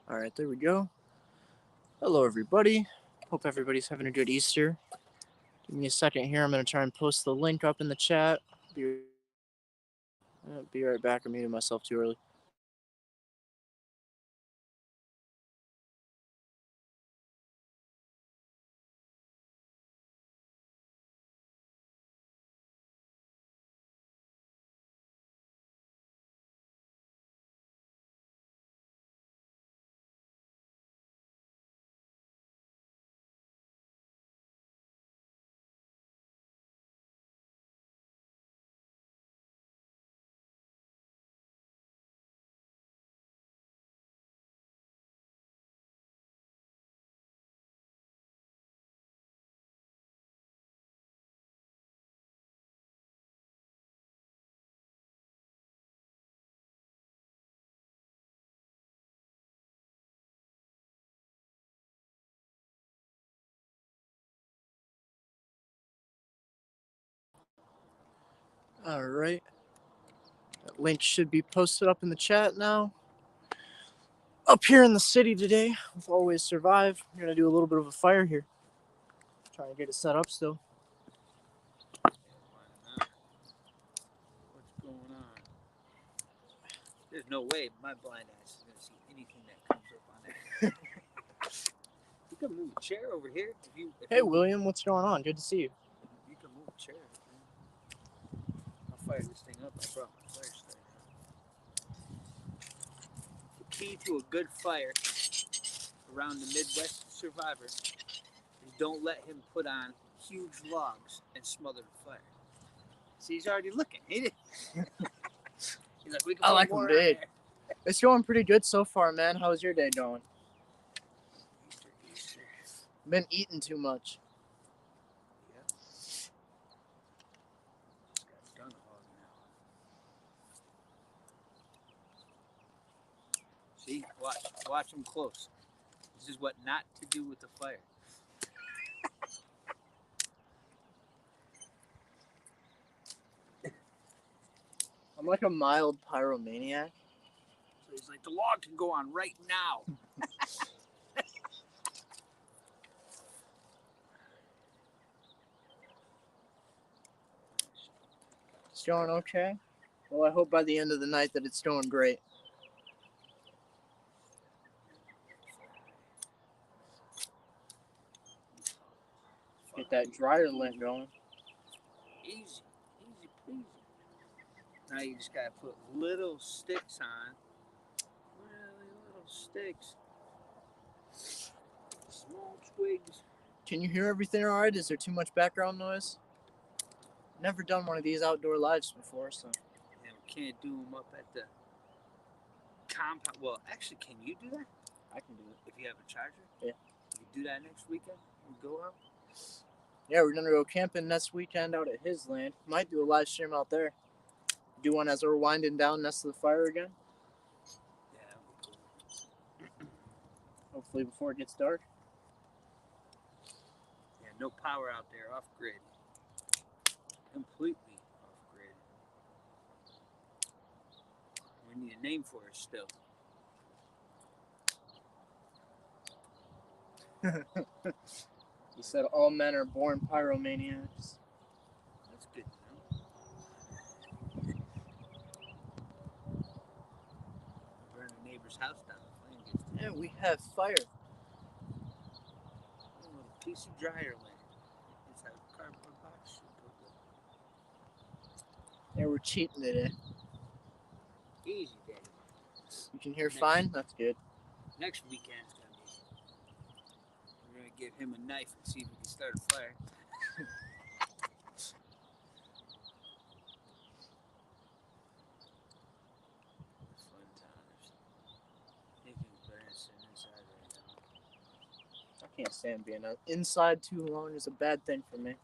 All right, there we go. Hello, everybody. Hope everybody's having a good Easter. Give me a second here. I'm going to try and post the link up in the chat. Be right back. I muted myself too early. All right. That link should be posted up in the chat now. Up here in the city today with Always Survive. We're going to do a little bit of a fire here. Trying to get it set up still. What's going on? There's no way my blind ass is gonna see anything that comes up on there. You can move a chair over here. Hey, William, what's going on? Good to see you. You can move a chair. I'll fire this thing up. I brought my fire starter. The key to a good fire around the Midwest survivor is don't let him put on huge logs and smother the fire. See, he's already looking. He's like, we can I put like more them big. on there. It's going pretty good so far, man. How's your day going? Easter. Been eating too much. Yeah. Got a ton of hog now. See, watch him close. This is what not to do with the fire. I'm like a mild pyromaniac. So he's like, the log can go on right now. It's going okay. Well, I hope by the end of the night that it's going great. Get that dryer lint going. Easy peasy. Now you just gotta put little sticks on. Really little sticks. Small twigs. Can you hear everything all right? Is there too much background noise? Never done one of these outdoor lives before, so. And we can't do them up at the compound. Well, actually, can you do that? I can do it. If you have a charger? Yeah. You can do that next weekend? We'll go out? Yeah, we're gonna go camping next weekend out at his land. Might do a live stream out there. Do one as we're winding down next to the fire again. Yeah, that'd be cool. Hopefully before it gets dark. Yeah, no power out there, off grid. Completely off grid. We need a name for it still. He said all men are born pyromaniacs. That's good to know. Burn the neighbor's house down. Yeah, we have fire. A little piece of dryer lint. It's a cardboard box. Yeah, we're cheating today. Easy, Daddy. You can hear fine? That's good. Next weekend's gonna be. We're gonna give him a knife and see if we can start a fire. Fun times. Anything's better than sitting inside right now. I can't stand being inside too long. Is a bad thing for me.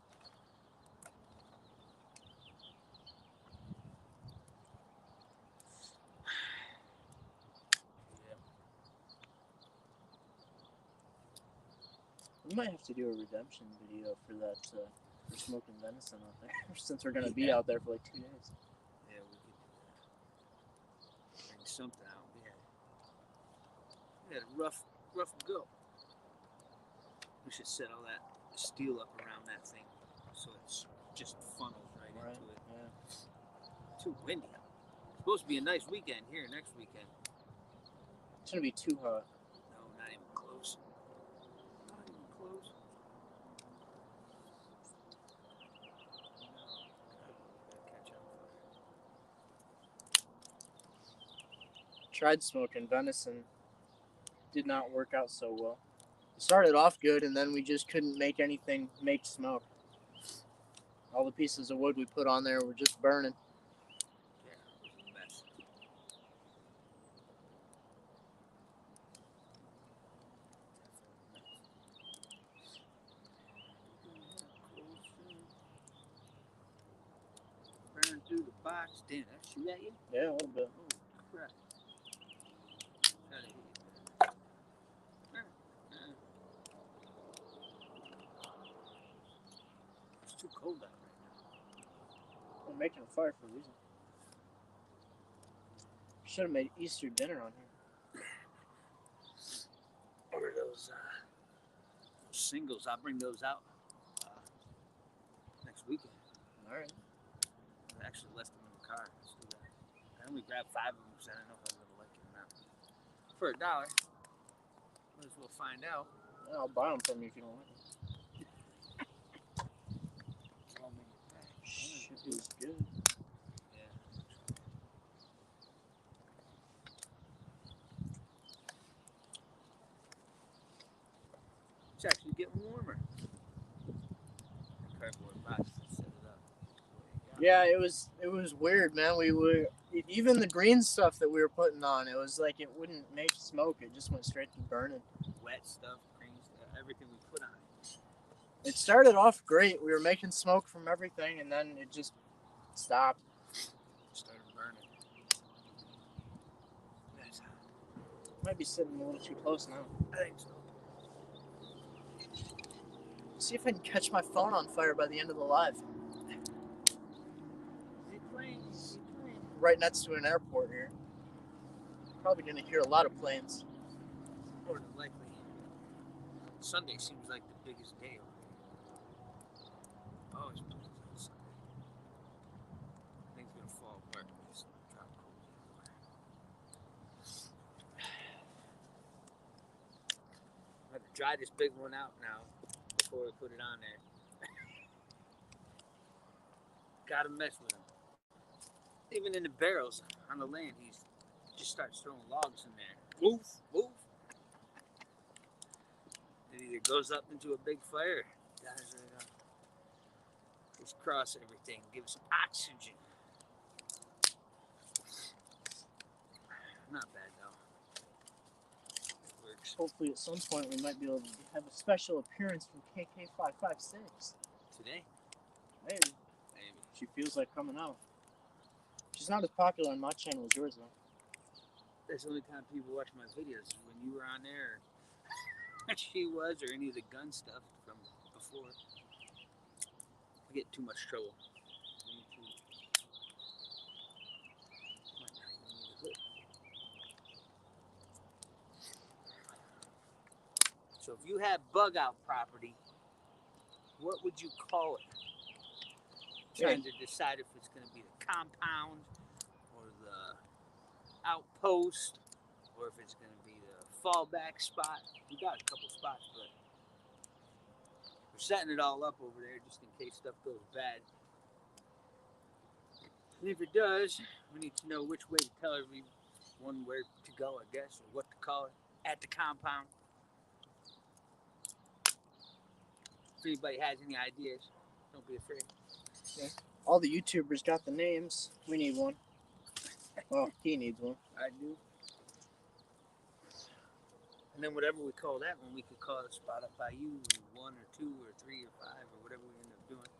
We might have to do a redemption video for that, for smoking venison out there, since we're gonna be out there for like 2 days. Yeah, we could do that. Bring something out. We Had a rough go. We should set all that steel up around that thing so it's just funnels right into it. Yeah. Too windy. It's supposed to be a nice weekend here next weekend. It's gonna be too hot. No, not even close. Not even close. Catch up. Tried smoking venison. Did not work out so well. It started off good, and then we just couldn't make anything make smoke. All the pieces of wood we put on there were just burning. Yeah, it was a mess. Burn through the box. Damn, that shoot at you? Yeah, a little bit. Oh, crap. Try to hit you. It's too cold out right now. We're making a fire for a reason. Should have made Easter dinner on here. Or those singles. I'll bring those out next weekend. All right. I actually left them in the car. Let's do that. I only grabbed 5 of them because I didn't know if I was going to like it or not. For $1. Might as well find out. Yeah, I'll buy them from you if you don't like them. Throw them in your bag. Shit is good. Yeah. It's actually getting warmer. Cardboard box to set it up. Yeah, it was weird, man. We were even the green stuff that we were putting on. It was like it wouldn't make smoke. It just went straight to burning. Wet stuff, green stuff, everything we put on it. It started off great. We were making smoke from everything, and then it just stopped. Started burning. That's hot. Might be sitting a little too close now. I think so. See if I can catch my phone on fire by the end of the live. Is he playing? Is he playing? Right next to an airport here. Probably gonna hear a lot of planes. More than likely. Sunday seems like the biggest day over here. Always busy on Sunday. Things gonna fall apart. It's drop cold everywhere. I have to dry this big one out now before we put it on there. Gotta mess with him. Even in the barrels on the land, he just starts throwing logs in there. Woof, woof. It either goes up into a big fire, dies right off. Just cross everything, give some oxygen. Not bad though. It works. Hopefully, at some point, we might be able to have a special appearance from KK556. Today? Maybe. Maybe. She feels like coming out. She's not as popular on my channel as yours, though. That's the only time people watch my videos is when you were on there, or she was, or any of the gun stuff from before. I get too much trouble. YouTube. Might not even need a hood. So if you had bug out property, what would you call it? Trying to decide if it's going to be the compound or the outpost, or if it's going to be the fallback spot. We got a couple spots, but we're setting it all up over there just in case stuff goes bad. And if it does, we need to know which way to tell everyone where to go, I guess, or what to call it at the compound. If anybody has any ideas, don't be afraid. All the YouTubers got the names. We need one. Well, he needs one. I do. And then whatever we call that one, we could call it Spot Up By You 1 or 2 or 3 or 5 or whatever we end up doing.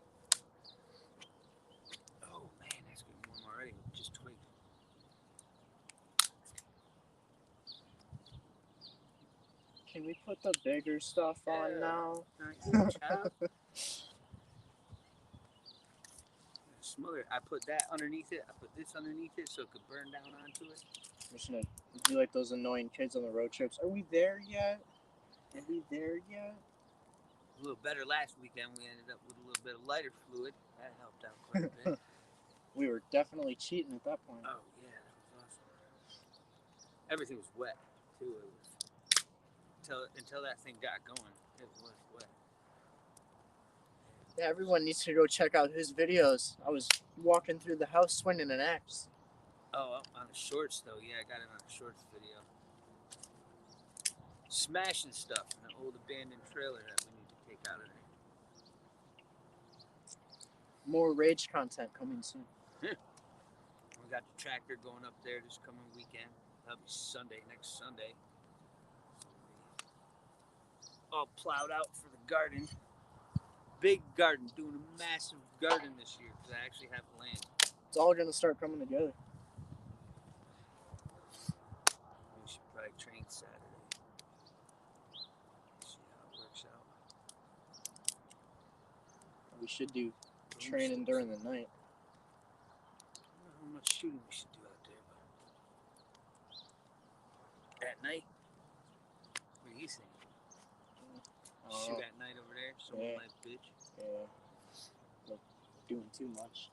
Oh man, that's getting warm already. Just twigged. Can we put the bigger stuff on now? Not yet, child. Smother it. I put that underneath it. I put this underneath it so it could burn down onto it. I'm just gonna You'd be like those annoying kids on the road trips. Are we there yet? Are we there yet? A little better last weekend. We ended up with a little bit of lighter fluid. That helped out quite a bit. We were definitely cheating at that point. Oh yeah, that was awesome. Everything was wet too. It was until that thing got going. It was wet. Yeah, everyone needs to go check out his videos. I was walking through the house swinging an axe. Oh, on the shorts though. Yeah, I got it on the shorts video. Smashing stuff in the old abandoned trailer that we need to take out of there. More rage content coming soon. We got the tractor going up there this coming weekend. That'll be Sunday, next Sunday. All plowed out for the garden. Big garden, doing a massive garden this year because I actually have land. It's all gonna start coming together. We should probably train Saturday. See how it works out. We should do training during the night. I don't know how much shooting we should do out there, but at night. What do you think? Shoot at night over there. Someone Yeah. might bitch. Yeah. Like doing too much.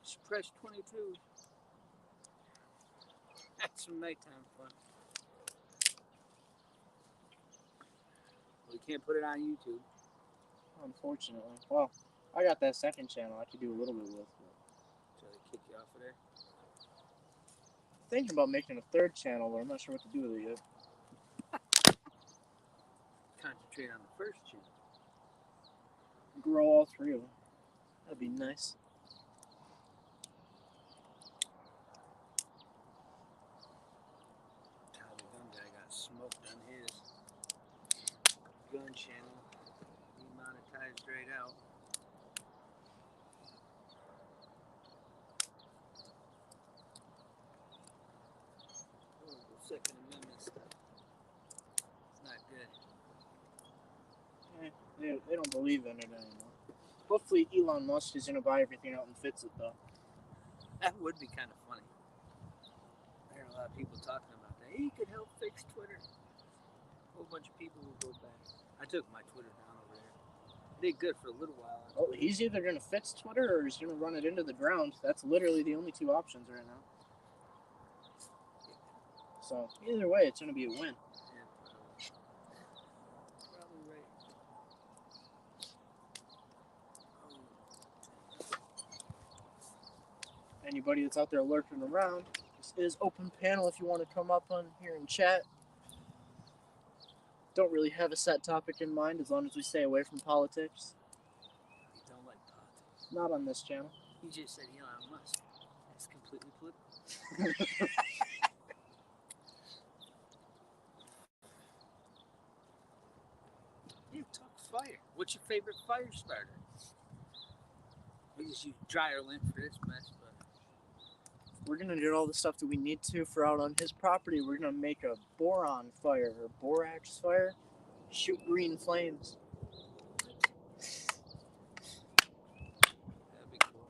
Suppress 22. That's some nighttime fun. Well, you can't put it on YouTube. Unfortunately. Well, I got that second channel I could do a little bit with. So they kick you off of there. Thinking about making a third channel, but I'm not sure what to do with it yet. Concentrate on the first channel. Grow all three of them. That'd be nice. How the gun guy got smoked on his gun channel. Demonetized right out. Second Amendment stuff. It's not good. They don't believe in it anymore. Hopefully Elon Musk is going to buy everything out and fix it, though. That would be kind of funny. I hear a lot of people talking about that. He could help fix Twitter. A whole bunch of people will go back. I took my Twitter down over there. Did good for a little while. Oh, he's either going to fix Twitter or he's going to run it into the ground. That's literally the only two options right now. So, either way, it's going to be a win. Yeah, probably right. Anybody that's out there lurking around, this is open panel if you want to come up on here and chat. Don't really have a set topic in mind as long as we stay away from politics. You don't like politics. Not on this channel. You just said Elon Musk. That's completely political. You talk fire. What's your favorite fire starter? We just use dryer lint for this mess, but We're going to do all the stuff that we need to for out on his property. We're going to make a boron fire or borax fire. Shoot green flames. that'd be cool.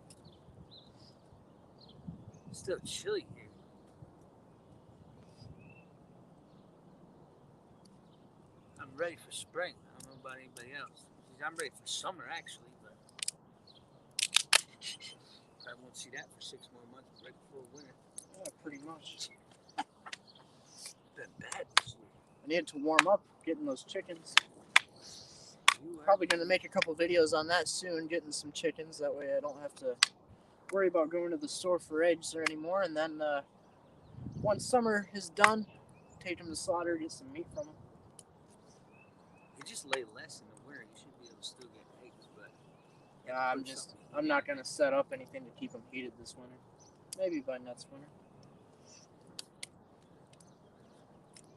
It's still chilly here. I'm ready for spring. I don't know about anybody else. I'm ready for summer actually, but I won't see that for 6 more months right before winter. Yeah, pretty much. It's been bad this year. I need to warm up getting those chickens. You are Probably going to make a couple videos on that soon, getting some chickens. That way I don't have to worry about going to the store for eggs or anymore. And then once summer is done, take them to slaughter, get some meat from them. You just lay less in the winter. You should be able to still get eggs, but Yeah, I'm not going to set up anything to keep them heated this winter. Maybe by next winter.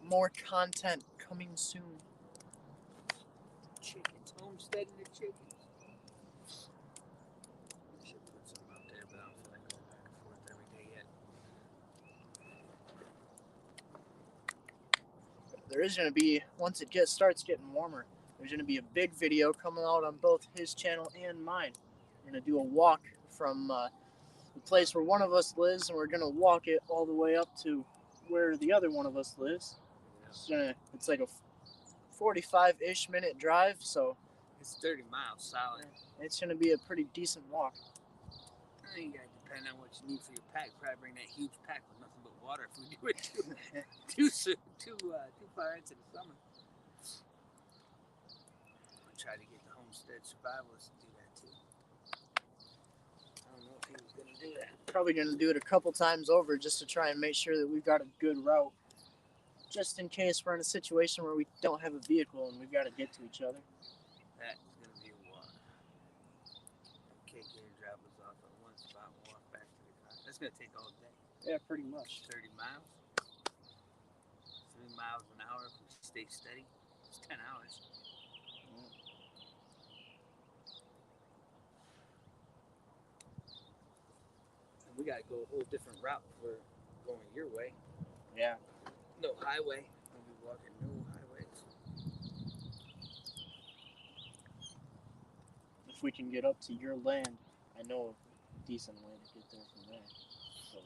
More content coming soon. chickens, homesteading the chickens. Should put some out there, but I don't feel like going back and forth every day yet. There is going to be, once it starts getting warmer, there's going to be a big video coming out on both his channel and mine. We're going to do a walk from the place where one of us lives, and we're gonna walk it all the way up to where the other one of us lives. It's like a 45-ish minute drive, so It's 30 miles solid. it's gonna be a pretty decent walk. You gotta depend on what you need for your pack. Probably bring that huge pack with nothing but water if we do it too far into the summer. I'll try to get the homestead survivalists to do that too. I don't know if he was gonna do that. Probably gonna do it a couple times over just to try and make sure that we've got a good route, just in case we're in a situation where we don't have a vehicle and we've got to get to each other. That's gonna be a walk. Can't get your drop us off at one spot and walk back to the car. That's gonna take all day. Yeah, pretty much. 30 miles. 3 miles an hour if we stay steady. It's 10 hours. And we gotta go a whole different route for going your way. Yeah. No highway. We'll be walking no highways. If we can get up to your land, I know a decent way to get there from there. So,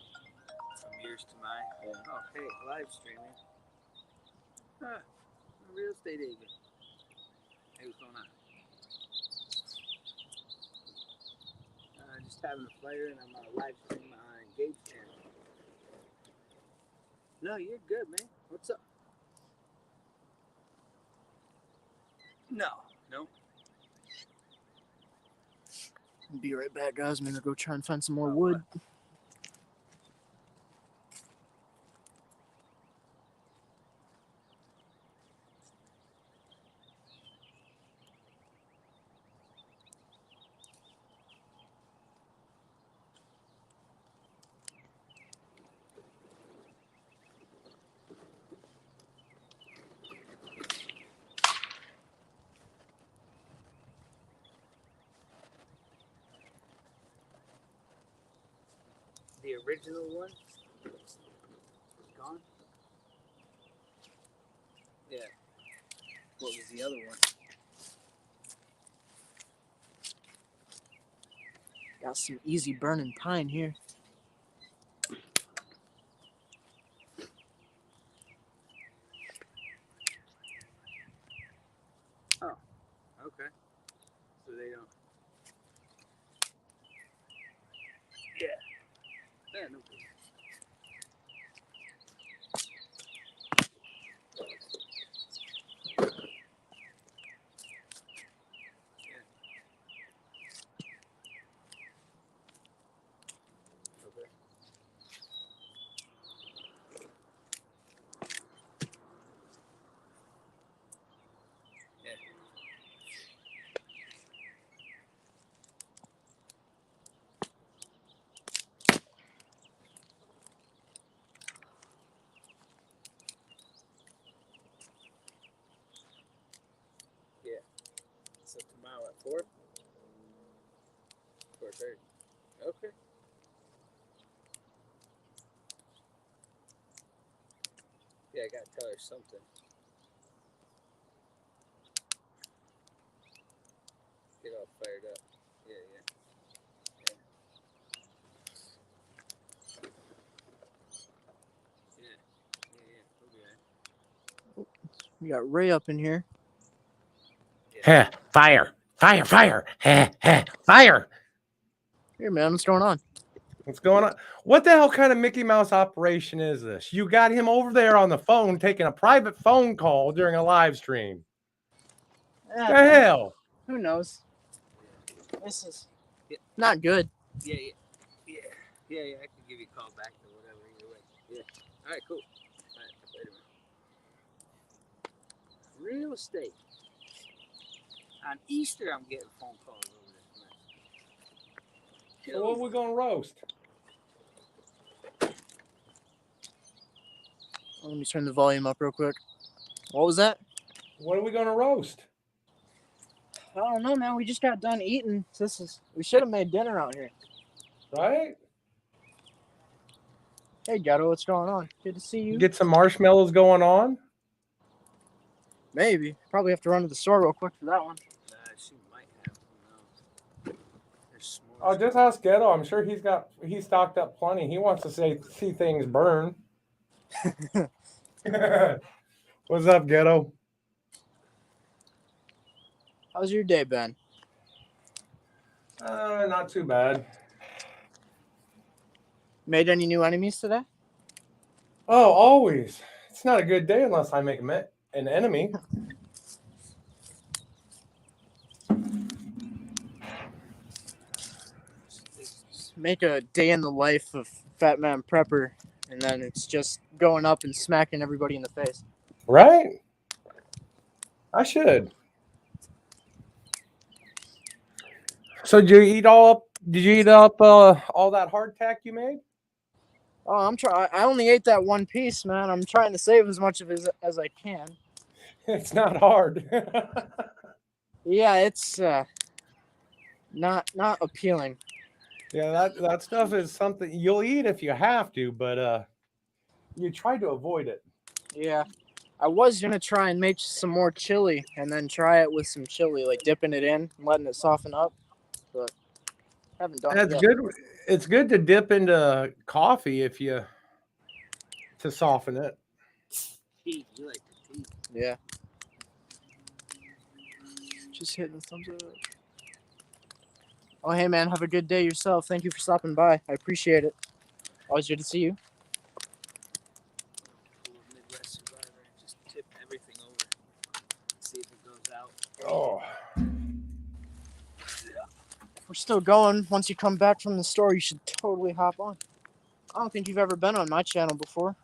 From yours to mine. yeah. Oh, hey, live streaming. Huh. I'm a real estate agent. Hey, what's going on? Just having a fire and I'm on a live stream on Engage channel. No, you're good, man. What's up? No. Be right back, guys. I'm gonna go try and find some more wood. The original one is gone. Yeah. What was the other one? Got some easy burning pine here. Okay. So they don't. Yeah. Yeah, no problem. Okay. Yeah. So tomorrow at 4? 4:30. Okay. Yeah, I gotta tell her something. Get all fired up. Yeah. We'll be all right. We got Ray up in here. Heh, fire. Heh, fire. Here, man, what's going on? What's going on? What the hell kind of Mickey Mouse operation is this? You got him over there on the phone taking a private phone call during a live stream. The hell? Who knows? This is not good. Yeah. I can give you a call back or whatever. Either way. Yeah. All right, cool. All right, wait a minute. Real estate. On Easter, I'm getting phone calls over this mess. So what are we gonna roast? Let me turn the volume up real quick. What was that? What are we gonna roast? I don't know, man. We just got done eating. We should have made dinner out here. Right? Hey, Gato, what's going on? Good to see you. Get some marshmallows going on. Maybe. Probably have to run to the store real quick for that one. She might have. Who knows? There's s'mores Oh, just ask Ghetto. I'm sure he's stocked up plenty. He wants to see things burn. What's up, Ghetto? How's your day been? Not too bad. Made any new enemies today? Oh, always. It's not a good day unless I make an enemy. Make a day in the life of Fat Man Prepper, and then it's just going up and smacking everybody in the face. Right? I should. So did you eat all that hardtack you made? Oh, I only ate that one piece, man. I'm trying to save as much of it as I can. It's not hard. Yeah, it's not appealing. Yeah, that stuff is something you'll eat if you have to, but you try to avoid it. Yeah, I was gonna try and make some more chili, and then try it with some chili, like dipping it in and letting it soften up. But haven't done That's it yet. good. It's good to dip into coffee to soften it. Tea, you like the tea. Yeah. Just hitting the thumbs up. Oh, hey, man. Have a good day yourself. Thank you for stopping by. I appreciate it. Always good to see you. Pull a Midwest Survivor and just tip everything over. See if it goes out. Oh, If we're still going, once you come back from the store, you should totally hop on. I don't think you've ever been on my channel before.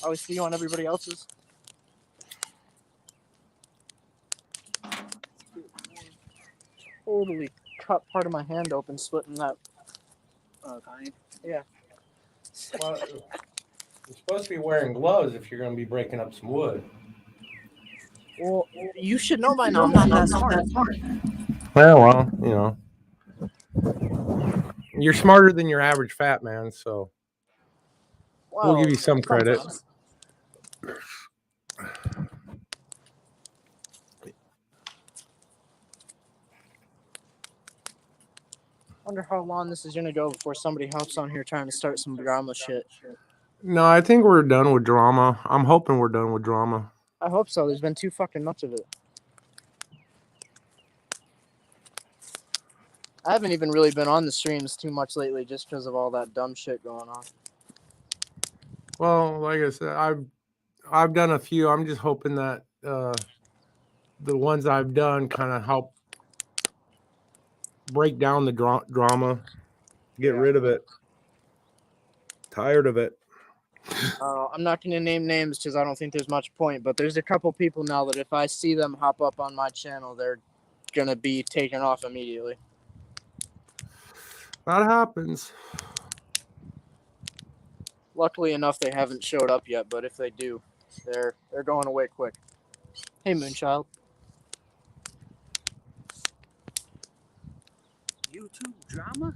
I always see you on everybody else's. Totally cut part of my hand open, splitting that. Kind. well, you're supposed to be wearing gloves if you're going to be breaking up some wood. Well, you should know by now. I'm not that smart. Well, you're smarter than your average fat man, so we'll give you some credit. sometimes. Wonder how long this is gonna go before somebody hops on here trying to start some drama shit. No, I think we're done with drama. I'm hoping we're done with drama. I hope so. There's been too fucking much of it. I haven't even really been on the streams too much lately just because of all that dumb shit going on. Well, like I said, I've done a few. I'm just hoping that the ones I've done kind of help break down the drama, get rid of it. Tired of it. I'm not going to name names because I don't think there's much point, but there's a couple people now that if I see them hop up on my channel, they're going to be taken off immediately. That happens. Luckily enough, they haven't showed up yet, but if they do, they're going away quick. Hey, Moonchild. YouTube drama?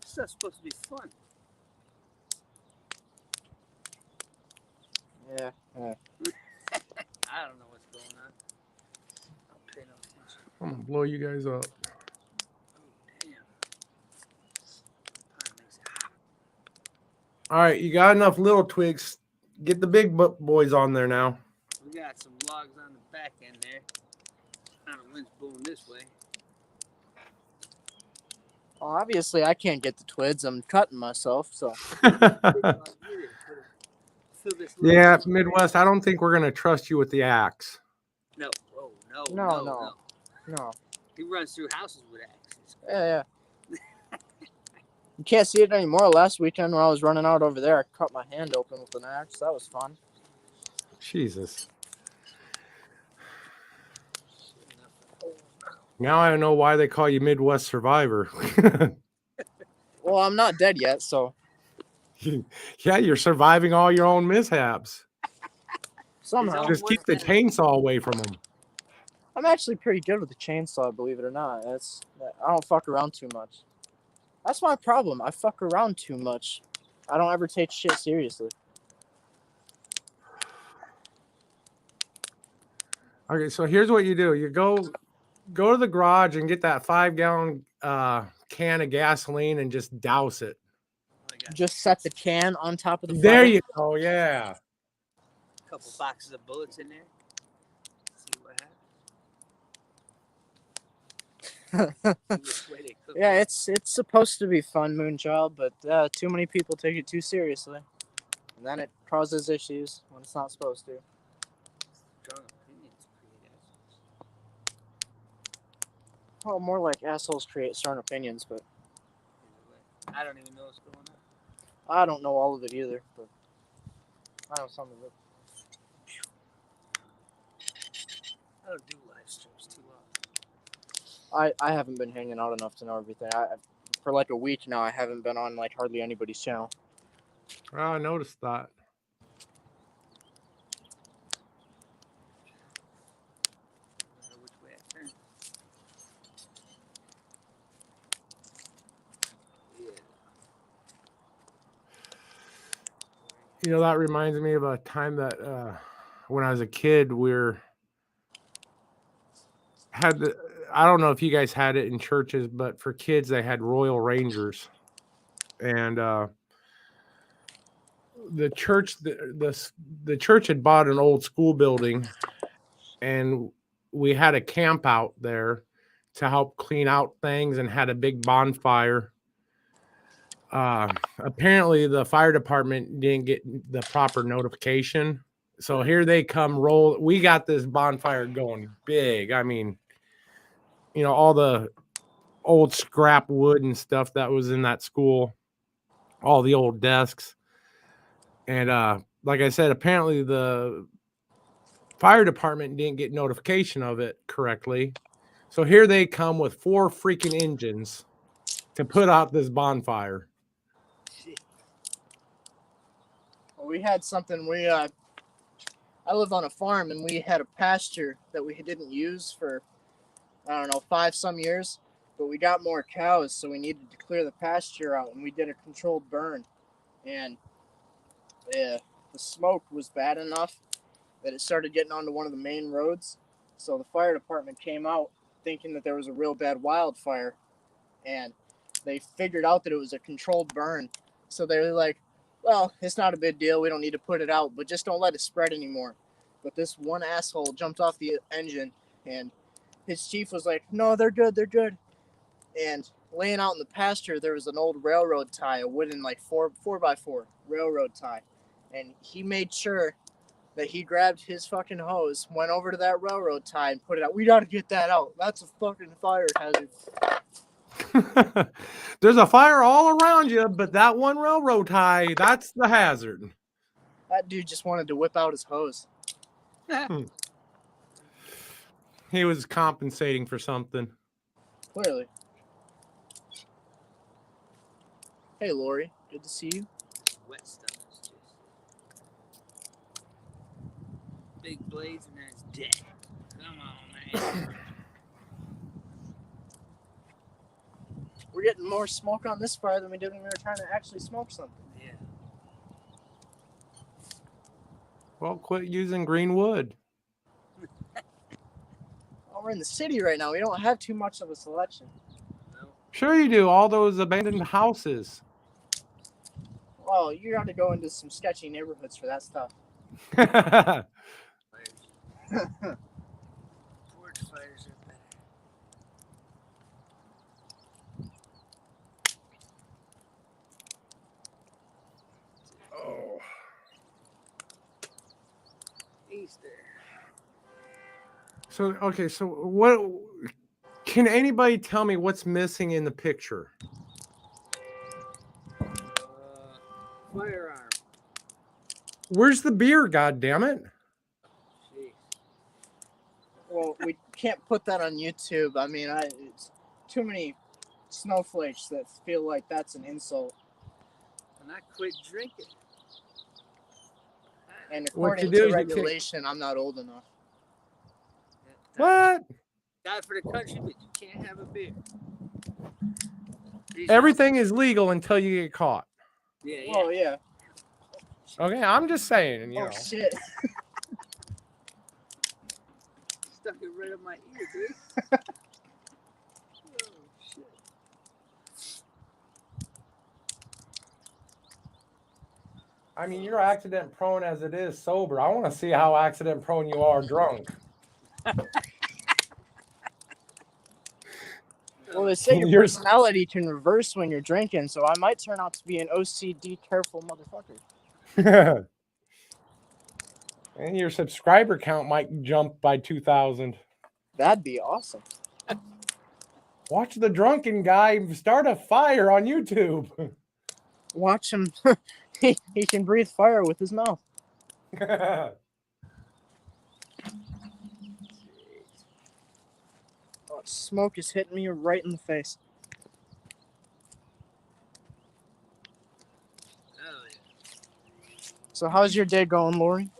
This stuff's supposed to be fun. Yeah. I don't know what's going on. I'll pay no attention. I'm gonna blow you guys up. Oh, damn. Pie makes it hot. All right, you got enough little twigs. Get the big boys on there now. We got some logs on the back end there. I don't know wind's blowing this way. Well, obviously, I can't get the twigs. I'm cutting myself, so. Big log here. Fill this little Yeah, piece. Midwest, I don't think we're gonna trust you with the axe. No. Oh, no. No. He runs through houses with axes. Yeah. You can't see it anymore. Last weekend when I was running out over there, I cut my hand open with an axe. That was fun. Jesus. Now I know why they call you Midwest Survivor. Well, I'm not dead yet, so Yeah, you're surviving all your own mishaps. somehow. Just keep the chainsaw away from them. I'm actually pretty good with the chainsaw, believe it or not. I don't fuck around too much. That's my problem. I fuck around too much. I don't ever take shit seriously. Okay, so here's what you do. You go to the garage and get that 5-gallon can of gasoline and just douse it. I got Just set the can on top of the There fire. you go. Yeah. a couple boxes of bullets in there. See what happens. See which way they cook Yeah, it. it's supposed to be fun, Moonchild, but too many people take it too seriously, and then it causes issues when it's not supposed to. Strong opinions create assholes. Well, more like assholes create strong opinions, but Either way. I don't even know what's going on. I don't know all of it either. But I know some of it. I don't do live streams too often. I haven't been hanging out enough to know everything. For like a week now, I haven't been on like hardly anybody's channel. Oh, I noticed that. I don't know which way I turn. Yeah. You know, that reminds me of a time that when I was a kid, I don't know if you guys had it in churches, but for kids, they had Royal Rangers. And the church had bought an old school building, and we had a camp out there to help clean out things and had a big bonfire. Apparently the fire department didn't get the proper notification. So here they come roll. We got this bonfire going big. I mean, you know, all the old scrap wood and stuff that was in that school, all the old desks. And like I said, apparently the fire department didn't get notification of it correctly. So here they come with 4 freaking engines to put out this bonfire. Well, we had something. I live on a farm, and we had a pasture that we didn't use for, I don't know, 5 some years. But we got more cows, so we needed to clear the pasture out, and we did a controlled burn. And the smoke was bad enough that it started getting onto one of the main roads. So the fire department came out thinking that there was a real bad wildfire, and they figured out that it was a controlled burn. So they were like, well, it's not a big deal. We don't need to put it out, but just don't let it spread anymore. But this one asshole jumped off the engine, and his chief was like, no, they're good, they're good. And laying out in the pasture, there was an old railroad tie, a wooden like 4x4 railroad tie. And he made sure that he grabbed his fucking hose, went over to that railroad tie and put it out. We got to get that out. That's a fucking fire hazard. There's a fire all around you, but that one railroad tie, that's the hazard. That dude just wanted to whip out his hose. He was compensating for something. Clearly. Hey, Lori. Good to see you. Wet stuff is just big blades and then it's dead. Come on, man. We're getting more smoke on this fire than we did when we were trying to actually smoke something. Yeah. Well, quit using green wood. Well, we're in the city right now. We don't have too much of a selection. No. Sure you do. All those abandoned houses. Well, you got to go into some sketchy neighborhoods for that stuff. Fires. Porch fires are better. Oh. Easter. So, okay, so what can anybody tell me what's missing in the picture? Firearm. Where's the beer, god damn it? Jeez. Well, we can't put that on YouTube. I mean, it's too many snowflakes that feel like that's an insult. And I quit drinking. And What you according do to is you take- regulation, I'm not old enough. What? Die for the country, but you can't have a beer. These Everything is legal until you get caught. Yeah, yeah. Oh, yeah. Okay, I'm just saying, you Oh, know. shit. Stuck it right up my ear, dude. Oh, shit. I mean, you're accident prone as it is sober. I want to see how accident prone you are drunk. Well, they say your You're- personality can reverse when you're drinking, so I might turn out to be an OCD careful motherfucker. And your subscriber count might jump by 2,000. That'd be awesome. Watch the drunken guy start a fire on YouTube. Watch him. he can breathe fire with his mouth. Oh, smoke is hitting me right in the face. Oh, yeah. So how's your day going, Lori?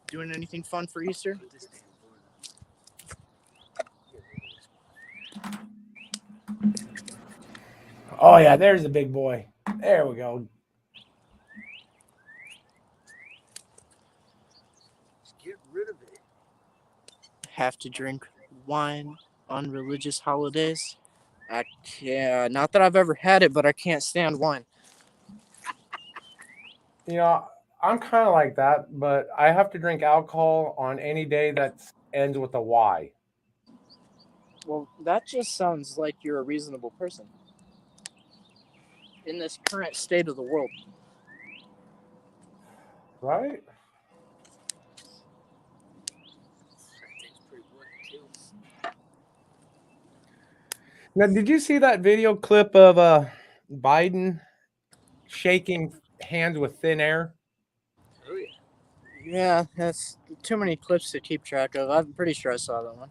Doing anything fun for Easter? Put this damn board up. Oh, yeah, there's a big boy. There we go. Just get rid of it. Have to drink wine on religious holidays? I can't. Not that I've ever had it, but I can't stand wine. You know, I'm kind of like that, but I have to drink alcohol on any day that ends with a Y. Well, that just sounds like you're a reasonable person. In this current state of the world. Right? That thing's pretty wet, too. Now, did you see that video clip of Biden shaking hands with thin air? Oh, yeah. Yeah, that's too many clips to keep track of. I'm pretty sure I saw that one.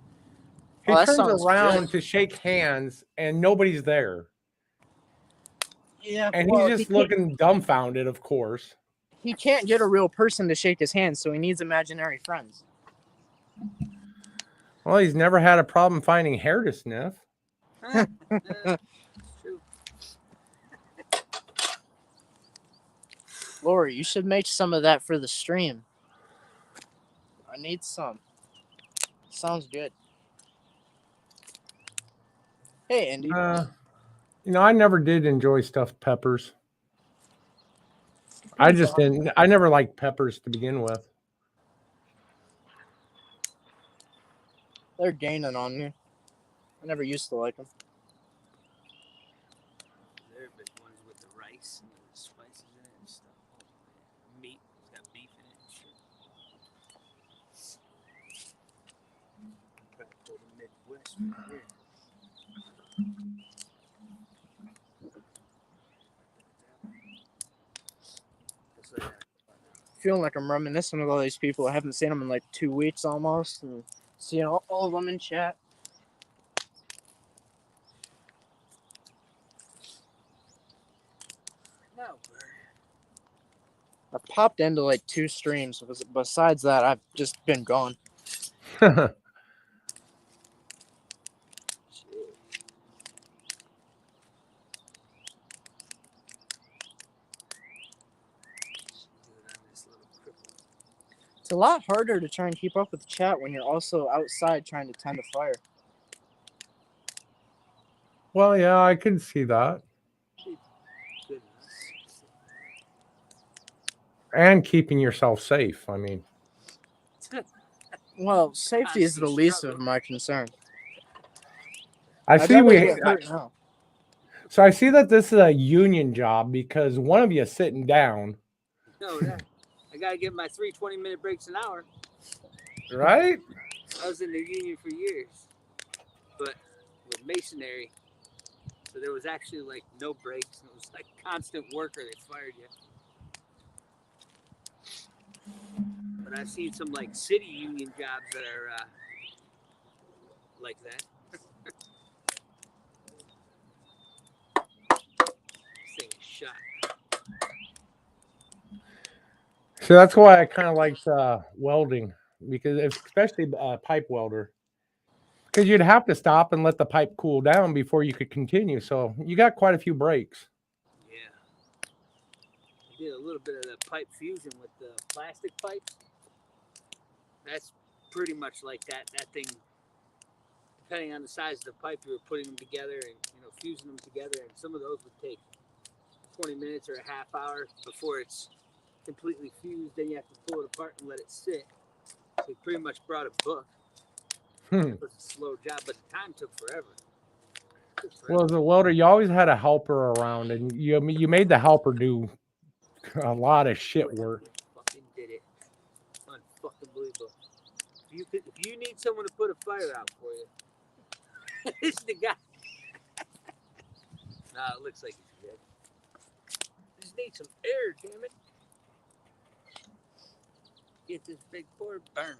He Oh, that turns sounds around good. to shake hands and nobody's there. Yeah, And well, he's just looking dumbfounded, of course. he can't get a real person to shake his hand, so he needs imaginary friends. Well, he's never had a problem finding hair to sniff. True. Lori, you should make some of that for the stream. I need some. Sounds good. Hey, Andy. You know, I never did enjoy stuffed peppers. I just didn't. I never liked peppers to begin with. They're gaining on me. I never used to like them. There have been ones with the rice and the spices in it and stuff. Oh, man. Meat. It's got beef in it and shit. Back to the Midwest right here. Just like that. Feeling like I'm reminiscing of all these people. I haven't seen them in like 2 weeks almost, and seeing all of them in chat. No, bird. I popped into like 2 streams. Besides that, I've just been gone. Shit. Dude, I'm this little cripple. It's a lot harder to try and keep up with the chat when you're also outside trying to tend a fire. Well, yeah, I can see that. Goodness. And keeping yourself safe. I mean, Well, safety is the Constant least struggle. of my concern. I I'd see rather we. get hurt now. So I see that this is a union job because one of you is sitting down, No, that. I gotta get my 3 20-minute breaks an hour. right? I was in the union for years, but with masonry, so there was actually like no breaks. It was like constant work or they fired you. But I've seen some like city union jobs that are like that. This thing is shot. So that's why I kind of liked welding because, especially pipe welder, because you'd have to stop and let the pipe cool down before you could continue. So you got quite a few breaks. Yeah. I did a little bit of the pipe fusion with the plastic pipes. That's pretty much like that. That thing depending on the size of the pipe, you were putting them together and fusing them together, and some of those would take 20 minutes or a half hour before it's completely fused. Then you have to pull it apart and let it sit. So you pretty much brought a book. It was a slow job, but the time took forever. Well, as a welder, you always had a helper around, and you made the helper do a lot of shit work. Fucking did it. Unfucking believable. If you need someone to put a fire out for you, this is the guy. Nah, it looks like he's dead. Just need some air, damn it. Get this big board burning.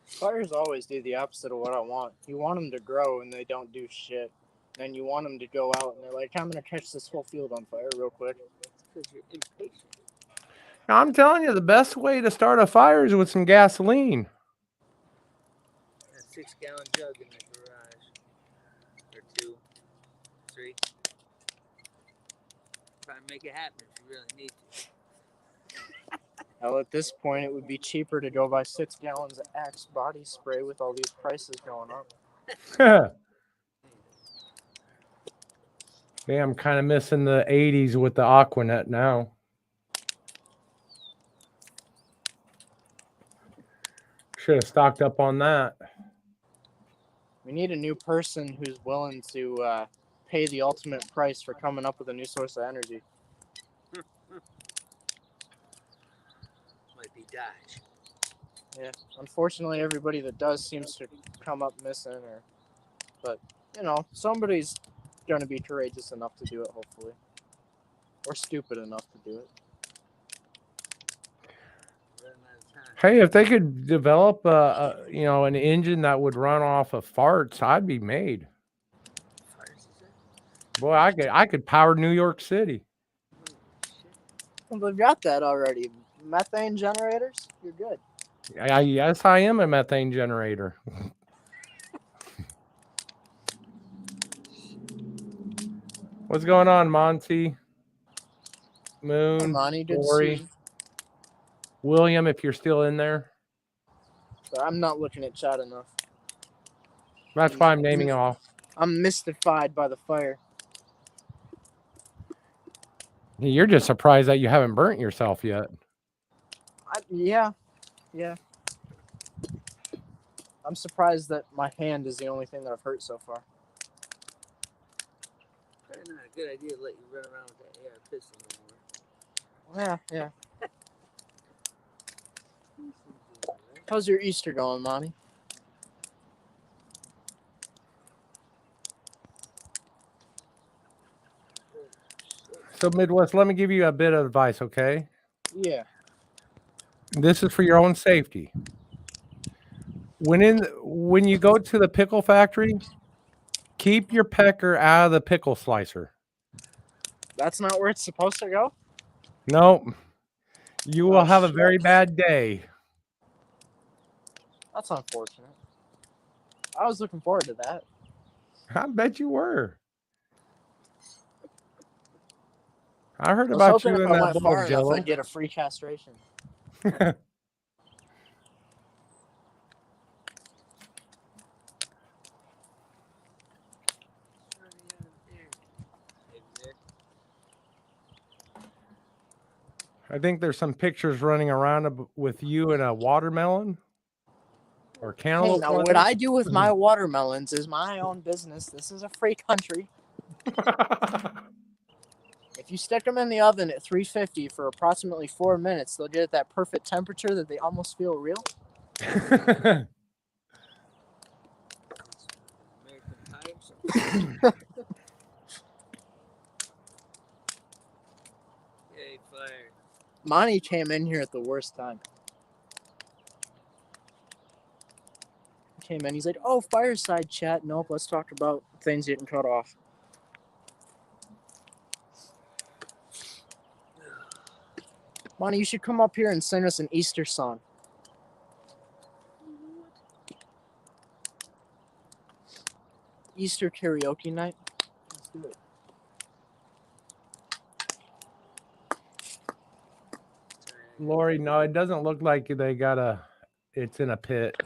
Fires always do the opposite of what I want. You want them to grow and they don't do shit. Then you want them to go out and they're like, I'm going to catch this whole field on fire real quick. Because you're impatient. Now, I'm telling you, the best way to start a fire is with some gasoline. A 6-gallon jug in the garage. Or 2, 3. Try and make it happen if you really need to. Well, at this point, it would be cheaper to go buy 6 gallons of Axe body spray with all these prices going up. Yeah, I'm kind of missing the 80s with the Aquanet now. Should have stocked up on that. We need a new person who's willing to pay the ultimate price for coming up with a new source of energy. Might be Dodge. Yeah, unfortunately, everybody that does seems to come up missing. But somebody's going to be courageous enough to do it, hopefully, or stupid enough to do it. Hey, if they could develop an engine that would run off of farts, I'd be made. Boy, I could power New York City. Well, they've got that already. Methane generators, you're good. Yes, I am a methane generator. What's going on, Monty? Moon, Monty, good to see Lori, you. William, if you're still in there. So I'm not looking at chat enough. That's why I'm naming off. I'm mystified by the fire. You're just surprised that you haven't burnt yourself yet. Yeah. I'm surprised that my hand is the only thing that I've hurt so far. Probably not a good idea to let you run around with that AR pistol anymore. Yeah. How's your Easter going, Monty? So, Midwest, let me give you a bit of advice, okay? Yeah. This is for your own safety. When you go to the pickle factory, keep your pecker out of the pickle slicer. That's not where it's supposed to go? No. You will have a very bad day. That's unfortunate. I was looking forward to that. I bet you were. I heard I was about hoping you if in I that went bowl far of enough, Jello. I'd get a free castration. I think there's some pictures running around with you and a watermelon or Hey, cantaloupe. now what I do with my watermelons is my own business. This is a free country. If you stick them in the oven at 350 for approximately 4 minutes, they'll get at that perfect temperature that they almost feel real. American Pie himself. Yay, fire. Monty came in here at the worst time. He came in, he's like, oh, fireside chat. Nope, let's talk about things getting cut off. Monty, you should come up here and sing us an Easter song. Easter karaoke night. Let's do it. Sorry, I Lori, no, it doesn't look like they got a. It's in a pit.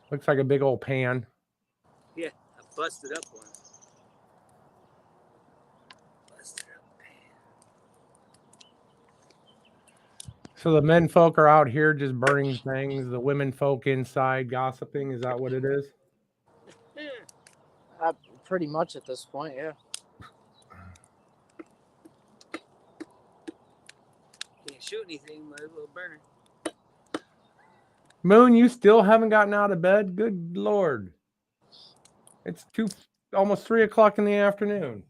Looks like a big old pan. Yeah, I busted up one. Busted up pan. So the men folk are out here just burning things. The women folk inside gossiping. Is that what it is? Pretty much at this point, yeah. Can't shoot anything, might as well burn it. Moon, you still haven't gotten out of bed? Good Lord. It's almost 3 o'clock in the afternoon.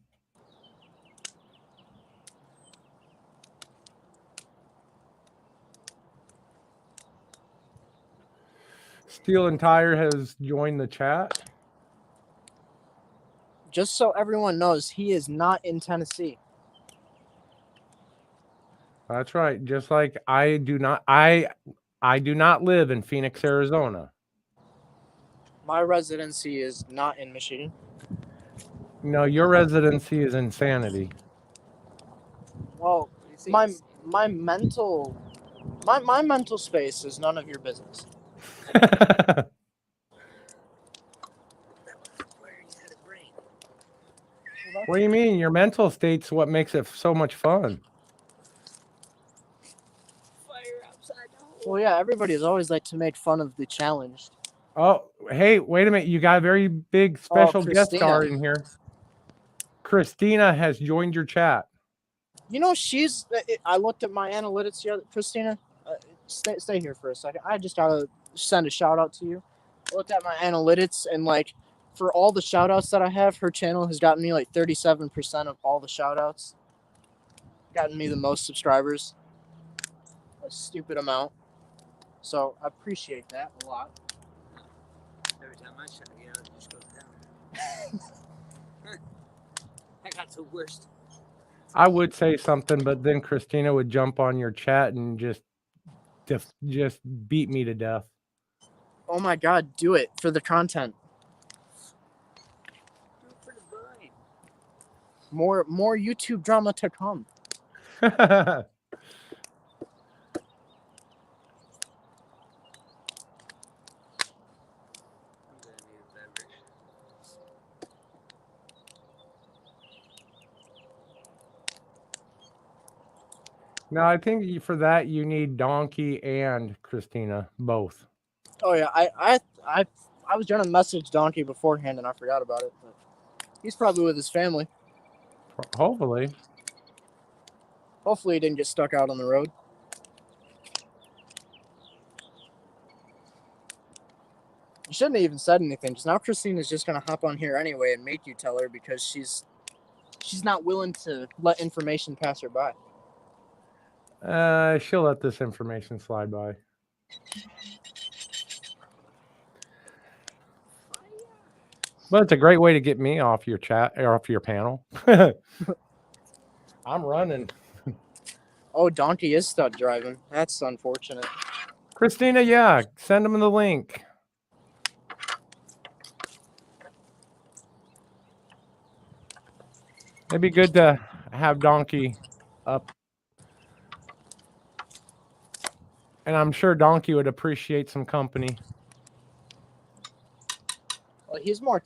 Steel and Tire has joined the chat. Just so everyone knows, he is not in Tennessee. That's right. Just like I do not live in Phoenix, Arizona. My residency is not in Michigan. No, your residency is insanity. Well, my mental space is none of your business. What do you mean? Your mental state's what makes it so much fun. Well, yeah, everybody's always like to make fun of the challenged. Oh, hey, wait a minute. You got a very big special guest star in here. Christina has joined your chat. You know, I looked at my analytics the other. Christina, stay here for a second. I just gotta send a shout out to you. I looked at my analytics, and like for all the shout outs that I have, her channel has gotten me like 37% of all the shout outs. Gotten me the most subscribers. A stupid amount. So I appreciate that a lot. Every time I shout it out, it just goes down. I got the worst. I would say something, but then Christina would jump on your chat and just beat me to death. Oh my God, do it for the content. Do it for the vine. More YouTube drama to come. No, I think for that you need Donkey and Christina both. Oh yeah, I was gonna message Donkey beforehand and I forgot about it. But he's probably with his family. Hopefully. Hopefully he didn't get stuck out on the road. You shouldn't have even said anything. Just now Christina's just gonna hop on here anyway and make you tell her because she's not willing to let information pass her by. She'll let this information slide by. But it's a great way to get me off your chat or off your panel. I'm running. Oh, Donkey is stuck driving. That's unfortunate. Christina, yeah, send him the link. It'd be good to have Donkey up. And I'm sure Donkey would appreciate some company. Well, he's more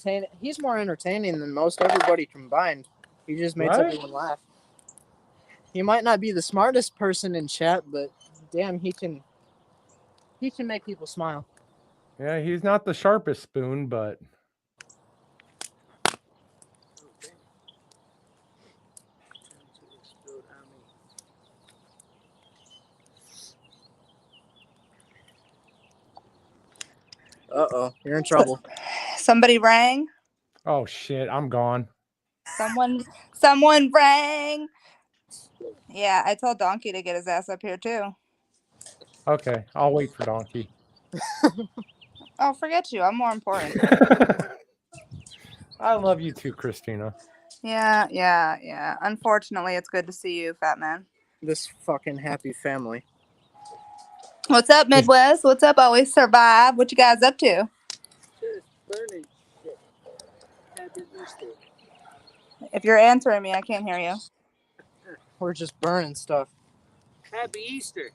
entertaining than most everybody combined. He just makes everyone laugh. He might not be the smartest person in chat, but damn, he can make people smile. Yeah, he's not the sharpest spoon, but Uh-oh, you're in trouble. Somebody rang. oh shit, I'm gone. Someone rang. Yeah, I told Donkey to get his ass up here too. Okay, I'll wait for Donkey. Oh, forget you. I'm more important. I love you too, Christina. Yeah. Unfortunately, it's good to see you, fat man. This fucking happy family. What's up, Midwest? What's up, Always Survive? What you guys up to? Just burning shit. Happy birthday. If you're answering me, I can't hear you. We're just burning stuff. Happy Easter.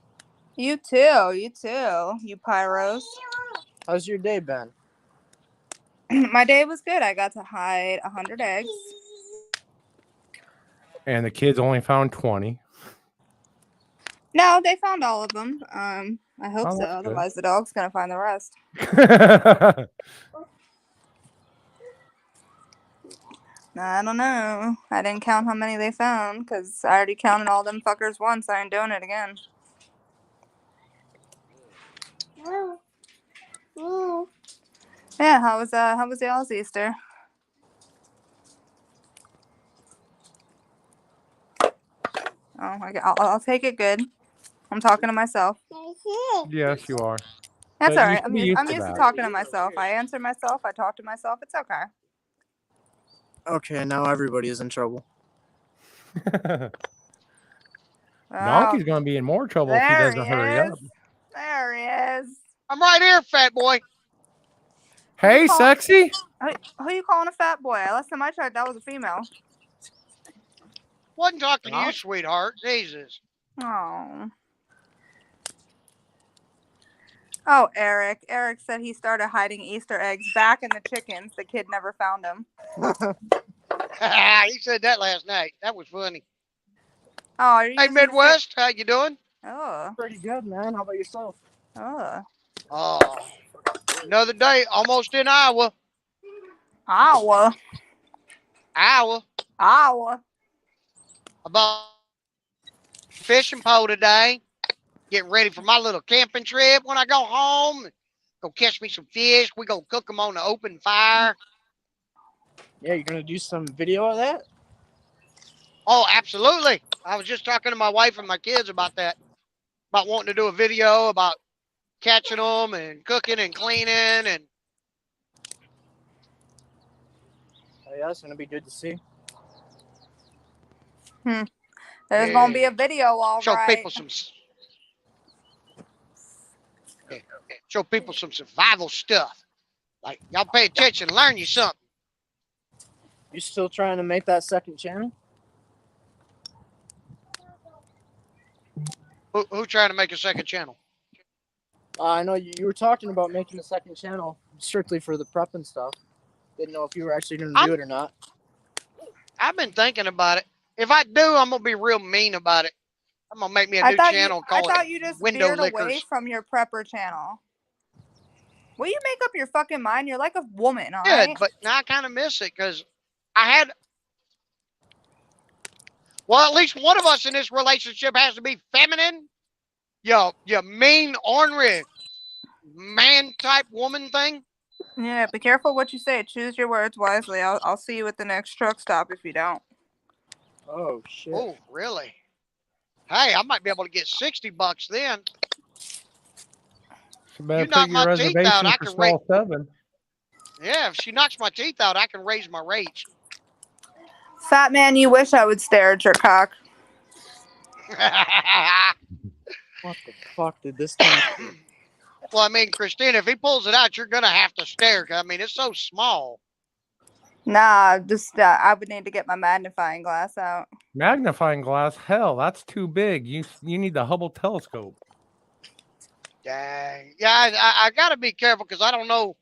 You too. You too. You pyros. How's your day been? My day was good. I got to hide 100 eggs. And the kids only found 20. No, they found all of them. I hope Oh, so. that's good. Otherwise, the dog's gonna find the rest. I don't know. I didn't count how many they found because I already counted all them fuckers once. I ain't doing it again. Yeah, how was y'all's Easter? Oh my god, I'll take it good. I'm talking to myself. Yes, you are. That's But all you right. should I'm be used, used I'm to used to that. talking to myself. I answer myself. I talk to myself. It's okay. Okay, now everybody is in trouble. Donkey's going to be in more trouble if he There doesn't he hurry is. up. There he is. I'm right here, fat boy. Hey, call- sexy. Who you calling a fat boy? Last time I checked, that was a female. Wasn't talking to Huh? you, sweetheart. Jesus. Oh. Oh, Eric. Eric said he started hiding Easter eggs back in the chickens. The kid never found them. He said that last night. That was funny. Oh, are you Hey, using the Midwest, how you doing? Oh. Pretty good, man. How about yourself? Oh. Oh, another day, almost in Iowa. Iowa. About fishing pole today. Getting ready for my little camping trip when I go home. Go catch me some fish. We go cook them on the open fire. Yeah, you're gonna do some video of that? Oh, absolutely. I was just talking to my wife and my kids about that. About wanting to do a video about catching them and cooking and cleaning and Oh yeah, it's gonna be good to see. There's gonna be a video, all show right. people some show people some survival stuff. Like y'all pay attention, learn you something. You still trying to make that second channel? Who trying to make a second channel? I know you were talking about making a second channel strictly for the prep and stuff. Didn't know if you were actually gonna do it or not. I've been thinking about it. If I do, I'm gonna be real mean about it. I'm gonna make me a new channel. I Call thought it you just Window veered away Lickers. from your prepper channel. Will you make up your fucking mind? You're like a woman, all Yeah, right? but now I kind of miss it because I had. Well, at least one of us in this relationship has to be feminine. Yo, you mean, ornery, man type woman thing. Yeah, be careful what you say. Choose your words wisely. I'll see you at the next truck stop if you don't. Oh shit. Oh, really? Hey, I might be able to get $60 then. You better You knock put your my teeth out, reservation I for can stall 7. Yeah, if she knocks my teeth out, I can raise my rates. Fat man, you wish I would stare at your cock. What the fuck did this turn into? Well, I mean, Christina, if he pulls it out, you're gonna have to stare. 'Cause, I mean, it's so small. Nah, just I would need to get my magnifying glass out. Magnifying glass? Hell, that's too big. You need the Hubble telescope. Dang. Yeah, I gotta be careful because I don't know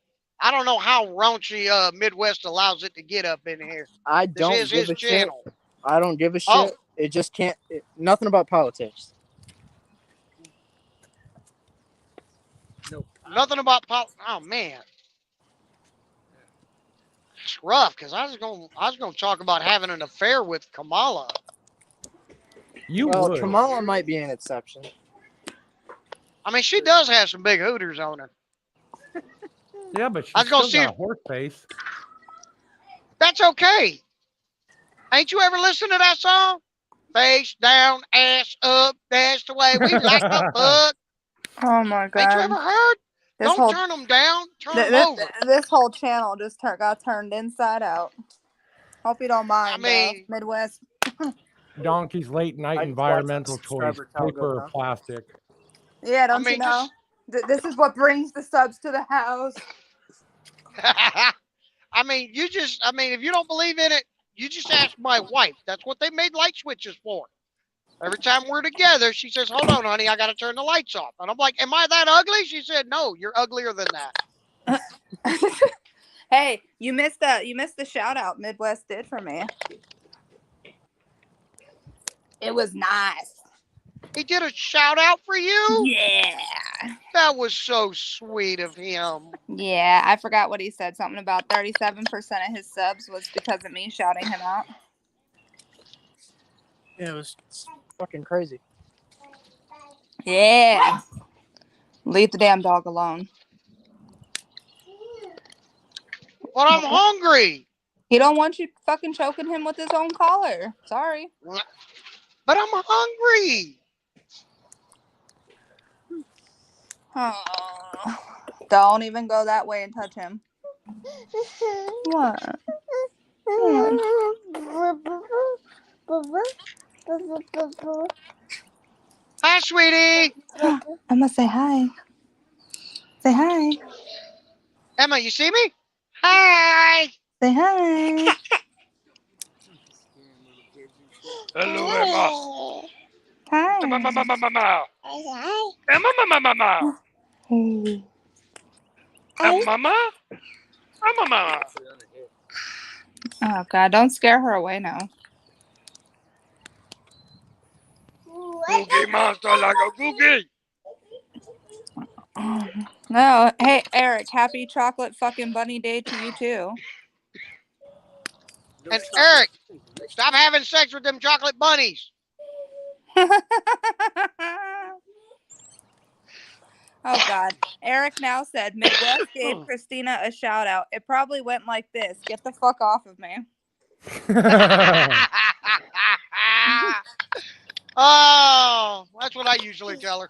how raunchy Midwest allows it to get up in here. I This don't is give his a shit. channel. I don't give a shit. Oh. It just can't. Nothing about politics. No. Nothing about oh man. It's rough because I was gonna talk about having an affair with Kamala. You Well, would. Kamala might be an exception. I mean, she does have some big hooters on her. Yeah, but she's I was gonna still see got a horse face. That's okay. Ain't you ever listened to that song? Face down, ass up, that's the way we like to fuck. Oh my god! Ain't you ever heard? This Don't whole turn them down, turn them over. this whole channel just got turned inside out. Hope you don't mind. I mean, Midwest. Donkey's late night I just environmental watched the choice: subscriber count go paper or down. plastic. Yeah, don't mean, you know? This is what brings the subs to the house. I mean, if you don't believe in it, you just ask my wife. That's what they made light switches for. Every time we're together, she says, "Hold on, honey, I got to turn the lights off." And I'm like, "Am I that ugly?" She said, "No, you're uglier than that." Hey, you missed the shout out Midwest did for me. It was nice. He did a shout out for you? Yeah. That was so sweet of him. Yeah, I forgot what he said. Something about 37% of his subs was because of me shouting him out. Yeah, it's fucking crazy. Yeah. Leave the damn dog alone. But I'm hungry. He don't want you fucking choking him with his own collar. Sorry. But I'm hungry. Oh. Don't even go that way and touch him. What? Hi, sweetie. Emma, say hi. Say hi. Emma, you see me? Hi. Say hi. Hello, Emma. Hi. Emma. Hey. Emma. Emma. Oh God! Don't scare her away now. Cookie monster like a cookie. No, hey Eric, happy chocolate fucking bunny day to you too. And Eric, stop having sex with them chocolate bunnies. Oh God. Eric now said Midwest gave Christina a shout out. It probably went like this. Get the fuck off of me. Oh, that's what I usually tell her.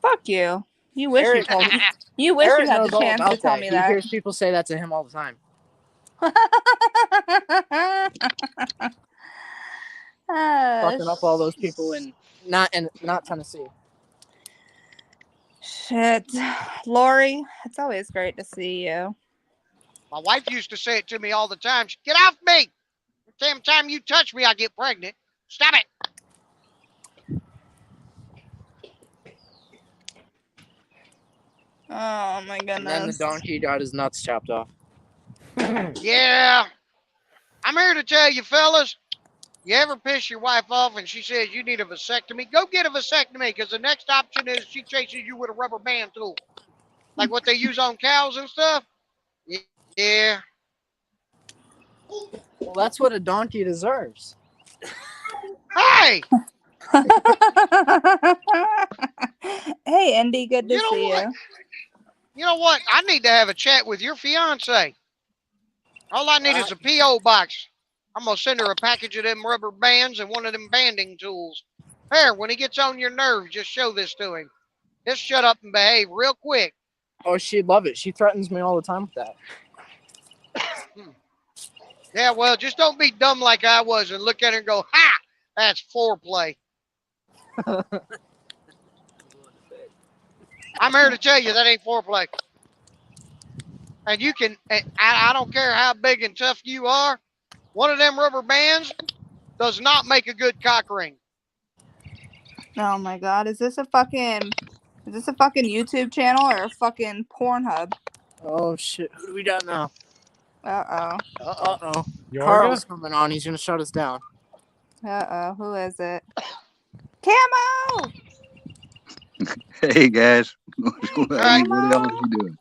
Fuck you. You wish Eric, you told me. You wish Eric you had knows the all chance to about tell that. me He that. hears people say that to him all the time. Fucking up all those people in not Tennessee. Shit. Lori, it's always great to see you. My wife used to say it to me all the time. She'd, get off me. Damn time you touch me, I get pregnant. Stop it. Oh my And then the goodness. donkey got his nuts chopped off. Yeah. I'm here to tell you, fellas, you ever piss your wife off and she says you need a vasectomy, go get a vasectomy, because the next option is she chases you with a rubber band tool. Like what they use on cows and stuff. Yeah. Well, that's what a donkey deserves. Hey, Hey Indy, good to you know see what? you. You know what? I need to have a chat with your fiance. All I need is a P.O. box. I'm going to send her a package of them rubber bands and one of them banding tools. Here, when he gets on your nerves, just show this to him. Just shut up and behave real quick. Oh, she'd love it. She threatens me all the time with that. Yeah, well, just don't be dumb like I was and look at her and go, ha! That's foreplay. I'm here to tell you that ain't foreplay. And you can, I don't care how big and tough you are, one of them rubber bands does not make a good cock ring. Oh my God, is this a fucking YouTube channel or a fucking Pornhub? Oh shit! Who do we got now? Uh Uh-oh. Yorga? Carl's coming on. He's gonna shut us down. oh. Who is it? Camo! Hey guys, what right. the hell is he doing?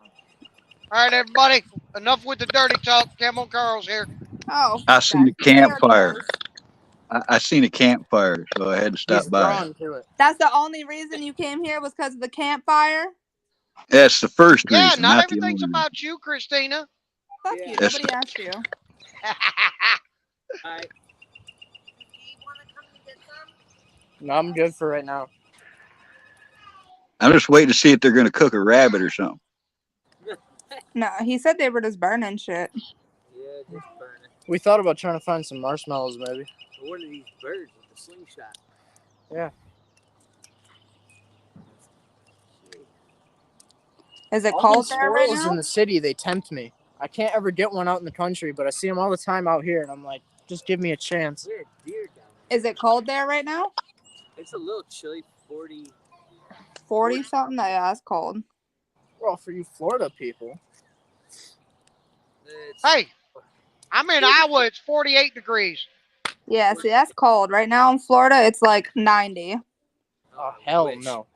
All right, everybody, enough with the dirty talk. Camo Carl's here. Oh, I fuck seen that. a campfire. There I seen a campfire, so I had to stop He's by. drawn to it. That's the only reason you came here was because of the campfire? That's the first Yeah, reason, not not the everything's only. about you, Christina. Fuck Yeah. you. Yes. Nobody asked you. I No, I'm good for right now. I'm just waiting to see if they're going to cook a rabbit or something. No, he said they were just burning shit. yeah, just burning. We thought about trying to find some marshmallows, maybe. One of these birds with the slingshot. Yeah. Is it All cold these there right squirrels now? in the city, they tempt me. I can't ever get one out in the country, but I see them all the time out here, and I'm like, just give me a chance. We had deer down Is it cold there right now? It's a little chilly. 40. 40 something. Yeah, that's cold. Well, for you Florida people. It's, Hey, I'm in Iowa. It's 48 degrees. Yeah, see, that's cold. Right now in Florida, it's like 90. Oh, I hell wish. no.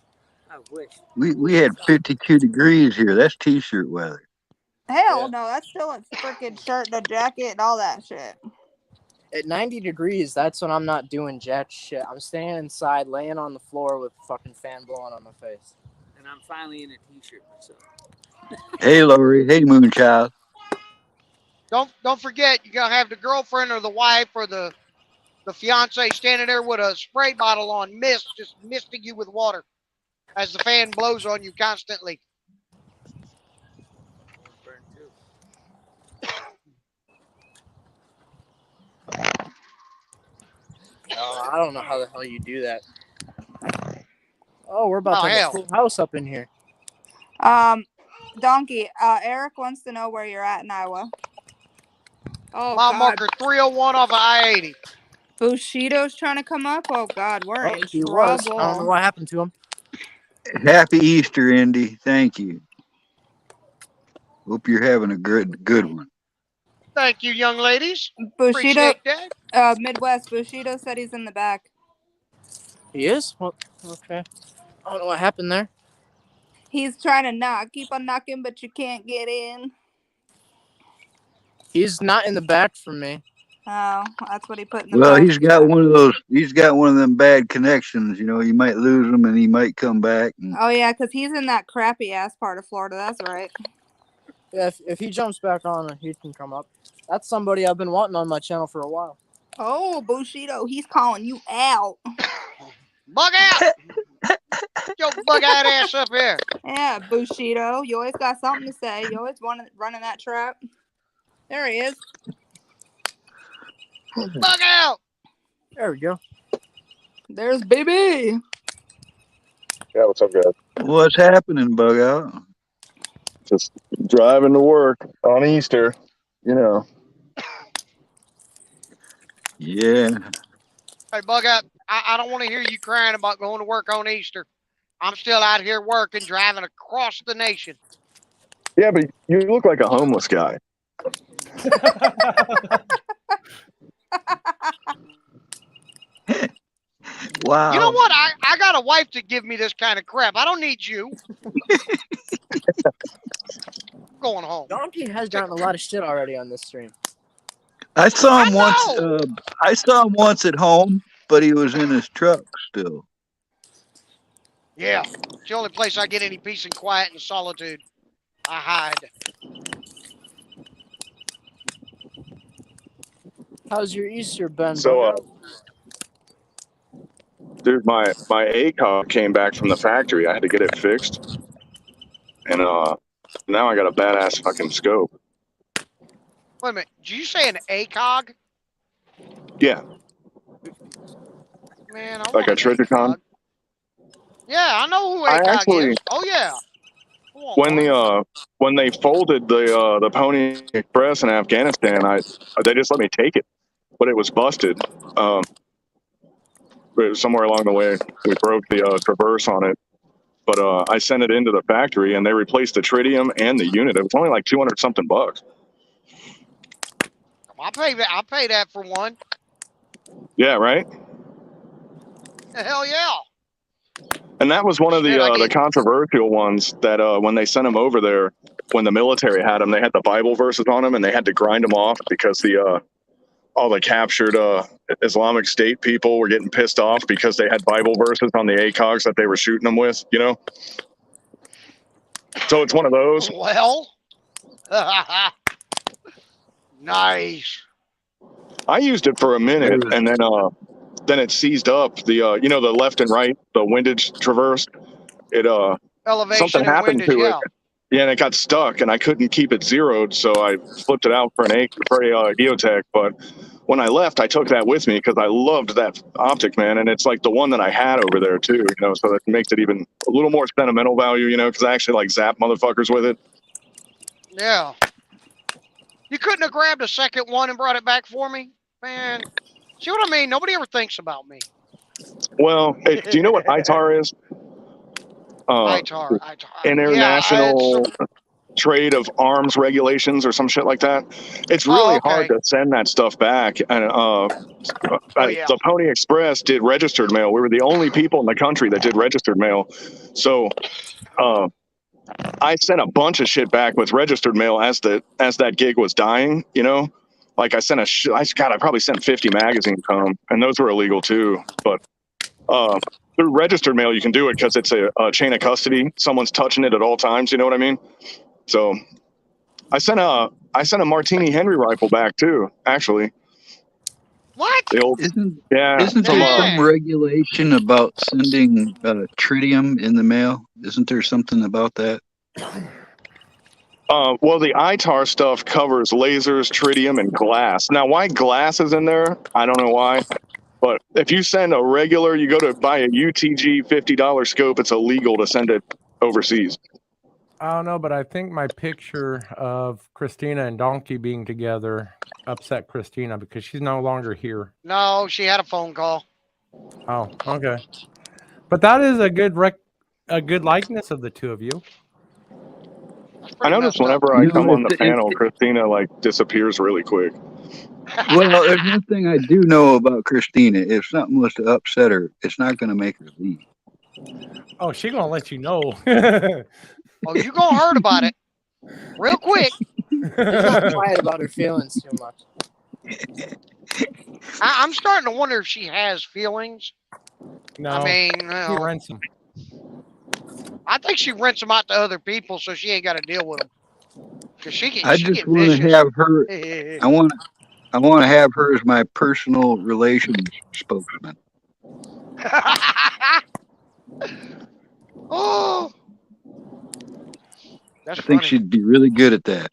I wish. We had 52 degrees here. That's t-shirt weather. Hell Yeah. no, that's still a freaking shirt and a jacket and all that shit. At 90 degrees, that's when I'm not doing jack shit. I'm staying inside, laying on the floor with a fucking fan blowing on my face. And I'm finally in a t-shirt myself. Hey, Lori. Hey, Moonchild. Don't forget, you gotta have the girlfriend or the wife or the fiance standing there with a spray bottle on mist, just misting you with water as the fan blows on you constantly. Burn too. I don't know how the hell you do that. Oh, we're about Oh, to have hell. a full house up in here. Donkey, Eric wants to know where you're at in Iowa. Oh, Mile God. marker 301 off of I-80. Bushido's trying to come up. Oh, God, we're Oh, in he was. trouble. I don't know what happened to him. Happy Easter, Indy. Thank you. Hope you're having a good one. Thank you, young ladies. Bushido, Appreciate that. Midwest, Bushido said he's in the back. He is? Well, okay. I don't know what happened there. He's trying to knock. Keep on knocking, but you can't get in. He's not in the back from me. Oh, that's what he put in the Well, back. he's got one of those. He's got one of them bad connections. You know, you might lose him, and he might come back. And Oh, yeah, because he's in that crappy ass part of Florida. That's right. Yeah, if he jumps back on, he can come up. That's somebody I've been wanting on my channel for a while. Oh, Bushido, he's calling you out. Bug out! Get your bug out ass up here. Yeah, Bushido, you always got something to say. You always running that trap. There he is. Bug out! There we go. There's BB. Yeah, what's up, guys? what's happening, Bug Out? Just driving to work on Easter, you know. Yeah. Hey, bug out. I don't want to hear you crying about going to work on Easter. I'm still out here working, driving across the nation. Yeah, but you look like a homeless guy. Wow. You know what? I got a wife to give me this kind of crap. I don't need you. I'm going home. Donkey has gotten a lot of shit already on this stream. I saw him I once. know. I saw him once at home, but he was in his truck still. Yeah, it's the only place I get any peace and quiet and solitude. I hide. How's your Easter been, So, Bug Out? dude, my ACOG came back from the factory. I had to get it fixed, and now I got a badass fucking scope. Wait a minute. Did you say an ACOG? Yeah, Man, I like want a an Trijicon. ACOG. Yeah, I know who I ACOG actually, is. Oh yeah. I want when one. when they folded the Pony Express in Afghanistan, they just let me take it, but it was busted. Somewhere along the way, we broke the traverse on it. But I sent it into the factory, and they replaced the tritium and the unit. It was only like 200 something bucks. I'll pay that for one. Yeah, right. Hell yeah. And that was one of Shit, I the get controversial ones that when they sent them over there, when the military had them, they had the Bible verses on them, and they had to grind them off because all the captured Islamic State people were getting pissed off because they had Bible verses on the ACOGs that they were shooting them with, you know? So it's one of those. well. Nice. I used it for a minute, and then it seized up the you know, the left and right, the windage traverse. It Elevation something and happened windage, to it. yeah. Yeah, and it got stuck, and I couldn't keep it zeroed, so I flipped it out for a Geotech. But when I left, I took that with me because I loved that optic, man, and it's like the one that I had over there too, you know. So that makes it even a little more sentimental value, you know, because I actually like zap motherfuckers with it. Yeah. You couldn't have grabbed a second one and brought it back for me? Man, see what I mean? Nobody ever thinks about me. Well, do you know what ITAR is? ITAR. Yeah, International Trade of Arms Regulations or some shit like that. It's really hard to send that stuff back. And the Pony Express did registered mail. We were the only people in the country that did registered mail. So I sent a bunch of shit back with registered mail as that gig was dying, you know? Like I probably sent 50 magazines home, and those were illegal too. But through registered mail, you can do it because it's a chain of custody. Someone's touching it at all times. You know what I mean? So I sent a Martini Henry rifle back too. Actually, what? Isn't there some regulation about sending tritium in the mail? Isn't there something about that? Well, the ITAR stuff covers lasers, tritium, and glass. Now, why glass is in there, I don't know why. But if you send a regular, you go to buy a UTG $50 scope, it's illegal to send it overseas. I don't know, but I think my picture of Christina and Donkey being together upset Christina because she's no longer here. No, she had a phone call. Oh, okay. But that is a good likeness of the two of you. I notice whenever I come on the panel, Christina disappears really quick. Well, there's one thing I do know about Christina. If something was to upset her, it's not going to make her leave. Oh, she's going to let you know. Oh, you gonna heard about it real quick. She's not quiet about her feelings too much. I'm starting to wonder if she has feelings. No, I mean, she rents them. I think she rents them out to other people, so she ain't got to deal with them. Cause I just want to have her. I want to have her as my personal relations spokesman. Oh. That's I think funny. she'd be really good at that.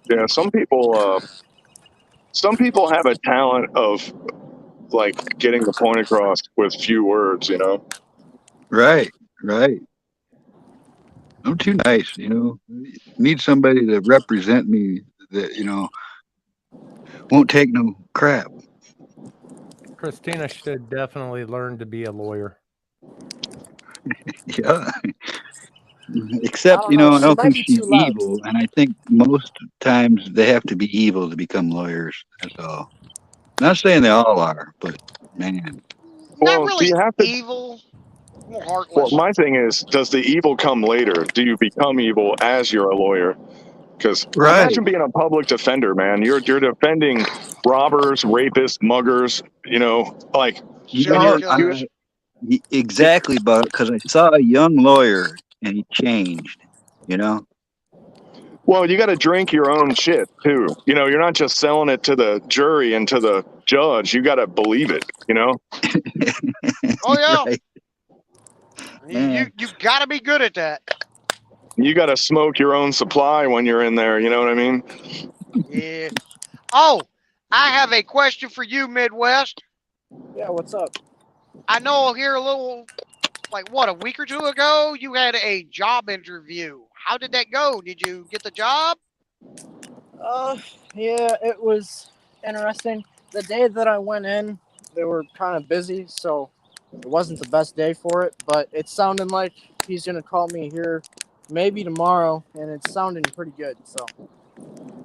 Yeah, some people have a talent of getting the point across with few words, you know. Right. I'm too nice, you know. Need somebody to represent me that, you know, won't take no crap. Christina should definitely learn to be a lawyer. Yeah. Except, you know, I don't think she's evil, and I think most times they have to be evil to become lawyers. That's all. Not saying they all are, but man. Not Well, really do you have to, evil, more heartless. Well, my thing is, does the evil come later? Do you become evil as you're a lawyer? Because imagine being a public defender, man. You're defending robbers, rapists, muggers. You know, exactly, but because I saw a young lawyer and he changed. You know. Well, you got to drink your own shit too. You know, you're not just selling it to the jury and to the judge. You got to believe it. You know. Oh yeah. Right. You got to be good at that. You got to smoke your own supply when you're in there. You know what I mean? Yeah. Oh, I have a question for you, Midwest. Yeah, what's up? I know here a little, a week or two ago, you had a job interview. How did that go? Did you get the job? Yeah, it was interesting. The day that I went in, they were kind of busy, so it wasn't the best day for it, but it sounded like he's going to call me here maybe tomorrow, and it's sounding pretty good, so.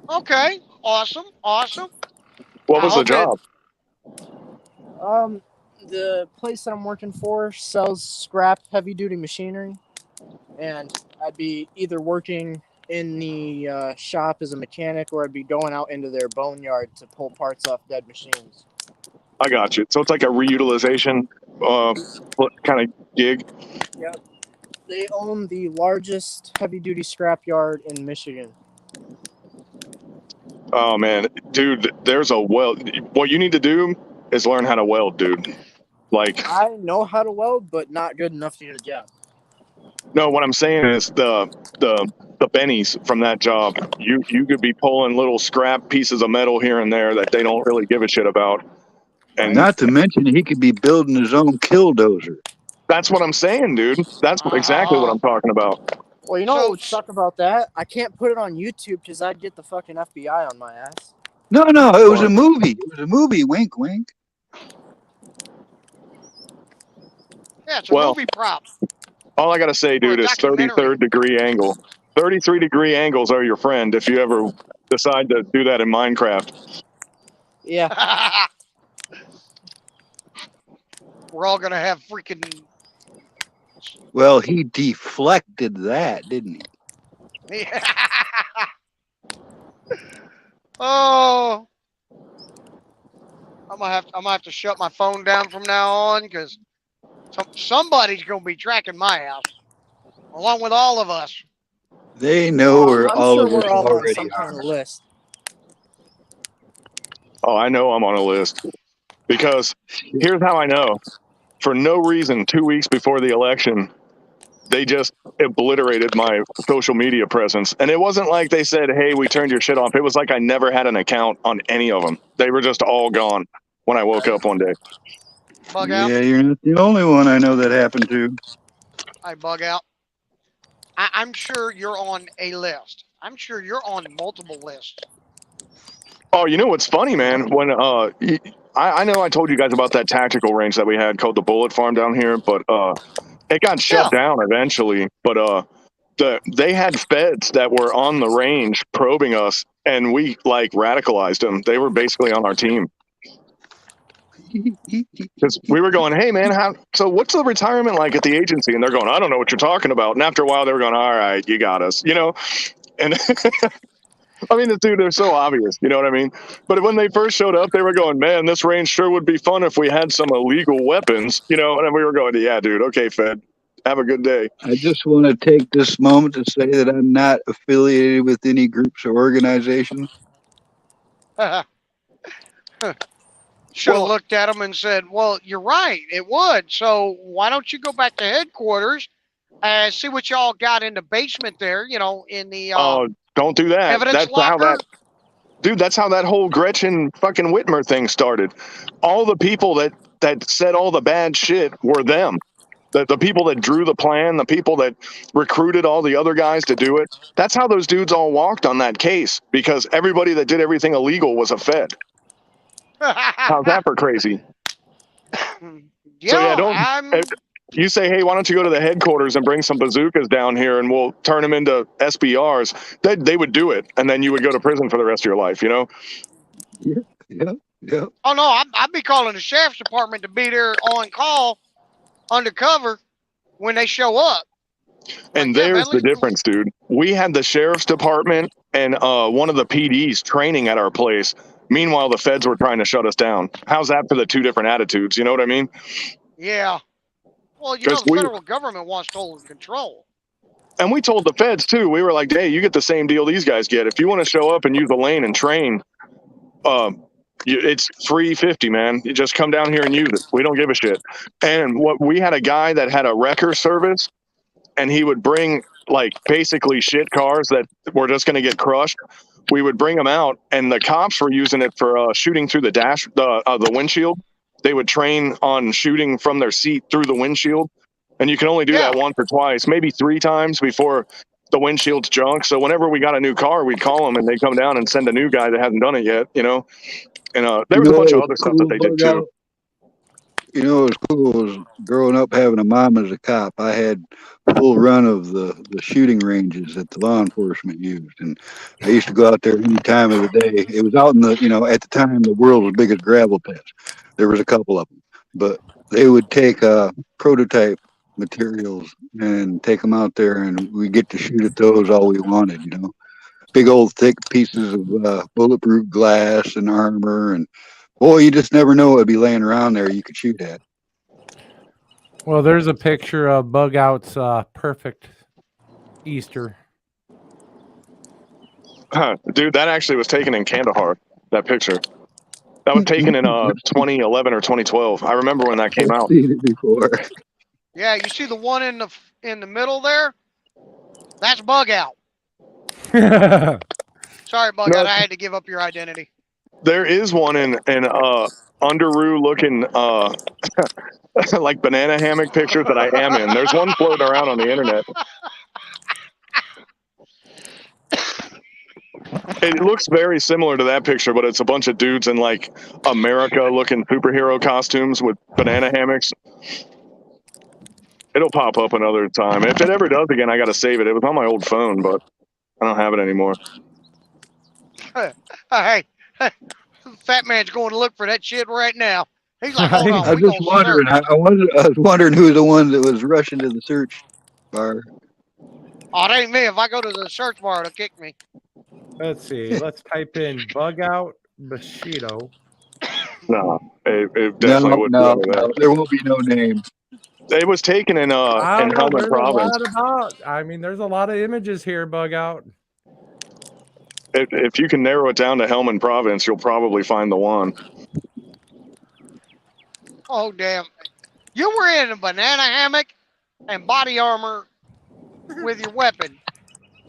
Okay, awesome. What was the job? The place that I'm working for sells scrap heavy-duty machinery, and I'd be either working in the shop as a mechanic, or I'd be going out into their boneyard to pull parts off dead machines. I got you. So it's like a reutilization kind of gig. Yep. They own the largest heavy-duty scrapyard in Michigan. Oh man, dude, there's a weld. What you need to do is learn how to weld, dude. I know how to weld, but not good enough to get a job. No, what I'm saying is the bennies from that job. You could be pulling little scrap pieces of metal here and there that they don't really give a shit about. And not to mention he could be building his own killdozer. That's what I'm saying, dude. That's exactly what I'm talking about. Well, you know what would suck about that? I can't put it on YouTube because I'd get the fucking FBI on my ass. No, it was a movie. It was a movie. Wink, wink. Yeah, it's a Well, movie prop. all I gotta say, Or a dude, is documentary. 33rd degree angle. 33-degree angles are your friend if you ever decide to do that in Minecraft. Yeah. We're all gonna have freaking. Well, he deflected that, didn't he? Oh, I'm gonna have to shut my phone down from now on because somebody's gonna be tracking my house, along with all of us. They know where I'm all sure of us we're all on already some kind are. of list. Oh, I know I'm on a list. Because here's how I know. For no reason, 2 weeks before the election, they just obliterated my social media presence. And it wasn't like they said, hey, we turned your shit off. It was like I never had an account on any of them. They were just all gone when I woke up one day. Bug out. Yeah, you're not the only one I know that happened to. I bug out. I'm sure you're on a list. I'm sure you're on multiple lists. Oh, you know what's funny, man? When I know I told you guys about that tactical range that we had called the Bullet Farm down here, but it got shut down eventually. But they had feds that were on the range probing us, and we like radicalized them. They were basically on our team because we were going, "Hey, man, so what's the retirement like at the agency?" And they're going, "I don't know what you're talking about." And after a while, they were going, "All right, you got us," you know, and. I mean, dude, they're so obvious, you know what I mean? But when they first showed up, they were going, man, this range sure would be fun if we had some illegal weapons, you know? And we were going, yeah, dude, okay, Fed, have a good day. I just want to take this moment to say that I'm not affiliated with any groups or organizations. Should have looked at them and said, well, you're right, it would. So why don't you go back to headquarters and see what y'all got in the basement there, you know, in the don't do that. evidence That's locker? That's how that whole Gretchen fucking Whitmer thing started. All the people that said all the bad shit were them. The people that drew the plan, the people that recruited all the other guys to do it. That's how those dudes all walked on that case, because everybody that did everything illegal was a Fed. How's that for crazy? Yeah, you say, hey, why don't you go to the headquarters and bring some bazookas down here and we'll turn them into SBRs. They would do it, and then you would go to prison for the rest of your life, you know? Yeah. Oh, no, I'd be calling the sheriff's department to be there on call, undercover, when they show up. And there's the difference, dude. We had the sheriff's department and one of the PDs training at our place. Meanwhile, the feds were trying to shut us down. How's that for the two different attitudes? You know what I mean? Yeah. Well, you know, the federal government wants total control. And we told the feds, too. We were like, hey, you get the same deal these guys get. If you want to show up and use the lane and train, it's free 50, man. You just come down here and use it. We don't give a shit. And we had a guy that had a wrecker service, and he would bring, like, basically shit cars that were just going to get crushed. We would bring them out, and the cops were using it for shooting through the windshield. They would train on shooting from their seat through the windshield. And you can only do that once or twice, maybe 3 times before the windshield's junk. So whenever we got a new car, we'd call them and they'd come down and send a new guy that hasn't done it yet, you know? And there was a bunch of other stuff that they did too. You know, it was cool was growing up having a mom as a cop. I had full run of the shooting ranges that the law enforcement used. And I used to go out there any time of the day. It was out in the, you know, at the time, the world's biggest gravel pits. There was a couple of them. But they would take prototype materials and take them out there, and we get to shoot at those all we wanted, you know. Big old thick pieces of bulletproof glass and armor, and boy, you just never know what would be laying around there you could shoot at. Well, there's a picture of Bug Out's perfect Easter. Dude, that actually was taken in Kandahar, that picture. That was taken in 2011 or 2012. I remember when that came out. I've seen it before. Yeah, you see the one in the middle there? That's Bug Out. Sorry, Bug Out. I had to give up your identity. There is one in Underoos looking like banana hammock pictures that I am in. There's one floating around on the internet. It looks very similar to that picture, but it's a bunch of dudes in like America looking superhero costumes with banana hammocks. It'll pop up another time. If it ever does again, I got to save it. It was on my old phone, but I don't have it anymore. Hey, fat man's going to look for that shit right now. He's like, hold Right. on, I we was just gonna wondering. search. I was wondering who was the one that was rushing to the search bar. Oh, it ain't me. If I go to the search bar, it'll kick me. Let's see. Let's type in bug out Bushido. No, it definitely would be under that. There won't be no name. It was taken in I don't know. Helmand There's Province. there's a lot of images here, bug out. If you can narrow it down to Helmand Province, you'll probably find the one. Oh, damn. You were in a banana hammock and body armor with your weapon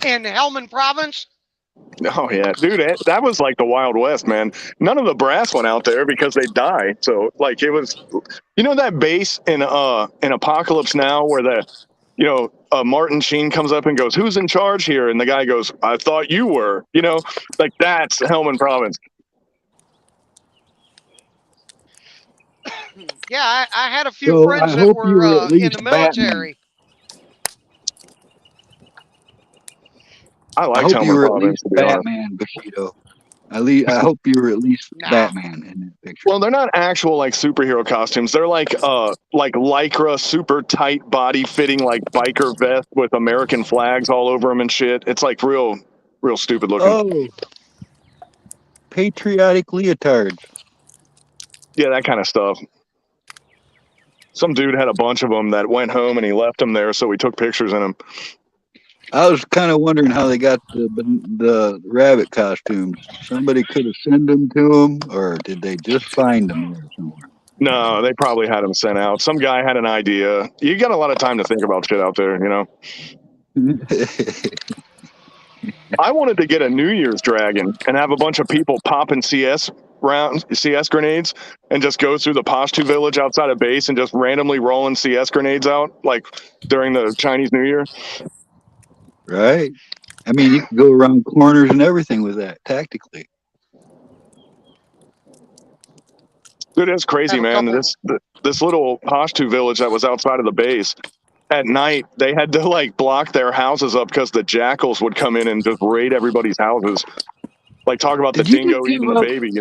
in Helmand Province? Oh yeah, dude, that was like the Wild West, man. None of the brass went out there because they die. So like it was, that base in Apocalypse Now where Martin Sheen comes up and goes, "Who's in charge here?" And the guy goes, "I thought you were." Like that's Helmand Province. Yeah, I had a few So friends I that hope you were were at in least the Batman. military. I I liked hope you Helmand were at Province, least to be honest. Batman, Bushido. I hope you were at least Nah. Batman in that picture. Well, they're not actual like superhero costumes. They're like lycra, super tight body fitting like biker vest with American flags all over them and shit. It's like real stupid looking. Oh, patriotic leotards. Yeah, that kind of stuff. Some dude had a bunch of them that went home and he left them there, so we took pictures in them. I was kind of wondering how they got the rabbit costumes. Somebody could have sent them to them, or did they just find them there somewhere? No, they probably had them sent out. Some guy had an idea. You got a lot of time to think about shit out there, I wanted to get a New Year's dragon and have a bunch of people popping CS grenades and just go through the Pashtu village outside of base and just randomly rolling CS grenades out like during the Chinese New Year. Right. I mean, you could go around corners and everything with that tactically. Dude, that's crazy, Have a man. couple- This little Pashtu village that was outside of the base, at night they had to like block their houses up because the jackals would come in and just raid everybody's houses. Like talk about the Did you just dingo give eating the up- baby,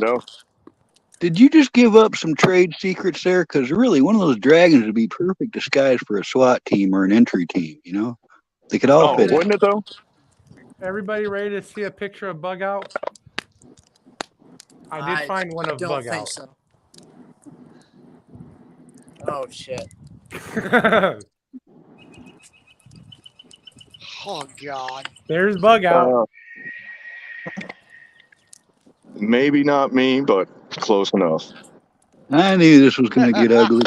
Did you just give up some trade secrets there? Because really, one of those dragons would be perfect disguise for a SWAT team or an entry team. They could all Oh, fit in. wouldn't it though? Everybody ready to see a picture of bug out? I did find one of don't bug think out. so. Oh shit. Oh, God. There's bug out. Maybe not me, but close enough. I knew this was going to get ugly.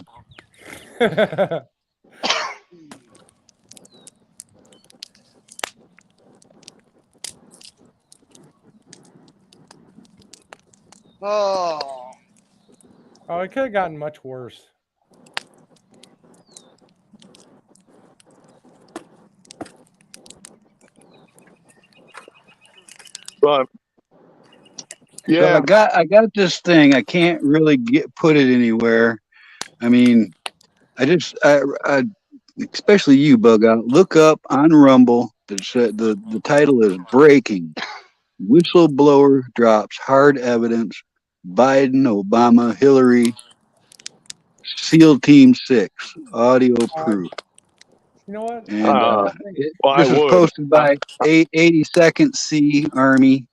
Oh. Oh, it could have gotten much worse. But So yeah, I got this thing. I can't really put it anywhere. I mean, I especially you, Bug Out. Look up on Rumble. The title is Breaking. Whistleblower drops hard evidence. Biden, Obama, Hillary, SEAL Team 6 audio proof. You know what? And well, this I was would. posted by 82nd C Army.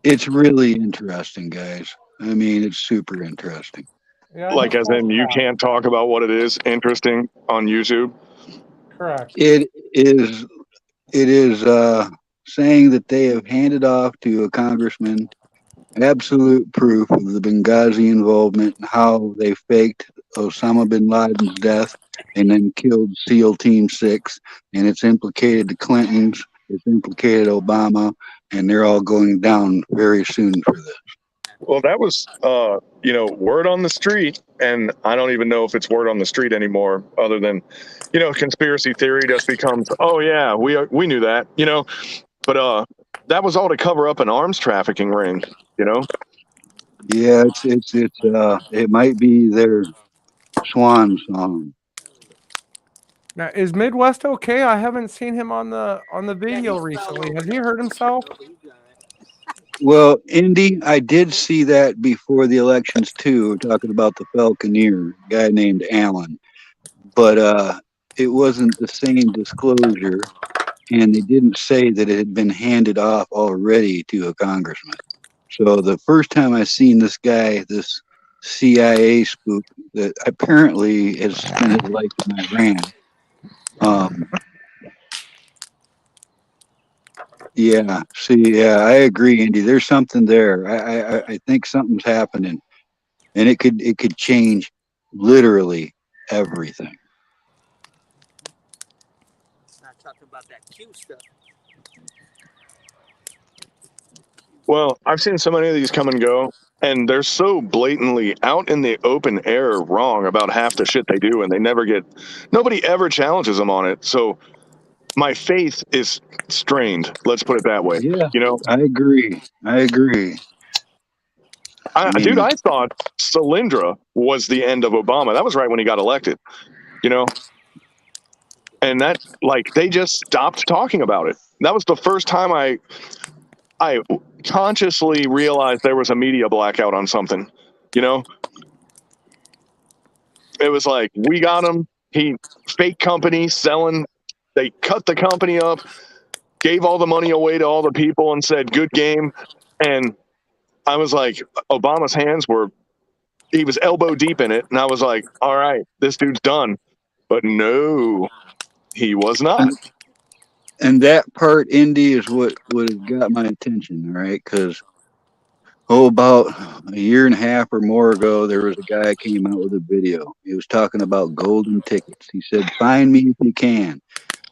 It's really interesting, guys. I mean, it's super interesting. Yeah, I Like just as in you saw. can't talk about what it is interesting on YouTube. Correct. It is saying that they have handed off to a congressman absolute proof of the Benghazi involvement and how they faked Osama bin Laden's death and then killed SEAL Team 6. And it's implicated the Clintons, it's implicated Obama, and they're all going down very soon for this. Well, that was word on the street, and I don't even know if it's word on the street anymore. Other than, conspiracy theory just becomes, oh yeah, we knew that, But that was all to cover up an arms trafficking ring, Yeah, it might be their Swan Song. Now, is Midwest okay? I haven't seen him on the video he fell recently. over. Has he hurt himself? He's all right. Well, Indy, I did see that before the elections too. We're talking about the Falconeer, a guy named Allen, but it wasn't the same disclosure, and they didn't say that it had been handed off already to a congressman. So the first time I seen this guy, this CIA spook that apparently has spent his life in Iran. Yeah, see, yeah, I agree, Andy. There's something there. I think something's happening, and it could change literally everything. Let's not talk about that Q stuff. Well, I've seen so many of these come and go, and they're so blatantly out in the open air wrong about half the shit they do, and nobody ever challenges them on it. So my faith is strained. Let's put it that way. Yeah, You know, I agree. I agree. I dude, mean, I thought Solyndra was the end of Obama. That was right when he got elected. You know, and that they just stopped talking about it. That was the first time I consciously realized there was a media blackout on something. You know, it was like, we got him. He fake company selling. They cut the company up, gave all the money away to all the people, and said, "Good game." And I was like, Obama's hands were. He was elbow deep in it, and I was like, "All right, this dude's done." But no, he was not. and that part, Indy, is what has got my attention. All right, because about a year and a half or more ago, there was a guy came out with a video. He was talking about golden tickets. He said, "Find me if you can."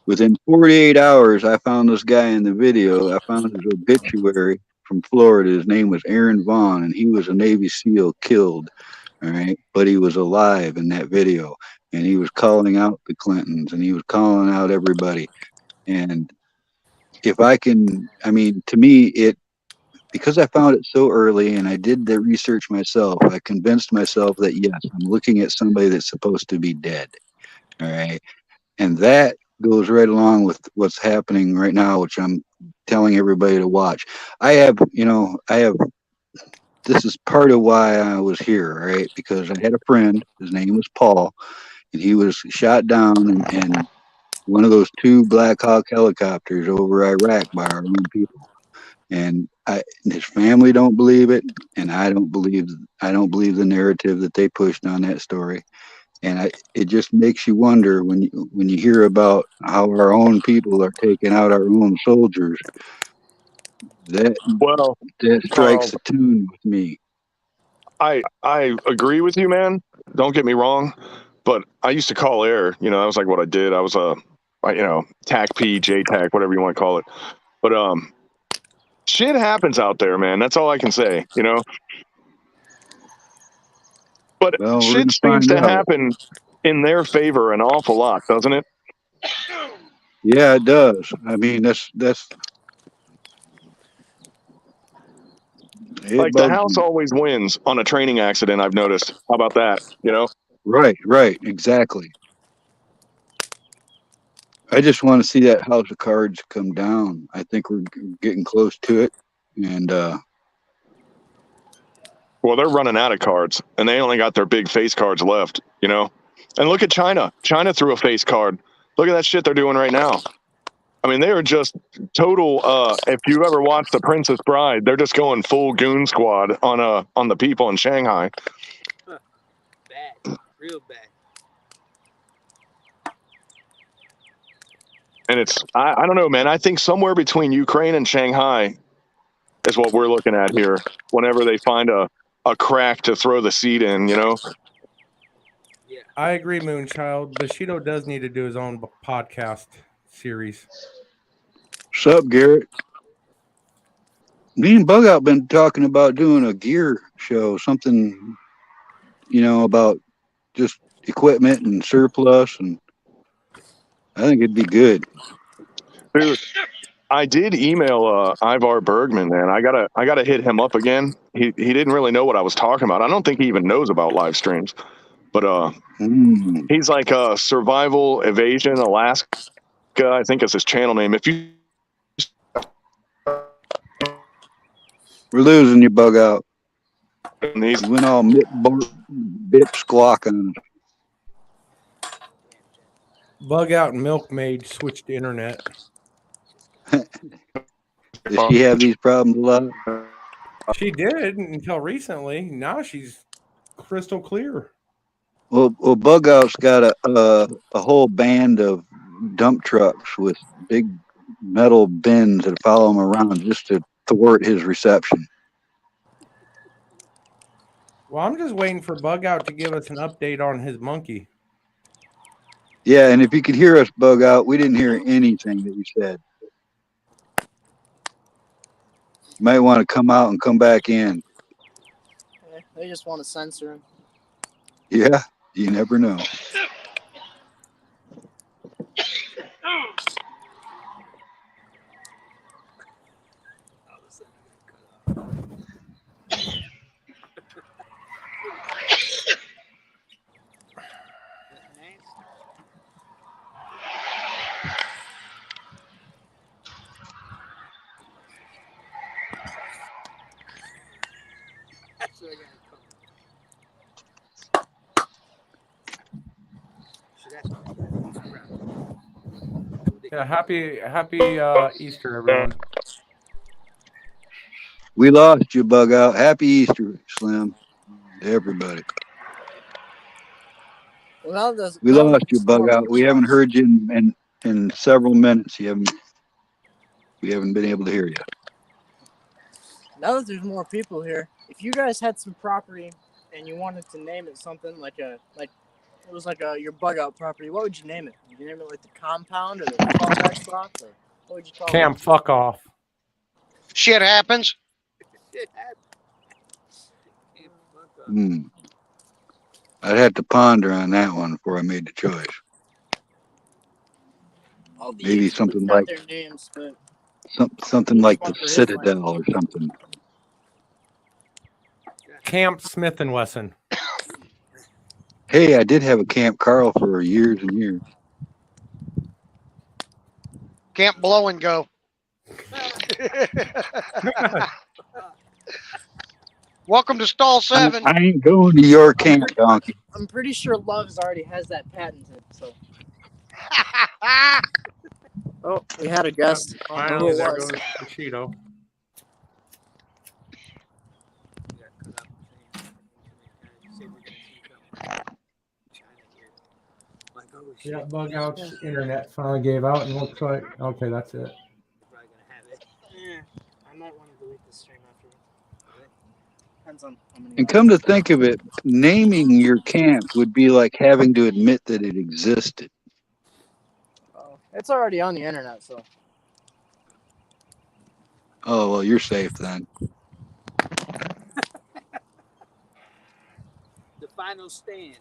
Within 48 hours, I found this guy in the video. I found his obituary from Florida. His name was Aaron Vaughn, and he was a Navy SEAL killed. All right. But he was alive in that video. And he was calling out the Clintons and he was calling out everybody. And if I can, I mean, to me, because I found it so early and I did the research myself, I convinced myself that yes, I'm looking at somebody that's supposed to be dead. All right. And that goes right along with what's happening right now, which I'm telling everybody to watch. This is part of why I was here, right? Because I had a friend, his name was Paul, and he was shot down in one of those two Black Hawk helicopters over Iraq by our own people. And his family don't believe it, and I don't believe the narrative that they pushed on that story. And it just makes you wonder when you hear about how our own people are taking out our own soldiers. That strikes Charles, a tune with me. I agree with you, man. Don't get me wrong, but I used to call air. You know, that was like what I did. I was TAC P, JTAC, whatever you want to call it. But shit happens out there, man. That's all I can say. You know. But Well, shit seems to happen in their favor an awful lot, doesn't it? Yeah, it does. I mean, that's like the house always wins on a training accident. I've noticed. How about that? You know? Right, exactly. I just want to see that house of cards come down. I think we're getting close to it, and well, they're running out of cards, and they only got their big face cards left. You know? And look at China. China threw a face card. Look at that shit they're doing right now. I mean, they are just total. If you ever watched The Princess Bride, they're just going full goon squad on the people in Shanghai. Bad, real bad. And it's I don't know, man. I think somewhere between Ukraine and Shanghai is what we're looking at here. Whenever they find a crack to throw the seed in, you know. Yeah, I agree, Moonchild. Bushido does need to do his own podcast series. What's up, Garrett? Me and Bug Out been talking about doing a gear show, something, about just equipment and surplus, and I think it'd be good. Dude, I did email Ivar Bergman, man. I gotta hit him up again. He didn't really know what I was talking about. I don't think he even knows about live streams. But he's like Survival Evasion Alaska, I think is his channel name. If you We're losing you, Bug Out. and he's You went all bip squawk on Bug Out and Milkmaid switched to internet. us. Does she have these problems a lot? She did until recently. Now she's crystal clear. Well, Bug Out's got a whole band of dump trucks with big metal bins that follow him around just to thwart his reception. Well, I'm just waiting for Bug Out to give us an update on his monkey. Yeah, and if you could hear us, Bug Out, we didn't hear anything that you said. You might want to come out and come back in. They just want to censor him. Yeah, you never know. Yeah, happy Easter, everyone. We lost you, Bug Out. Happy Easter, Slim, to everybody. Well, now We lost you, Bug Out. We haven't heard you in several minutes. We haven't been able to hear you. Now that there's more people here, if you guys had some property and you wanted to name it something like it was like your Bug Out property, what would you name it? Would you name it like the Compound or the Fallback Spot? Or what would you call Cam, it? fuck off. Shit happens. I'd have to ponder on that one before I made the choice. All the Maybe agents something got like their names, but something like the Citadel or something. Camp Smith and Wesson. Hey, I did have a Camp Carl for years and years. Camp Blow and Go. Welcome to Stall 7. I ain't going to your camp, donkey. I'm pretty sure Loves already has that patented. So, oh, we had a guest. I don't know who Finally, it there was. goes Cheeto. Yeah, Bug Out's internet finally gave out, and looks like okay, that's it. Yeah, I might want to delete the stream after. Depends on how many. And come to think of it, naming your camp would be like having to admit that it existed. Oh, it's already on the internet, so. Oh, well, you're safe then. The Final Stand.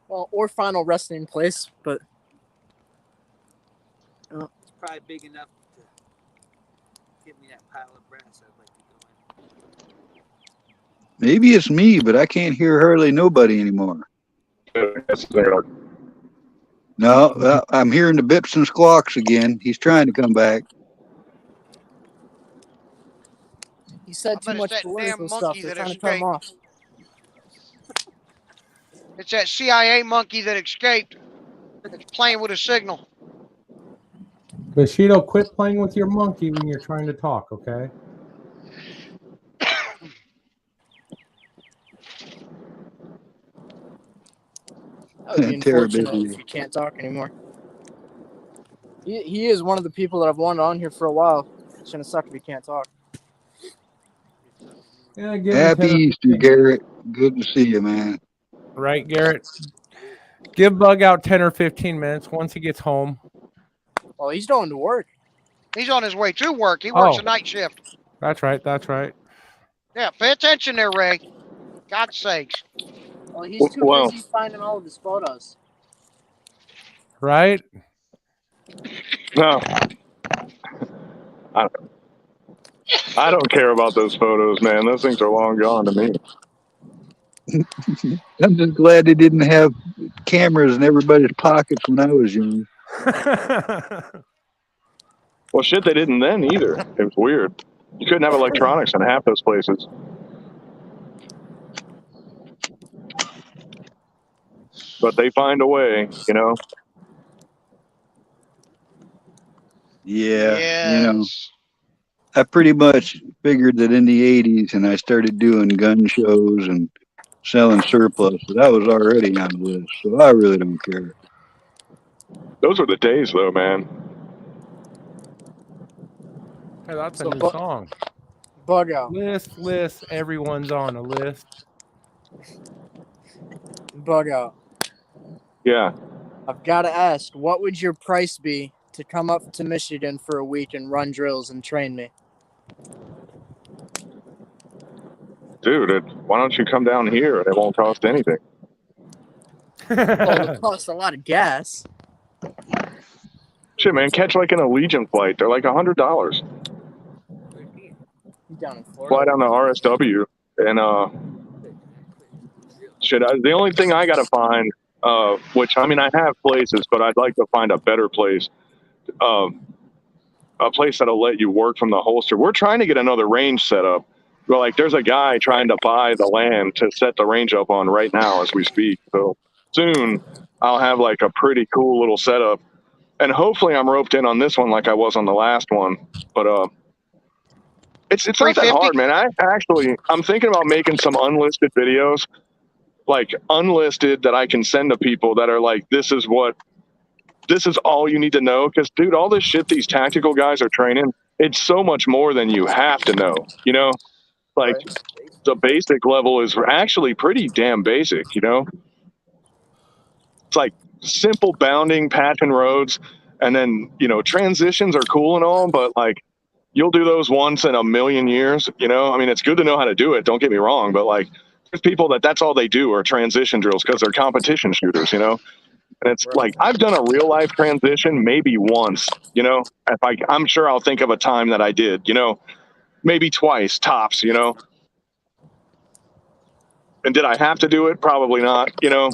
Well, or Final Resting Place, but It's probably big enough to give me that pile of brass I'd like to go in. Maybe it's me, but I can't hear hardly nobody anymore. No, I'm hearing the bips and squawks again. He's trying to come back. he said I too bet it's much that political damn stuff. monkey They're that trying to cut him off. It's that CIA monkey that escaped. It's playing with a signal. Bushido, quit playing with your monkey when you're trying to talk, okay? That would be unfortunate if you can't talk anymore. He is one of the people that I've wanted on here for a while. It's gonna suck if he can't talk. Yeah, give Happy him Easter, Garrett. Good to see you, man. right, Garrett. Give Bug Out 10 or 15 minutes once he gets home. Well, he's going to work. He's on his way to work. He works Oh. a night shift. That's right. That's right. Yeah, pay attention there, Ray. God's sakes. Well, he's too Wow. busy finding all of his photos. Right? No. I don't care about those photos, man. Those things are long gone to me. I'm just glad they didn't have cameras in everybody's pockets when I was young. Well, shit, they didn't then either. It was weird. You couldn't have electronics in half those places. But they find a way, you know. Yeah, you know, Yes. I pretty much figured that in the 80s and I started doing gun shows and selling surplus, that was already on the list. So I really don't care. Those were the days, though, man. Hey, that's a So new bu- song. Bug out. List. Everyone's on a list. Bug out. Yeah. I've got to ask, what would your price be to come up to Michigan for a week and run drills and train me? Dude, why don't you come down here? It won't cost anything. Well, it costs a lot of gas. Shit, man, catch like an Allegiant flight. They're like $100. You down in Fly Florida? down to RSW and shit. The only thing I gotta find, which I mean, I have places, but I'd like to find a better place. A place that'll let you work from the holster. We're trying to get another range set up. Well, like there's a guy trying to buy the land to set the range up on right now as we speak. So soon I'll have like a pretty cool little setup. And hopefully I'm roped in on this one like I was on the last one. But it's not that 350? hard, man. I'm thinking about making some unlisted videos, like unlisted, that I can send to people that are like, this is all you need to know. Because dude, all this shit these tactical guys are training, it's so much more than you have to know, you know? Like the basic level is actually pretty damn basic, you know? It's like simple bounding, patching roads, and then, you know, transitions are cool and all, but like you'll do those once in a million years, you know? I mean, it's good to know how to do it, don't get me wrong, but like there's people that's all they do are transition drills because they're competition shooters, you know? And it's like I've done a real life transition maybe once, you know? I'm sure I'll think of a time that I did, you know? Maybe twice tops, you know? And did I have to do it? Probably not, you know?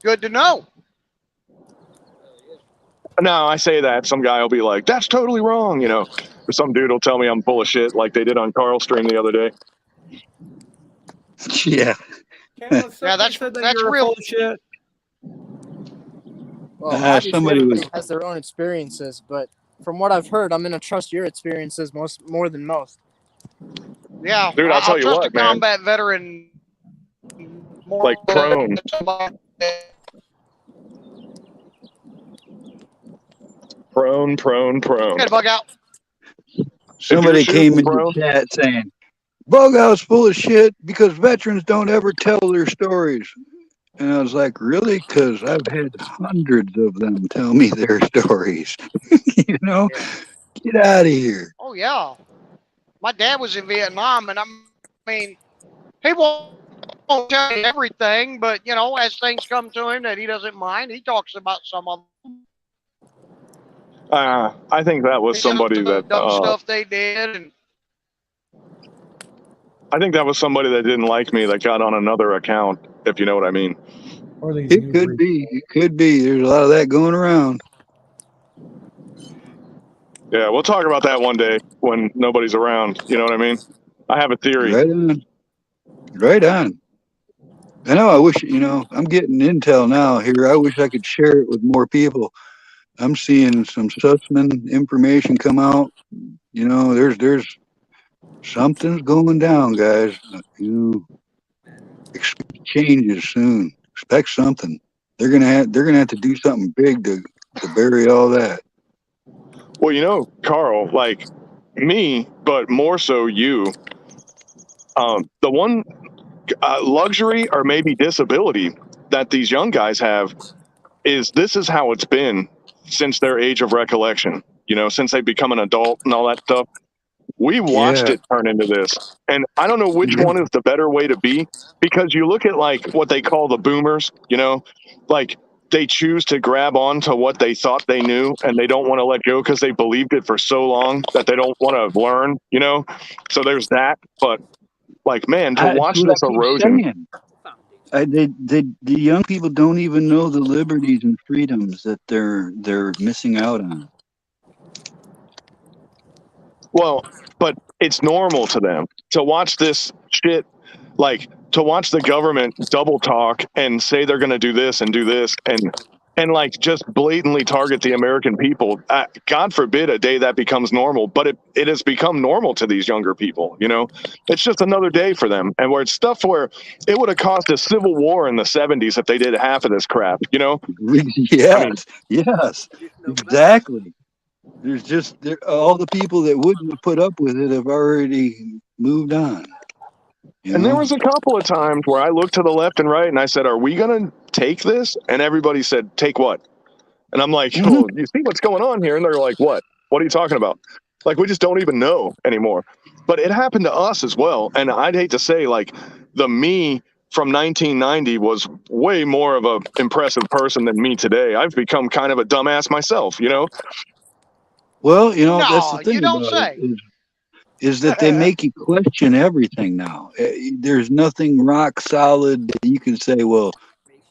Good to know. No, I say that. Some guy will be like, that's totally wrong, you know? Or some dude will tell me I'm full of shit like they did on Carl's stream the other day. Yeah. Yeah, that's real. Full of shit. Well, obviously Somebody everybody was has their own experiences, but from what I've heard, I'm going to trust your experiences more than most. Yeah, Dude, I'll tell you trust what, a man. combat veteran more Like prone. than somebody- Prone. Good bug out. somebody came in bro. the chat saying Bug Out's full of shit because veterans don't ever tell their stories. And I was like, really? Because I've had hundreds of them tell me their stories. You know, get out of here. Oh yeah, my dad was in Vietnam, and I mean, he won't tell you everything, but you know, as things come to him that he doesn't mind, he talks about some of them. I think that was somebody that dumb stuff they did, and I think that was somebody that didn't like me that got on another account, if you know what I mean. Or these It new could breeds. be. It could be. There's a lot of that going around. Yeah, we'll talk about that one day when nobody's around. You know what I mean? I have a theory. Right on. Right on. I know. I wish, you know, I'm getting intel now here. I wish I could share it with more people. I'm seeing some Sussman information come out. You know, there's something's going down, guys. You expect changes soon. Expect something. They're gonna have to do something big to bury all that. Well, you know, Carl, like me, but more so you. The one luxury or maybe disability that these young guys have is this is how it's been since their age of recollection. You know, since they become an adult and all that stuff. We watched Yeah. it turn into this. And I don't know which one is the better way to be, because you look at like what they call the boomers, you know, like they choose to grab on to what they thought they knew and they don't want to let go because they believed it for so long that they don't want to learn, you know? So there's that. But Like, man, to That's watch what I this keep erosion. saying. The young people don't even know the liberties and freedoms that they're missing out on. Well, but it's normal to them to watch this shit, like to watch the government double talk and say they're going to do this and like just blatantly target the American people. God forbid a day that becomes normal, but it has become normal to these younger people. You know, it's just another day for them, and where it's stuff where it would have caused a civil war in the 70s if they did half of this crap. You know, Yes, I mean, yes, There's no better. exactly. There's just all the people that wouldn't have put up with it have already moved on. You and there know? was a couple of times where I looked to the left and right and I said, "Are we going to take this?" And everybody said, "Take what?" And I'm like, Mhm. "Oh, you see what's going on here?" And they're like, "What? What are you talking about?" Like, we just don't even know anymore. But it happened to us as well. And I'd hate to say, like, the me from 1990 was way more of a impressive person than me today. I've become kind of a dumbass myself, you know? Well, you know, that's the No, you thing don't about it say. is that they make you question everything now. There's nothing rock solid that you can say, well,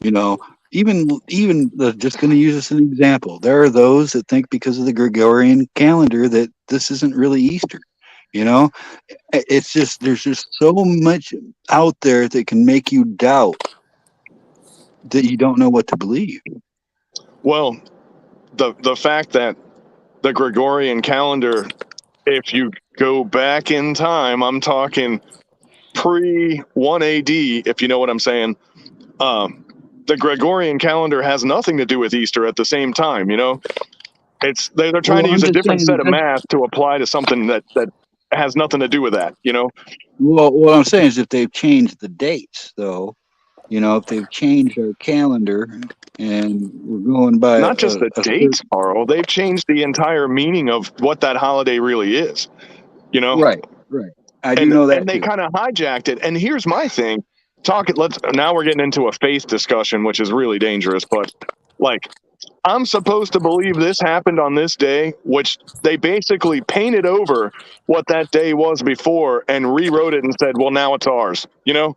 you know, just going to use this as an example. There are those that think because of the Gregorian calendar that this isn't really Easter. You know, it's just there's just so much out there that can make you doubt that you don't know what to believe. Well, the fact that the Gregorian calendar, if you go back in time, I'm talking pre 1 AD, if you know what I'm saying. The Gregorian calendar has nothing to do with Easter at the same time, you know? They're trying Well, to I'm use a just different saying set of that. math to apply to something that has nothing to do with that, you know? Well, what I'm saying is if they've changed the dates, though, you know, if they've changed our calendar and we're going by Not just the a certain dates, Carl. They've changed the entire meaning of what that holiday really is, you know? right, right. I do and know and that they too. kind of hijacked it. And here's my thing: now we're getting into a faith discussion, which is really dangerous. But like, I'm supposed to believe this happened on this day, which they basically painted over what that day was before and rewrote it and said, well, now it's ours. You know,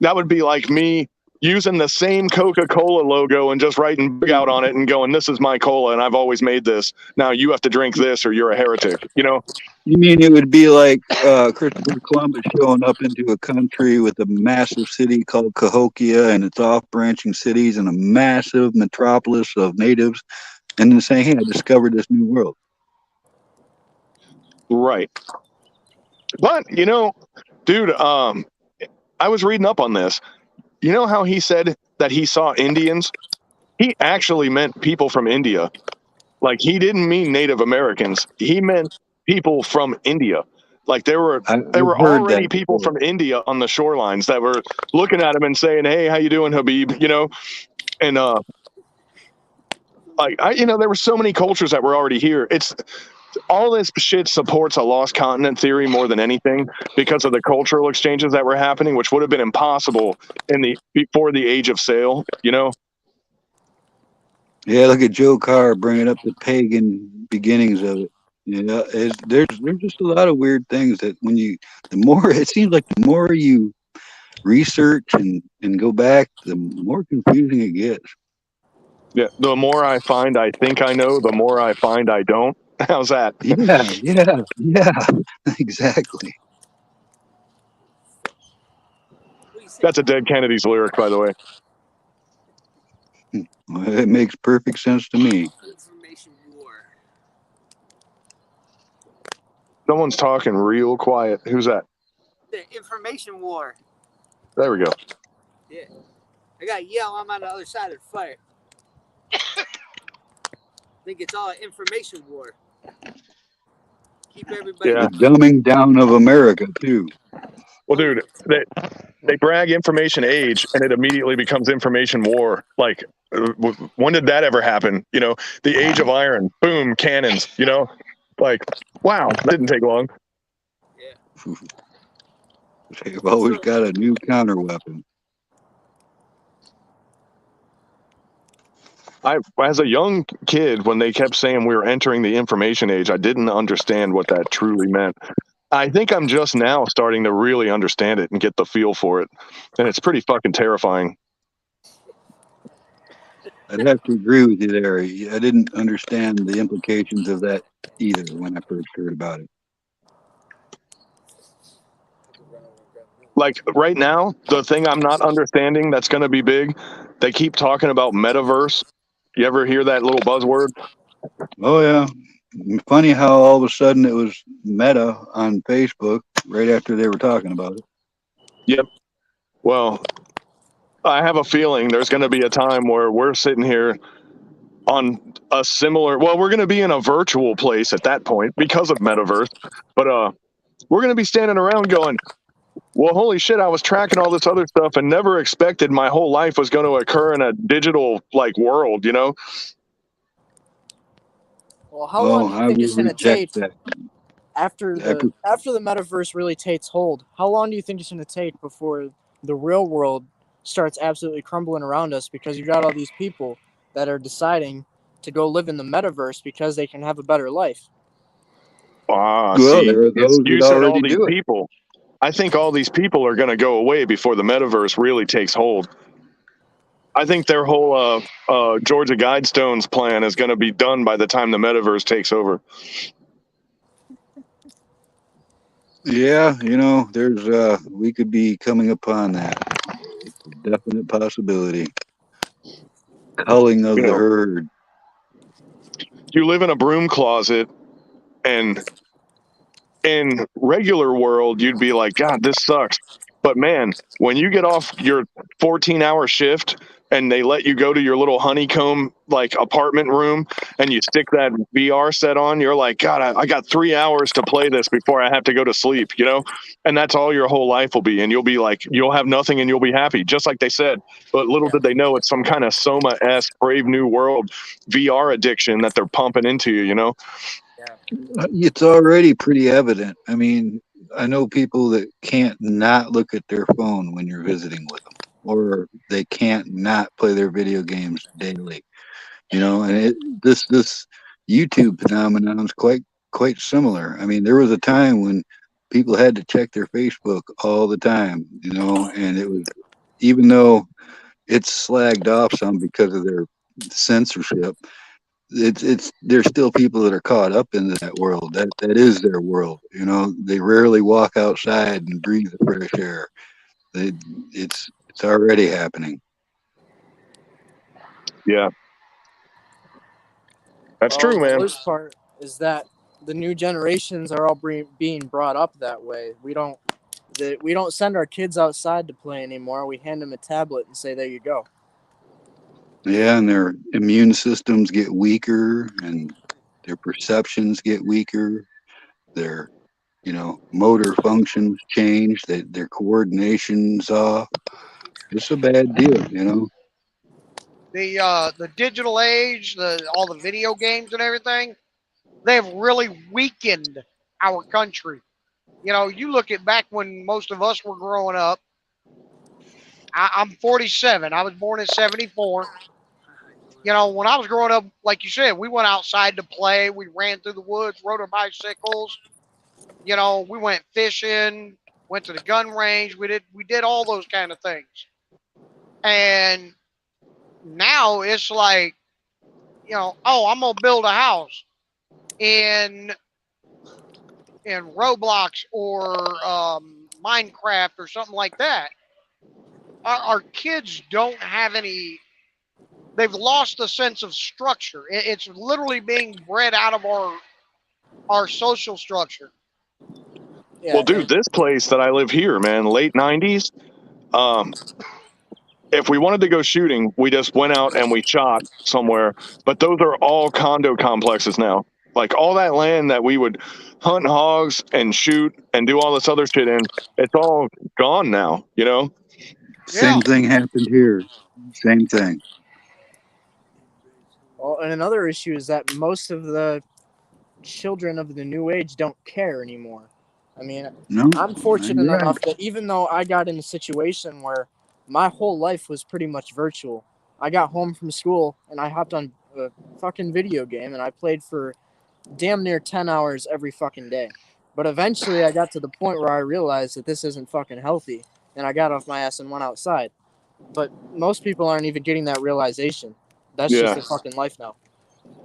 that would be like me using the same Coca-Cola logo and just writing big out on it and going, this is my cola and I've always made this. Now you have to drink this or you're a heretic, you know? You mean it would be like Christopher Columbus showing up into a country with a massive city called Cahokia and its off-branching cities and a massive metropolis of natives, and then saying, "Hey, I discovered this new world." Right. But, you know, dude, I was reading up on this. You know how he said that he saw Indians? He actually meant people from India. Like, he didn't mean Native Americans. He meant people from India. Like, there were I've heard already that people before. from India on the shorelines that were looking at him and saying, "Hey, how you doing, Habib?" You know, and there were so many cultures that were already here. It's all this shit supports a lost continent theory more than anything because of the cultural exchanges that were happening, which would have been impossible before the age of sail. You know. Yeah, look at Joe Carr bringing up the pagan beginnings of it. You know, there's just a lot of weird things that it seems like the more you research and go back, the more confusing it gets. Yeah. The more I find I think I know, the more I find I don't. How's that? Yeah, exactly. What do you say? That's a Dead Kennedy's lyric, by the way. Well, it makes perfect sense to me. Information war. Someone's talking real quiet. Who's that? The information war. There we go. Yeah. I got to yell. I'm on the other side of the fire. I think it's all an information war. Keep everybody. Yeah. The dumbing down of America too. Well, dude, they brag information age, and it immediately becomes information war. Like, when did that ever happen? You know, the age of iron. Boom, cannons. You know, like, wow, that didn't take long. Yeah. They've always got a new counter weapon. As a young kid, when they kept saying we were entering the information age, I didn't understand what that truly meant. I think I'm just now starting to really understand it and get the feel for it, and it's pretty fucking terrifying. I'd have to agree with you there. I didn't understand the implications of that either when I first heard about it. Like right now, the thing I'm not understanding that's going to be big, they keep talking about metaverse. You ever hear that little buzzword? Oh yeah, funny how all of a sudden it was Meta on Facebook right after they were talking about it. Yep. Well, I have a feeling there's going to be a time where we're sitting here on a similar, well, we're going to be in a virtual place at that point because of metaverse, but we're going to be standing around going, well, holy shit, I was tracking all this other stuff and never expected my whole life was going to occur in a digital like world, you know? Well, how long do you I think will it's going to reject take that. after the metaverse really takes hold? How long do you think it's going to take before the real world starts absolutely crumbling around us because you got all these people that are deciding to go live in the metaverse because they can have a better life? Well, See, there are those you that said all already these do it. people. I think all these people are going to go away before the metaverse really takes hold. I think their whole Georgia Guidestones plan is going to be done by the time the metaverse takes over. Yeah, there's we could be coming upon that. It's a definite possibility. Culling of You the know, herd. you live in a broom closet, and in regular world, you'd be like, God, this sucks. But man, when you get off your 14-hour shift and they let you go to your little honeycomb like apartment room and you stick that VR set on, you're like, God, I got 3 hours to play this before I have to go to sleep, you know? And that's all your whole life will be. And you'll be like, you'll have nothing and you'll be happy, just like they said. But little did they know it's some kind of Soma-esque Brave New World VR addiction that they're pumping into you, you know? It's already pretty evident. I mean, I know people that can't not look at their phone when you're visiting with them, or they can't not play their video games daily. And this YouTube phenomenon is quite similar. I mean, there was a time when people had to check their Facebook all the time, and it was, even though it's slagged off some because of their censorship, there's still people that are caught up into that world. That is their world. They rarely walk outside and breathe the fresh air. It's already happening. Yeah. That's true, The man. worst part is that the new generations are all being brought up that way. We don't send our kids outside to play anymore. We hand them a tablet and say, "There you go." Yeah, and their immune systems get weaker, and their perceptions get weaker. Their motor functions change. Their coordination's off. It's a bad deal. The digital age, all the video games and everything, they've really weakened our country. You look at back when most of us were growing up. I'm 47. I was born in 74. When I was growing up, like you said, we went outside to play. We ran through the woods, rode our bicycles. We went fishing, went to the gun range. We did all those kind of things. And now it's like, oh, I'm gonna build a house in Roblox or Minecraft or something like that. Our kids don't have any. They've lost the sense of structure. It's literally being bred out of our social structure. Yeah, Well, dude, this place that I live here, man, late 90s, if we wanted to go shooting, we just went out and we shot somewhere. But those are all condo complexes now. Like all that land that we would hunt hogs and shoot and do all this other shit in, it's all gone now, you know? Same thing happened here. Same thing. Well, and another issue is that most of the children of the new age don't care anymore. I mean, No, I'm fortunate you're right. enough that even though I got in a situation where my whole life was pretty much virtual, I got home from school and I hopped on a fucking video game and I played for damn near 10 hours every fucking day. But eventually I got to the point where I realized that this isn't fucking healthy, and I got off my ass and went outside. But most people aren't even getting that realization. That's just Yeah. their fucking life now.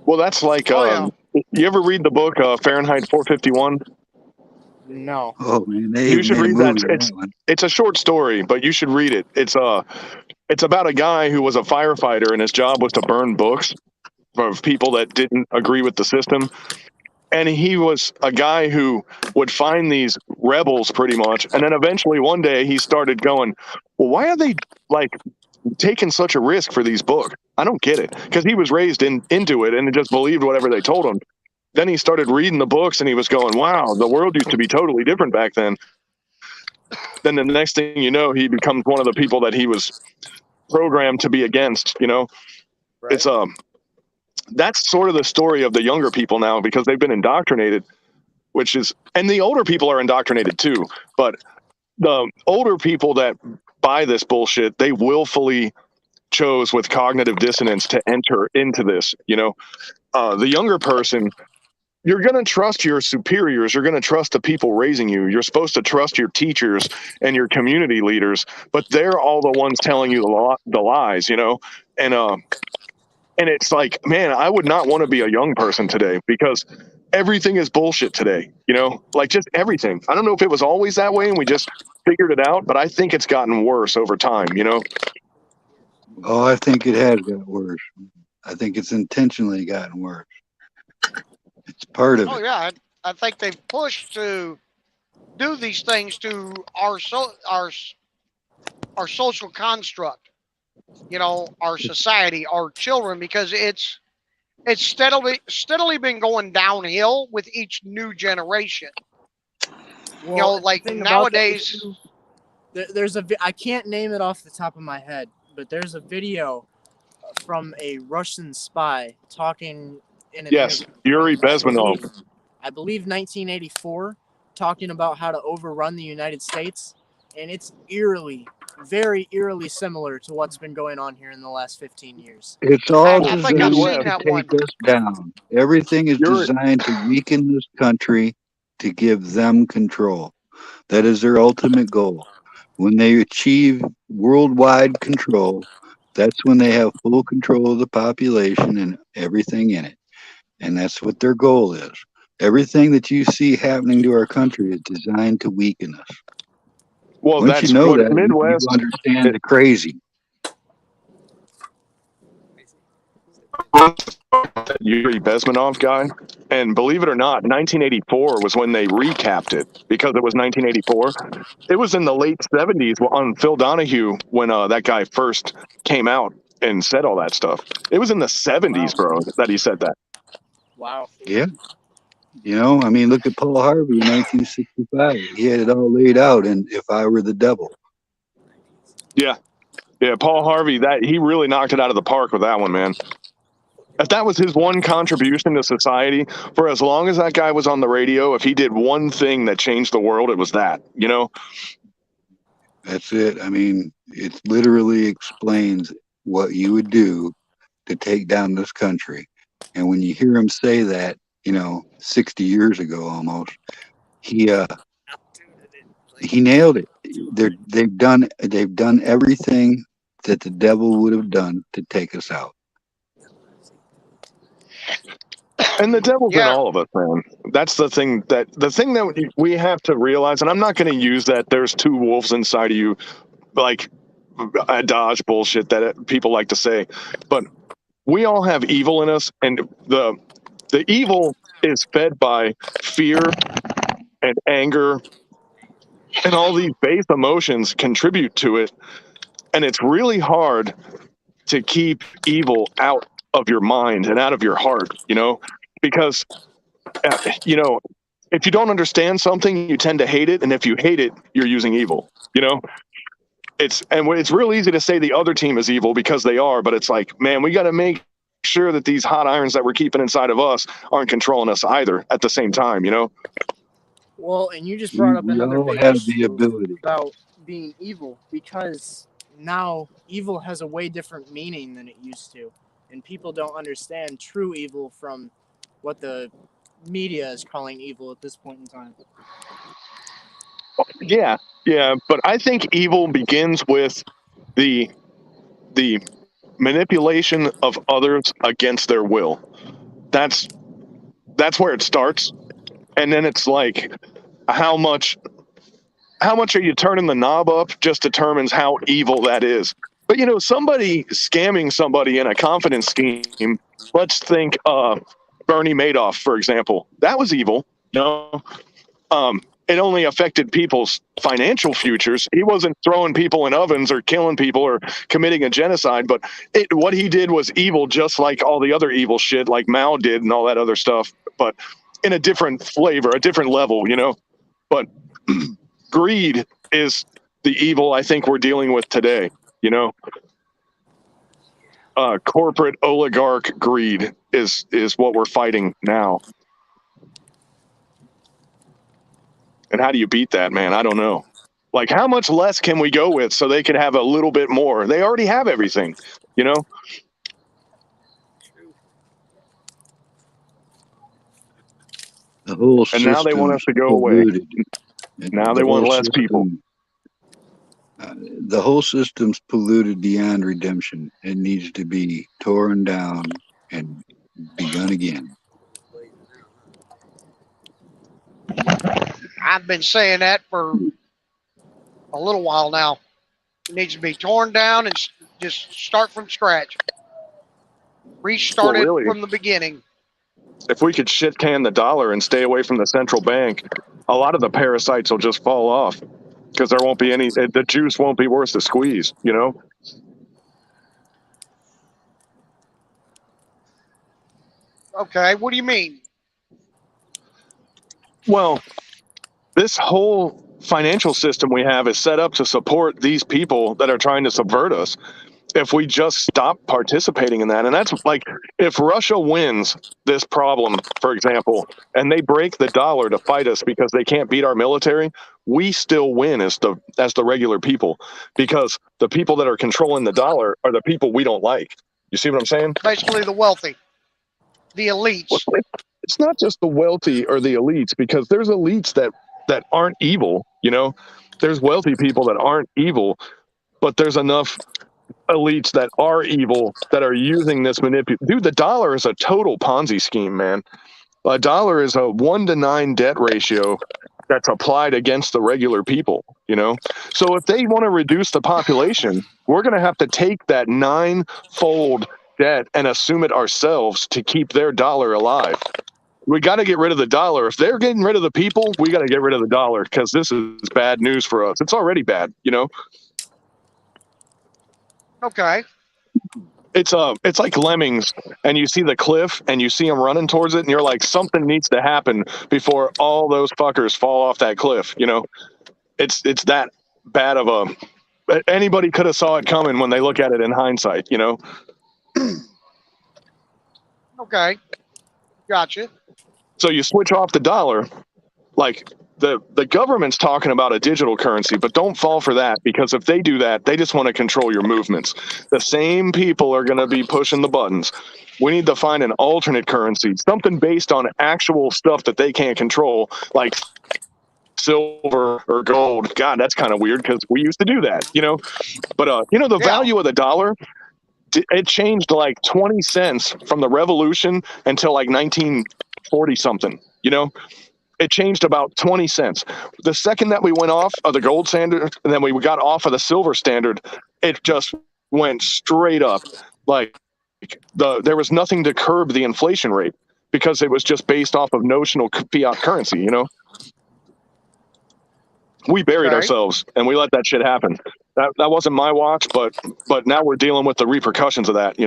Well, that's like, Oh, yeah. you ever read the book Fahrenheit 451? No. Oh man, they You even should made a read that. movie of that one. It's a short story, but you should read it. It's about a guy who was a firefighter and his job was to burn books of people that didn't agree with the system. And he was a guy who would find these rebels pretty much. And then eventually one day he started going, well, why are they like taking such a risk for these books? I don't get it. Because he was raised into it and just believed whatever they told him. Then he started reading the books and he was going, wow, the world used to be totally different back then. Then the next thing you know, he becomes one of the people that he was programmed to be against, you know? Right? It's that's sort of the story of the younger people now because they've been indoctrinated, and the older people are indoctrinated too, but the older people that buy this bullshit, they willfully chose with cognitive dissonance to enter into this, you know? The younger person, you're going to trust your superiors. You're going to trust the people raising you. You're supposed to trust your teachers and your community leaders, but they're all the ones telling you the lies, you know? And it's like, man, I would not want to be a young person today because everything is bullshit today, you know? Like just everything. I don't know if it was always that way and we just figured it out, but I think it's gotten worse over time, you know? Oh, I think it has got worse. I think it's intentionally gotten worse. It's part of Oh, it. yeah. I think they've pushed to do these things to our social construct, you know, our society, our children, because it's steadily been going downhill with each new generation. Well, You know, and the like thing about that nowadays. is, there's I can't name it off the top of my head, but there's a video from a Russian spy talking in an Yes, interview Yuri from, Bezmenov. I believe 1984, talking about how to overrun the United States, and it's very eerily similar to what's been going on here in the last 15 years. It's all I think I've designed seen to that one. take us down. Everything is Yuri, designed to weaken this country to give them control. That is their ultimate goal. When they achieve worldwide control, that's when they have full control of the population and everything in it. And that's what their goal is. Everything that you see happening to our country is designed to weaken us. well, Once you that's know what that, you Midwest. understand the crazy. Yuri Bezmenov guy. And believe it or not, 1984 was when they recapped it because it was 1984. It was in the late 70s on Phil Donahue when that guy first came out and said all that stuff. It was in the 70s, bro, that he said that. Wow. Yeah. You know, I mean, look at Paul Harvey in 1965. He had it all laid out. And If I Were the Devil. Yeah. Yeah, Paul Harvey, that he really knocked it out of the park with that one, man. If that was his one contribution to society, for as long as that guy was on the radio, if he did one thing that changed the world, it was that, you know? That's it. I mean, it literally explains what you would do to take down this country. And when you hear him say that, 60 years ago almost, he nailed it. They've done everything that the devil would have done to take us out. And the devil's in Yeah. all of us, man. That's the thing that we have to realize, and I'm not going to use that there's two wolves inside of you, like a Dodge bullshit that people like to say, but we all have evil in us, and the evil is fed by fear and anger, and all these base emotions contribute to it, and it's really hard to keep evil out of your mind and out of your heart, because if you don't understand something, you tend to hate it, and if you hate it, you're using evil. It's real easy to say the other team is evil because they are, but it's like, man, we got to make sure that these hot irons that we're keeping inside of us aren't controlling us either at the same time. Well, and you just brought up We another all big have issue the ability. about being evil, because now evil has a way different meaning than it used to, and people don't understand true evil from what the media is calling evil at this point in time. Yeah, but I think evil begins with the manipulation of others against their will. That's where it starts, and then it's like how much are you turning the knob up just determines how evil that is. But somebody scamming somebody in a confidence scheme. Let's think Bernie Madoff, for example. That was evil. It only affected people's financial futures. He wasn't throwing people in ovens or killing people or committing a genocide, but what he did was evil, just like all the other evil shit like Mao did and all that other stuff, but in a different flavor, a different level, But greed is the evil I think we're dealing with today, corporate oligarch greed is what we're fighting now. And how do you beat that, man? I don't know. Like, how much less can we go with so they can have a little bit more? They already have everything, The whole and now they want us to go away. Now they want less people. The whole system's polluted beyond redemption. It needs to be torn down and begun again. I've been saying that for a little while now. It needs to be torn down and just start from scratch. Restart Well, really, it from the beginning. If we could shit can the dollar and stay away from the central bank, a lot of the parasites will just fall off because there won't be any, the juice won't be worth the squeeze, Okay, what do you mean? Well, this whole financial system we have is set up to support these people that are trying to subvert us. If we just stop participating in that, and that's like, if Russia wins this problem, for example, and they break the dollar to fight us because they can't beat our military, we still win as the regular people, because the people that are controlling the dollar are the people we don't like. You see what I'm saying? Basically the wealthy, the elites. Well, it's not just the wealthy or the elites, because there's elites that aren't evil, there's wealthy people that aren't evil, but there's enough elites that are evil that are using this Dude, the dollar is a total Ponzi scheme, man. A dollar is a 1-to-9 debt ratio that's applied against the regular people, So if they want to reduce the population, we're going to have to take that 9-fold debt and assume it ourselves to keep their dollar alive. We got to get rid of the dollar. If they're getting rid of the people, we got to get rid of the dollar, because this is bad news for us. It's already bad, Okay. It's like Lemmings, and you see the cliff and you see them running towards it, and you're like, something needs to happen before all those fuckers fall off that cliff. It's that bad of anybody could have saw it coming when they look at it in hindsight. Okay. Gotcha. So you switch off the dollar, like the government's talking about a digital currency, but don't fall for that, because if they do that, they just want to control your movements. The same people are going to be pushing the buttons. We need to find an alternate currency, something based on actual stuff that they can't control, like silver or gold. God, that's kind of weird, because we used to do that, But the value of the dollar, it changed to like 20 cents from the revolution until like 1940 something, It changed about 20 cents. The second that we went off of the gold standard, and then we got off of the silver standard, it just went straight up. Like there was nothing to curb the inflation rate, because it was just based off of notional fiat currency. We buried ourselves and we let that shit happen. That wasn't my watch, but now we're dealing with the repercussions of that.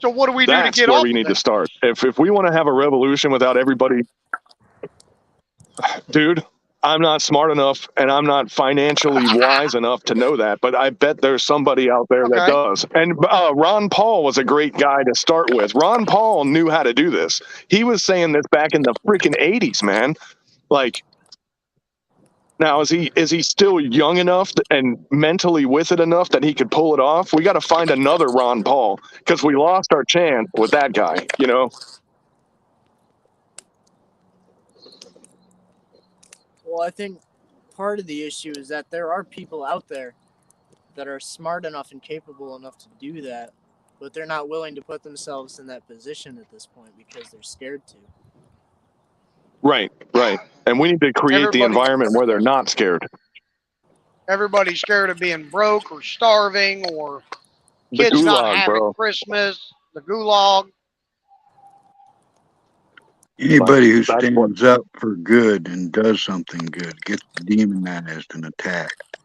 So what do we do to That's get where off we of need that? to start. If we want to have a revolution without everybody, dude, I'm not smart enough and I'm not financially wise enough to know that, but I bet there's somebody out there that does. And Ron Paul was a great guy to start with. Ron Paul knew how to do this. He was saying this back in the freaking 80s, man. Like, Now, is he still young enough and mentally with it enough that he could pull it off? We got to find another Ron Paul because we lost our chance with that guy. You know. Well, I think part of the issue is that there are people out there that are smart enough and capable enough to do that, but they're not willing to put themselves in that position at this point because they're scared to. Right. And we need to create the Everybody- environment where they're not scared. Everybody's scared of being broke or starving or The kids not gulag, having bro. Christmas, the gulag. Anybody who That's stands up for good and does something good gets demonized and attacked.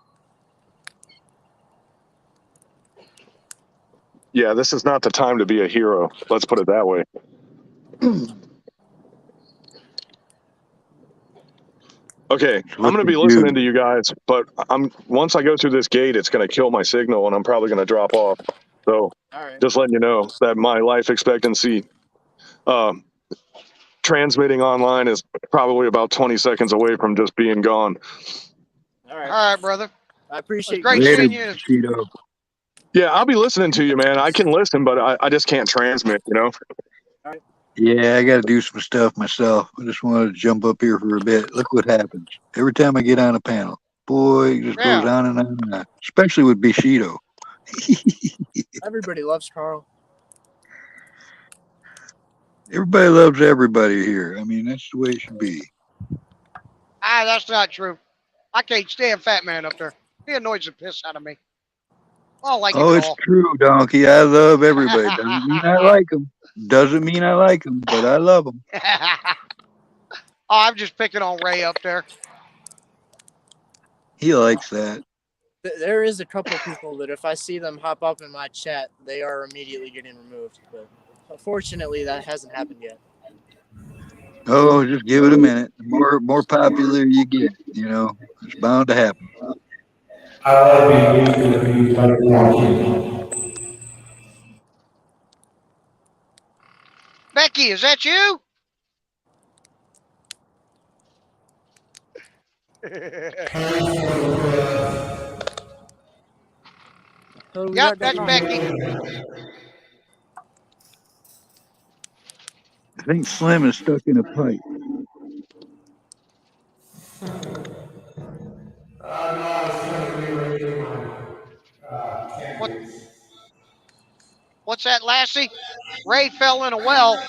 Yeah, this is not the time to be a hero. Let's put it that way. Okay, I'm going to be listening to you guys, but once I go through this gate, it's going to kill my signal, and I'm probably going to drop off. So, All right. just letting you know that my life expectancy transmitting online is probably about 20 seconds away from just being gone. All right. All right, brother. I appreciate Great you. seeing you. Cheeto. Yeah, I'll be listening to you, man. I can listen, but I just can't transmit, you know? Yeah, I got to do some stuff myself. I just wanted to jump up here for a bit. Look what happens every time I get on a panel. Boy, it just goes on and on and on. Especially with Bushido. Everybody loves Carl. Everybody loves everybody here. I mean, that's the way it should be. That's not true. I can't stand Fat Man up there. He annoys the piss out of me. I don't like it Oh, at it's all. true, Donkey. I love everybody. Doesn't mean I like them. Doesn't mean I like them, but I love them. I'm just picking on Ray up there. He likes that. There is a couple people that if I see them hop up in my chat, they are immediately getting removed. But unfortunately, that hasn't happened yet. Oh, just give it a minute. The more popular you get, you know, it's bound to happen. Becky, is that you? Yep, that's Becky. I think Slim is stuck in a pipe. What's that, Lassie? Ray fell in a well.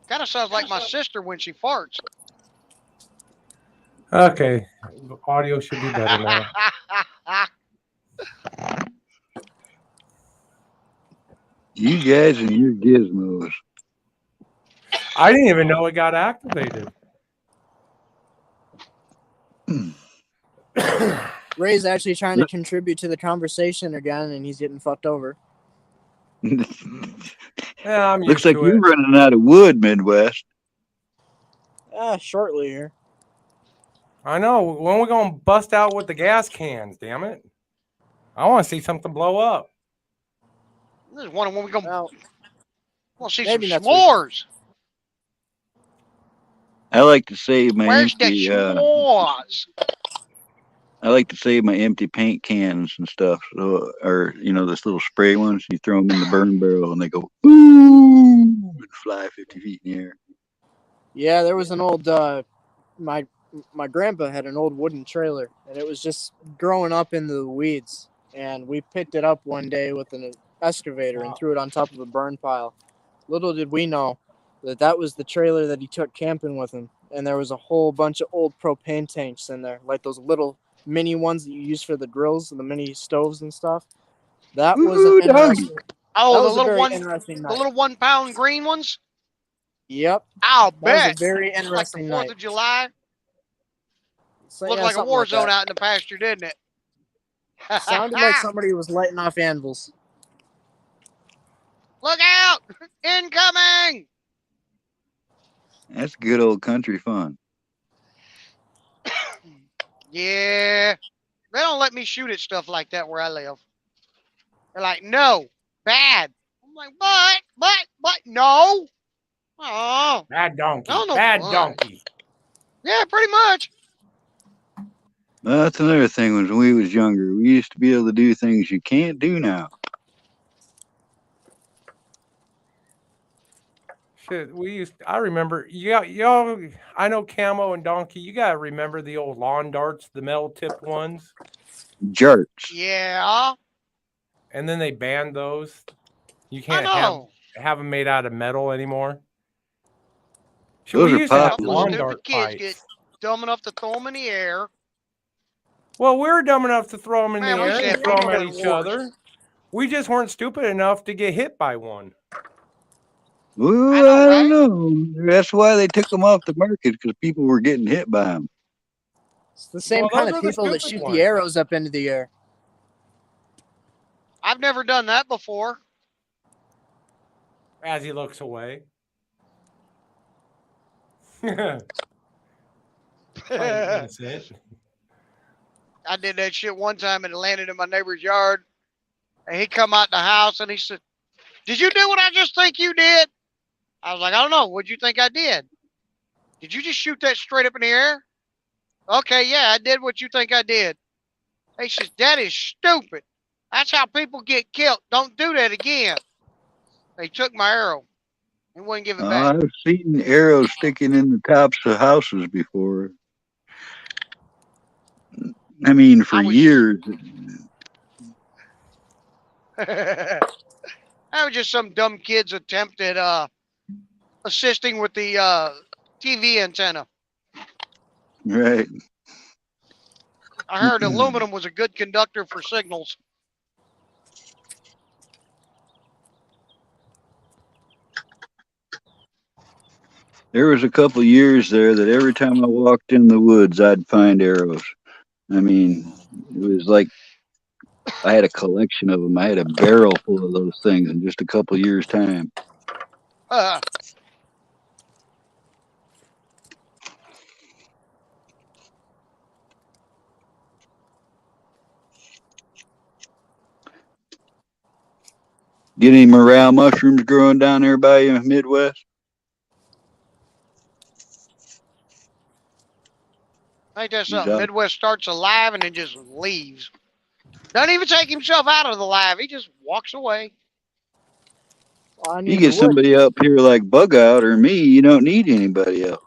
Kind of sounds like my sister when she farts. Okay, audio should be better now. You guys and your gizmos. I didn't even know it got activated. Ray's actually trying to contribute to the conversation again, and he's getting fucked over. Yeah, I'm Looks used like to you're it. running out of wood, Midwest. Shortly here. I know. When we gonna bust out with the gas cans? Damn it! I want to see something blow up. This is one when we go. Well, We'll see maybe some next week. s'mores. I like to save my Where's the empty. s'mores? I like to save my empty paint cans and stuff, so, or you know, those little spray ones. You throw them in the burn barrel, and they go boom and fly 50 feet in the air. Yeah, there was an old my grandpa had an old wooden trailer, and it was just growing up in the weeds. And we picked it up one day with an excavator and threw it on top of a burn pile. Little did we know that was the trailer that he took camping with him, and there was a whole bunch of old propane tanks in there, like those little mini ones that you use for the grills and the mini stoves and stuff. That was an interesting. Oh, that the was a little very one, interesting the night. little 1 pound green ones. Yep, I'll that bet. was a very Like the interesting 4th night. of July. So, Looked yeah, like a something war like zone that. out in the pasture, didn't it? Sounded like somebody was lighting off anvils. Look out! Incoming! That's good old country fun. Yeah. They don't let me shoot at stuff like that where I live. They're like, no, bad. I'm like, but, no. Oh, Bad donkey. no, no Bad fun. donkey. Yeah, pretty much. Well, that's another thing. Was when we was younger, we used to be able to do things you can't do now. Shit, I remember, y'all, I know Camo and Donkey, you gotta remember the old lawn darts, the metal tipped ones, Jerks. Yeah, and then they banned those. You I can't know. have them made out of metal anymore. Shit, Those we are used to have popular. lawn Stupid dart kids get fights. dumb enough to throw them in the air. Well, we were dumb enough to throw them in Man, the we air should and have throw them at neighborhood each wars. other. We just weren't stupid enough to get hit by one. Ooh, I know, I right? don't know. That's why they took them off the market, because people were getting hit by them. It's the same Well, kind those of are the people that stupid shoot ones. the arrows up into the air. I've never done that before. As he looks away. Playing I innocent. did that shit one time and it landed in my neighbor's yard. And he come out the house and he said, "Did you do what I just think you did?" I was like, "I don't know. What'd you think I did? Did you just shoot that straight up in the air?" "Okay, yeah, I did what you think I did." He says, "That is stupid. That's how people get killed. Don't do that again." He took my arrow. He wouldn't give it back. I've seen arrows sticking in the tops of houses before. I mean, for I was years. that was just some dumb kid's attempt at assisting with the TV antenna. Right. I heard aluminum was a good conductor for signals. There was a couple years there that every time I walked in the woods, I'd find arrows. I mean, it was like I had a collection of them. I had a barrel full of those things in just a couple years' time. Get any morale mushrooms growing down there by you, Midwest? Ain't that You something? got- Midwest starts alive and then just leaves. Doesn't even take himself out of the live. He just walks away. Well, I You need get the wood. somebody up here like Bug Out or me, you don't need anybody else.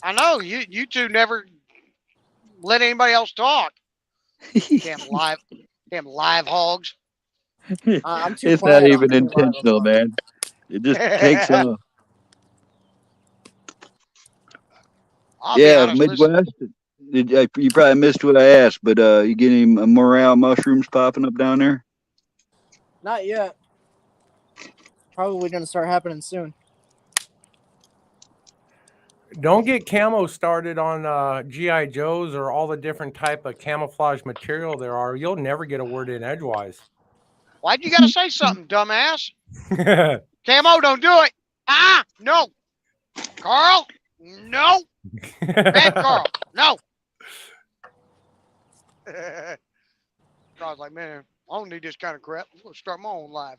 I know you two never let anybody else talk. Damn live hogs. I'm too It's quiet not on even any live intentional, event. man. It just takes off. I'll be Yeah, honest. Listen, Midwest. You probably missed what I asked, but you get any morale mushrooms popping up down there? Not yet. Probably going to start happening soon. Don't get camo started on GI Joes or all the different type of camouflage material there are. You'll never get a word in edgewise. why'd you gotta say something, dumbass? Camo, don't do it. No. Carl, no. Bad Carl, no. Carl's like, man, I don't need this kind of crap. I'm gonna start my own live.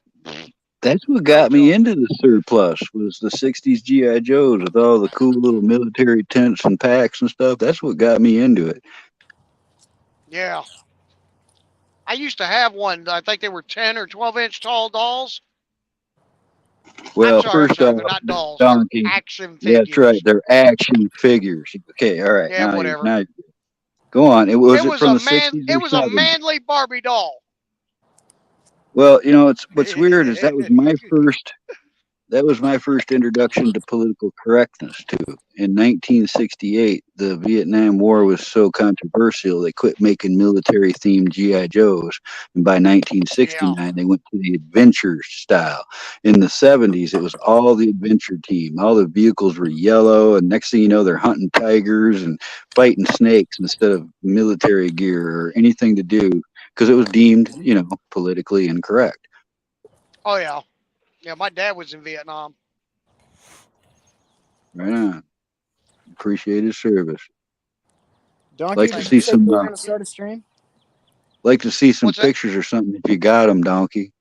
That's what got me into the surplus was the 60s GI Joes with all the cool little military tents and packs and stuff. That's what got me into it. Yeah. I used to have one. I think they were 10 or 12-inch tall dolls. Well, I'm sorry, first son, off, they're not dolls. Donkey. They're action figures. That's right. They're action figures. Okay, all right. Yeah, now whatever. Now, go on. It was from a the man. 60s It or was a 70s? manly Barbie doll. Well, you know, what's weird is that was my first introduction to political correctness too. In 1968, the Vietnam War was so controversial they quit making military-themed GI Joes, and by 1969 they went to the adventure style. In the 70s, it was all the adventure team. All the vehicles were yellow, and next thing you know, they're hunting tigers and fighting snakes instead of military gear or anything to do because it was deemed, politically incorrect. Oh yeah. Yeah, my dad was in Vietnam. Right on. Appreciate his service. Donkey, Like to did see you say some. you were going to start a stream? Like to see some What's that? pictures or something if you got them, Donkey.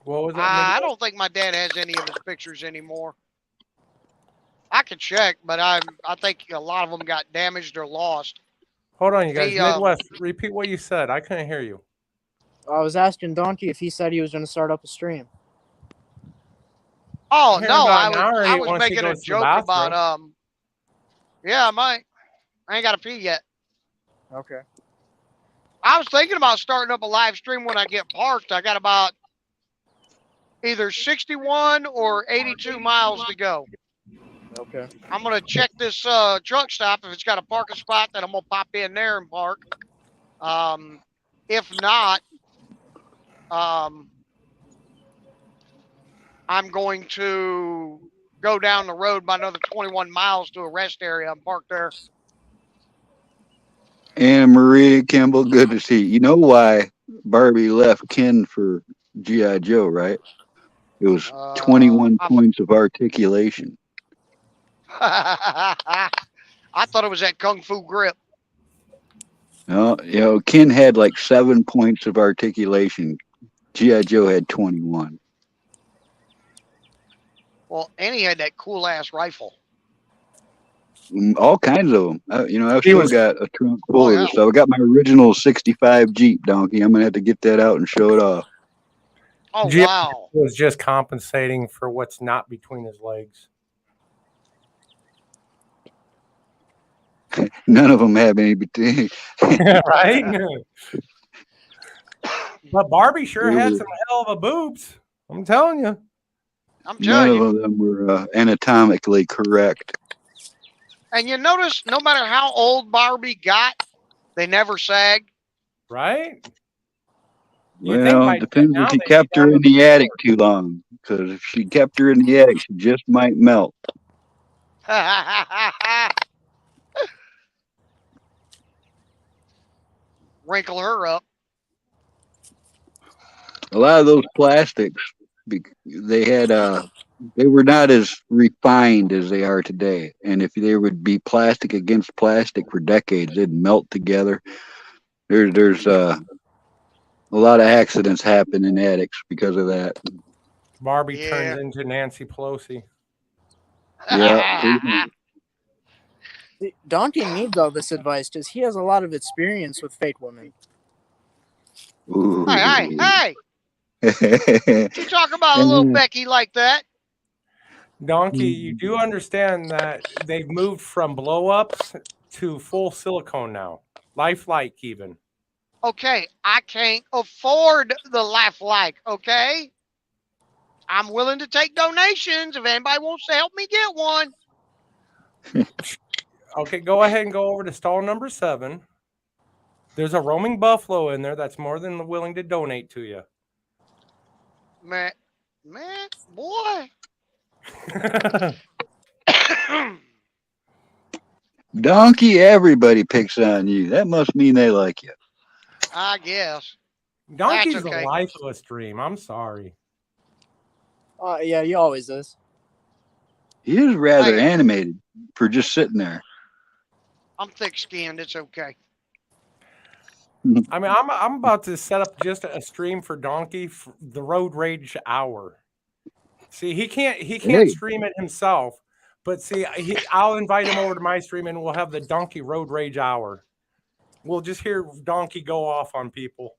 What was that? I don't think my dad has any of his pictures anymore. I could check, but I think a lot of them got damaged or lost. Hold on, you guys. He, Midwest, repeat what you said. I couldn't hear you. I was asking Donkey if he said he was going to start up a stream. Oh Hearing no, about an hour, I he was wants to making go a to the joke bathroom. about yeah, I might. I ain't got to pee yet. Okay. I was thinking about starting up a live stream when I get parked. I got about either 61 or 82 miles to go. Okay. I'm gonna check this truck stop. If it's got a parking spot, then I'm gonna pop in there and park. If not, I'm going to go down the road by another 21 miles to a rest area and park there. And Maria Kimball, good to see you. You know why Barbie left Ken for G.I. Joe, right? It was 21 points of articulation. I thought it was that Kung Fu Grip. No, you know, Ken had like 7 points of articulation. G.I. Joe had 21. Well, and he had that cool ass rifle. All kinds of them. You know, I've He still was- got a trunk full of yeah. this stuff. I got my original 65 Jeep, Donkey. I'm going to have to get that out and show it off. Oh, G.I. wow. Was just compensating for what's not between his legs. None of them have any between. Right? But Barbie sure They had were- some hell of a boobs. I'm telling you. I'm None telling you. of them were anatomically correct. And you notice no matter how old Barbie got, they never sagged. Right? You'd think Well, by it depends now if you they'd kept be her down in to the the attic too long. Because if she kept her in the attic, she just might melt. Wrinkle her up. A lot of those plastics, they were not as refined as they are today. And if they would be plastic against plastic for decades, they'd melt together. There's a lot of accidents happen in attics because of that. Barbie Yeah. turns into Nancy Pelosi. Yeah. See, Donkey needs all this advice because he has a lot of experience with fake women. Ooh. Hey! You talk about a little Becky like that. Donkey, you do understand that they've moved from blow ups to full silicone now. Lifelike, even. Okay, I can't afford the lifelike, okay? I'm willing to take donations if anybody wants to help me get one. Okay, go ahead and go over to stall number 7. There's a roaming buffalo in there that's more than willing to donate to you. Man, boy. Donkey, everybody picks on you. That must mean they like you. I guess. Donkey's okay. the life of a stream. I'm sorry. Yeah, he always is. He is rather Hey. animated for just sitting there. I'm thick-skinned. It's okay. I mean, I'm about to set up just a stream for Donkey for the Road Rage Hour. See, he can't Hey. stream it himself, but see, I'll invite him over to my stream and we'll have the Donkey Road Rage Hour. We'll just hear Donkey go off on people.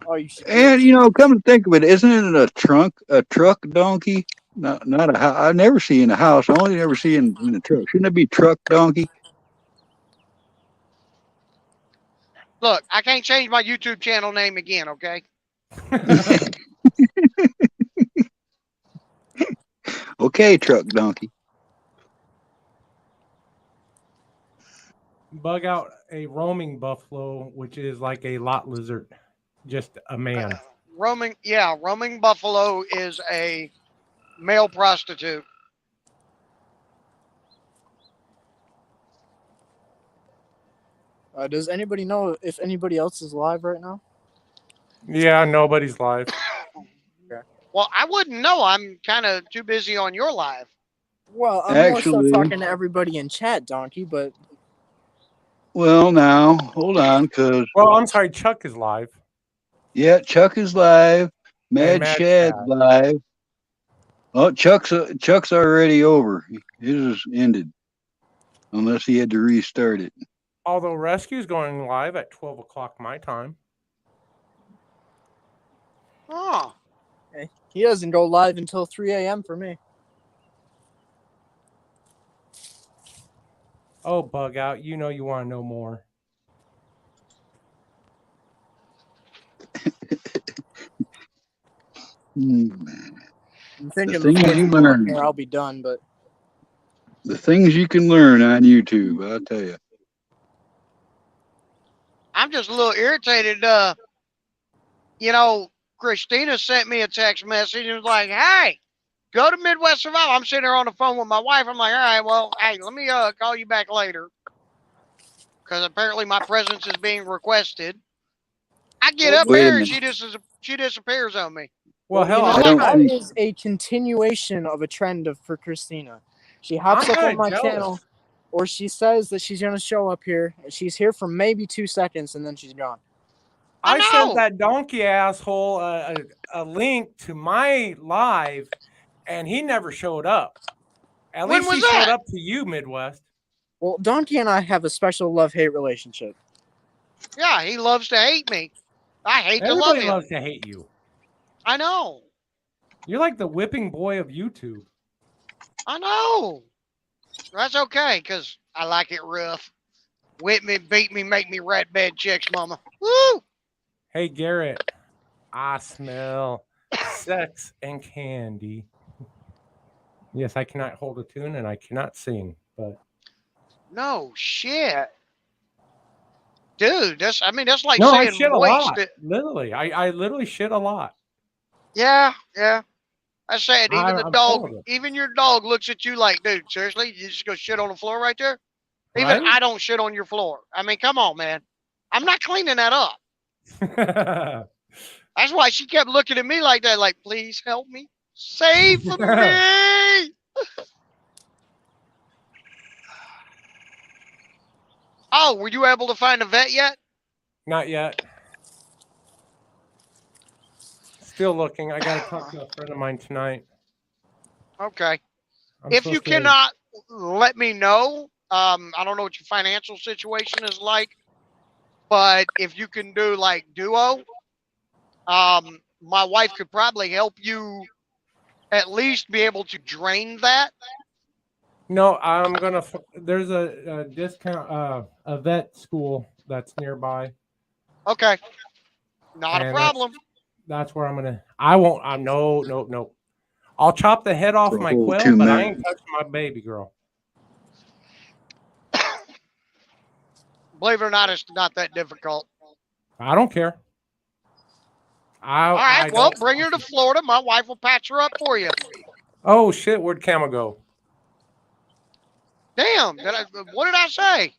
Oh, you should. And you know, come to think of it, isn't it a truck donkey? Not a house. I never see in a house. I only ever see in a truck. Shouldn't it be truck donkey? Look, I can't change my YouTube channel name again, okay? Okay, truck donkey. Bug out a roaming buffalo, which is like a lot lizard, just a man. Roaming buffalo is a male prostitute. Does anybody know if anybody else is live right now? Yeah, nobody's live. Well, I wouldn't know. I'm kind of too busy on your live. Well, I'm more so Actually- talking to everybody in chat, Donkey, but Well, now hold on, cause Well, I'm sorry, Chuck is live. yeah, Chuck is live. Mad Mad Shad's Shad. live. Oh, Chuck's already over. His is ended, unless he had to restart it. Although Rescue's going live at 12 o'clock my time. Oh, He doesn't go live until 3 a.m. for me. Oh, bug out. You know you want to know more. I'm thinking things before you people up learn. here, I'll be done, but The things you can learn on YouTube, I'll tell you. I'm just a little irritated. You know, Christina sent me a text message and was like, "Hey, go to Midwest Survival." I'm sitting there on the phone with my wife. I'm like, "All right, well, hey, let me call you back later," because apparently my presence is being requested. I get up Wait a there and minute. she disappears on me. Well, hell, you know I what? don't That think- is a continuation of a trend for Christina. She hops I'm up on kinda my jealous. channel, or she says that she's gonna show up here. And she's here for maybe 2 seconds, and then she's gone. I I sent know. that donkey asshole a link to my live, and he never showed up. At When least was he showed that? up to you, Midwest. Well, Donkey and I have a special love-hate relationship. Yeah, he loves to hate me. I hate to love Everybody him. loves to hate you. I know. You're like the whipping boy of YouTube. I know. That's okay, because I like it rough. Whip me, beat me, make me rat bed chicks, mama. Woo! Hey, Garrett, I smell sex and candy. Yes, I cannot hold a tune and I cannot sing, but No shit. Dude, that's like no, I saying shit a waste lot. it. Literally, I literally shit a lot. Yeah, yeah. I said even the I'm dog, full of it. even your dog looks at you like, dude, seriously? You just go shit on the floor right there? Even Right? I don't shit on your floor. I mean, come on, man. I'm not cleaning that up. That's why she kept looking at me like that, like, please help me. Save me. Oh, were you able to find a vet yet? Not yet. Still looking. I gotta talk to a friend of mine tonight. Okay. I'm If you supposed to- cannot, let me know. I don't know what your financial situation is like, but if you can do like Duo, my wife could probably help you at least be able to drain that. No, I'm gonna. There's a discount, a vet school that's nearby. Okay. Not a And problem. That's where I'm gonna. I won't. I'm no. I'll chop the head off For a my whole quail, 2 but I minutes. ain't touching my baby girl. Believe it or not, it's not that difficult. I don't care. All right, well, bring her to Florida. My wife will patch her up for you. Oh shit! Where'd Camel go? Damn, what did I say?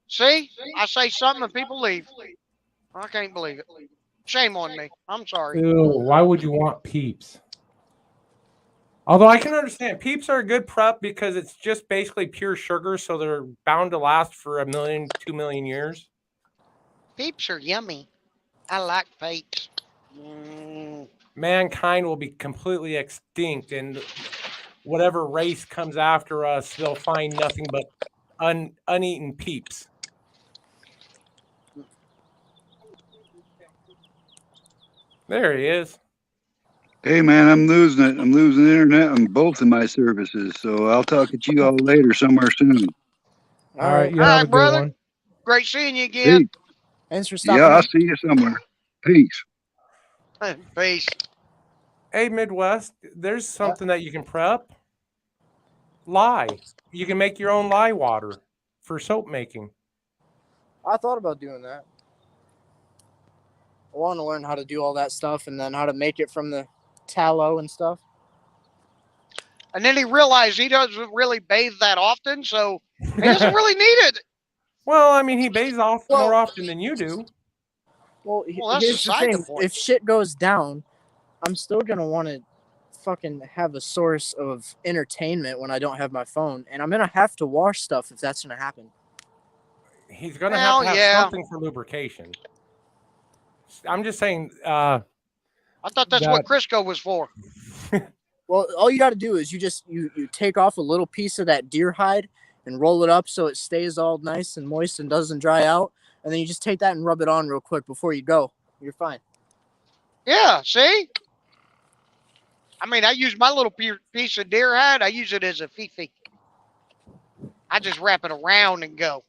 See, I say something and people leave. I can't believe it. Shame on me. I'm sorry. Ew, why would you want Peeps? Although I can understand, Peeps are a good prep because it's just basically pure sugar, so they're bound to last for 1 million, 2 million years. Peeps are yummy. I like Peeps. Mankind will be completely extinct, and whatever race comes after us, they'll find nothing but uneaten Peeps. There he is. Hey man, I'm losing it. I'm losing internet on both of my services. So I'll talk to you all later somewhere soon. All right, you All have right, a good brother. one. Great seeing you again. Thanks for stopping Yeah, I'll in. see you somewhere. Peace. Peace. Hey, Midwest, there's something that you can prep. Lye. You can make your own lye water for soap making. I thought about doing that. I want to learn how to do all that stuff and then how to make it from the tallow and stuff. And then he realized he doesn't really bathe that often, so he doesn't really need it. Well, I mean, he bathes more often than you do. Well, that's here's the beside the thing. point. If shit goes down, I'm still going to want to fucking have a source of entertainment when I don't have my phone. And I'm going to have to wash stuff if that's going to happen. He's gonna Well, have yeah. something for lubrication. I'm just saying. I thought that's what That- Crisco was for. Well, all you got to do is you take off a little piece of that deer hide and roll it up so it stays all nice and moist and doesn't dry out, and then you just take that and rub it on real quick before you go. You're fine. Yeah, see? I mean, I use my little piece of deer hide. I use it as a fifi. I just wrap it around and go.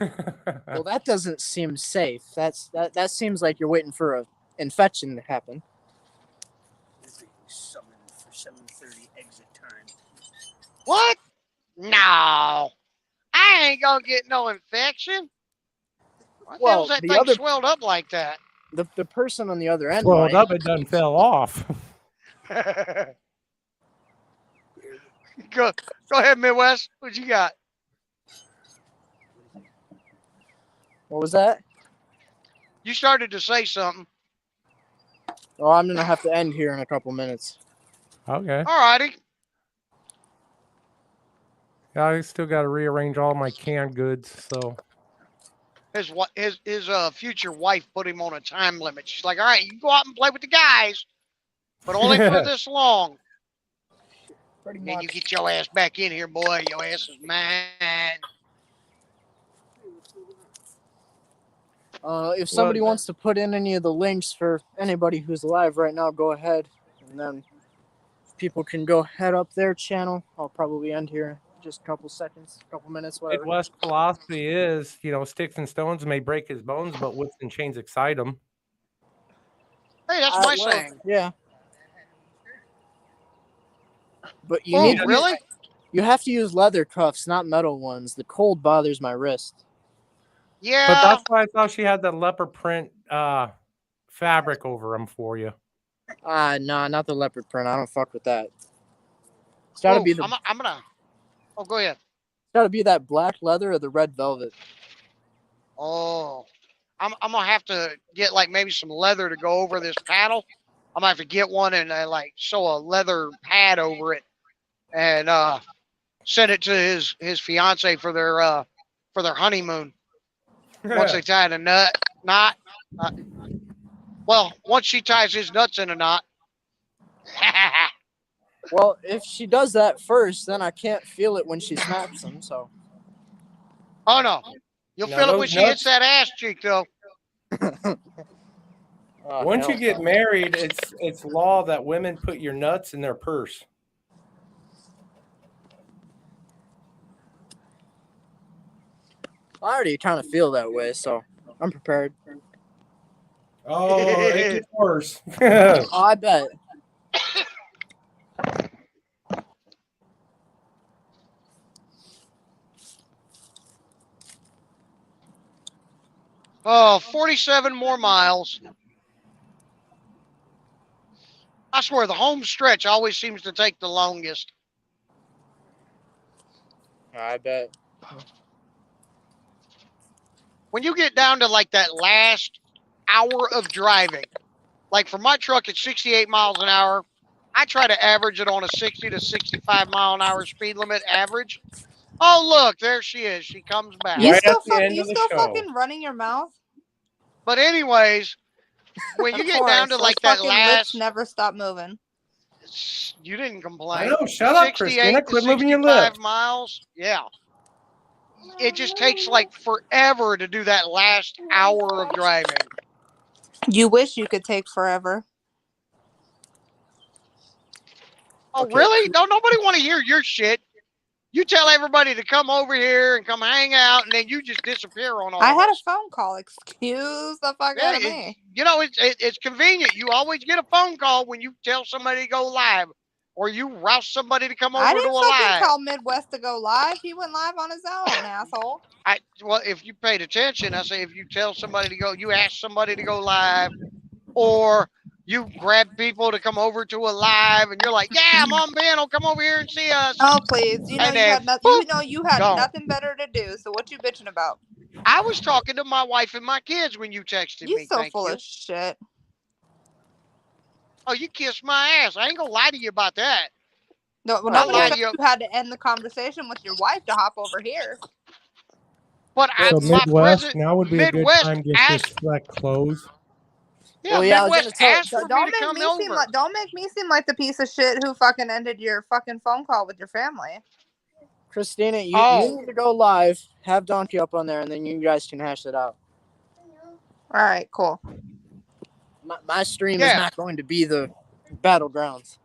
Well, that doesn't seem safe. That seems like you're waiting for a infection to happen. Summoned for 7:30 exit time. What? No. I ain't gonna get no infection. Why the hell's that the thing other swelled up like that? the person on the other end. Well, might. up it done fell off. Go ahead, Midwest. What you got? What was that? You started to say something. Oh, I'm gonna have to end here in a couple minutes. Okay. All righty. I still got to rearrange all my canned goods. So His future wife put him on a time limit. She's like, all right, you can go out and play with the guys, but only for this long. Pretty Then you much. get your ass back in here, boy. Your ass is mine. If somebody wants to put in any of the links for anybody who's live right now, go ahead, and then people can go head up their channel. I'll probably end here in just a couple seconds, couple minutes, whatever. Midwest philosophy is, sticks and stones may break his bones, but whips and chains excite him. Hey, that's my saying. Yeah. But you Oh, need really? You have to use leather cuffs, not metal ones. The cold bothers my wrist. Yeah. But that's why I thought she had the leopard print fabric over them for you. Nah, not the leopard print. I don't fuck with that. It's gotta be the. I'm gonna. Oh, go ahead. It's gotta be that black leather or the red velvet. Oh, I'm gonna have to get like maybe some leather to go over this paddle. I'm gonna have to get one and like sew a leather pad over it, and send it to his fiance for their honeymoon. Once they tie the knot. Well, once she ties his nuts in a knot. Well, if she does that first, then I can't feel it when she snaps them. So. Oh no, you'll No, feel it when those she hits nuts- that ass cheek though. Once you hell get no. married, it's law that women put your nuts in their purse. I already kind of feel that way, so I'm prepared. Oh, it gets worse. Oh, I bet. Oh, 47 more miles. I swear the home stretch always seems to take the longest. I bet. When you get down to like that last hour of driving, like for my truck at 68 miles an hour, I try to average it on a 60 to 65 mile an hour speed limit average. Oh, look, there she is. She comes back. You Right still, at the end you of the still show. fucking running your mouth? But anyways, when you Of get down to course, like those that fucking lips last, never stop moving. you didn't I complain. know. Shut up, 68 Christina. to Quit moving your 65 lips. miles. Yeah. It just takes like forever to do that last hour of driving. You wish you could take forever. Oh, Okay. really? Don't nobody want to hear your shit. You tell everybody to come over here and come hang out, and then you just disappear on all I of had a us. phone call. Excuse the fuck Yeah, out of me. it's convenient. You always get a phone call when you tell somebody to go live, or you rouse somebody to come over I to a didn't fucking live. call Midwest to go live. He went live on his own, asshole. Well, if you paid attention, I say if you tell somebody to go, you ask somebody to go live, or you grab people to come over to a live, and you're like, "Yeah, Mom Ben will come over here and see us." Oh please, you know And you then, had nothing. You know you had gone. nothing better to do. So what you bitching about? I was talking to my wife and my kids when you texted You me. so Thank full you. of shit. Oh, you kissed my ass. I ain't gonna lie to you about that. No, well, I'll nobody lie said to you. you had to end the conversation with your wife to hop over here. But So my Midwest, present now would be a good Midwest time just asked. to select close. Yeah, Well, yeah, I was Midwest gonna tell- asked for me Don't to make come me seem over. like the piece of shit who fucking ended your fucking phone call with your family. Christina, you Oh. need to go live, have Donkey up on there, and then you guys can hash it out. All right, cool. My stream is Yeah. not going to be the battlegrounds.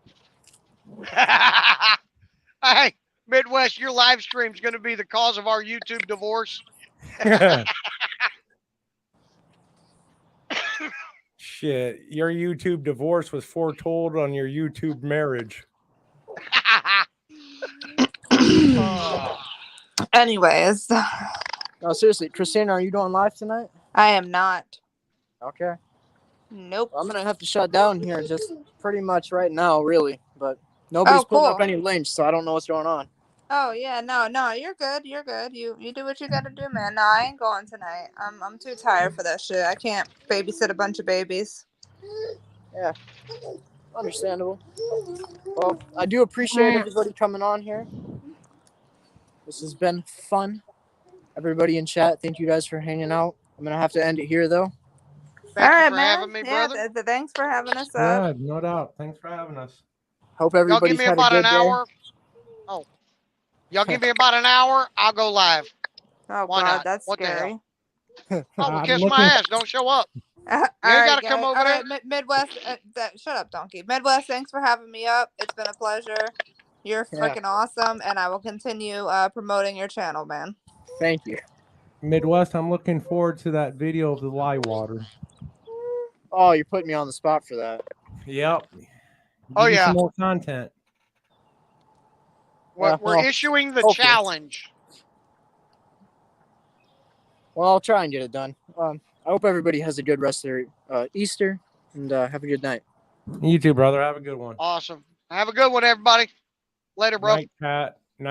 Hey, Midwest, your live stream's going to be the cause of our YouTube divorce. Shit, your YouTube divorce was foretold on your YouTube marriage. Oh. Anyways, No, seriously, Christina, are you doing live tonight? I am not. Okay. Nope. Well, I'm gonna have to shut down here just pretty much right now, really. But nobody's putting up cool. any links, so I don't know what's going on. Oh yeah, no, you're good. You're good. You do what you gotta do, man. No, I ain't going tonight. I'm too tired for that shit. I can't babysit a bunch of babies. Yeah. Understandable. Well, I do appreciate everybody coming on here. This has been fun. Everybody in chat, thank you guys for hanging out. I'm gonna have to end it here though. Thank All you right, for man. having me, Yeah, brother. thanks for having us up. Yeah, no doubt. Thanks for having us. Hope Y'all everybody's give me had about a good an day. hour. Oh. Y'all give me about an hour, I'll go live. Oh Why god, not? that's What the scary. Oh, well, I'm kiss looking- my ass. Don't show up. All ain't right, gotta come guys. over All there. right, Midwest. Shut up, donkey. Midwest, thanks for having me up. It's been a pleasure. You're Yeah. freaking awesome, and I will continue promoting your channel, man. Thank you. Midwest, I'm looking forward to that video of the lye water. Oh, you're putting me on the spot for that. Yep. Oh, Give you yeah. some more content. We're, Yeah, we're well, issuing the hopefully. challenge. Well, I'll try and get it done. I hope everybody has a good rest of their Easter, and have a good night. You too, brother. Have a good one. Awesome. Have a good one, everybody. Later, bro. Night, Pat.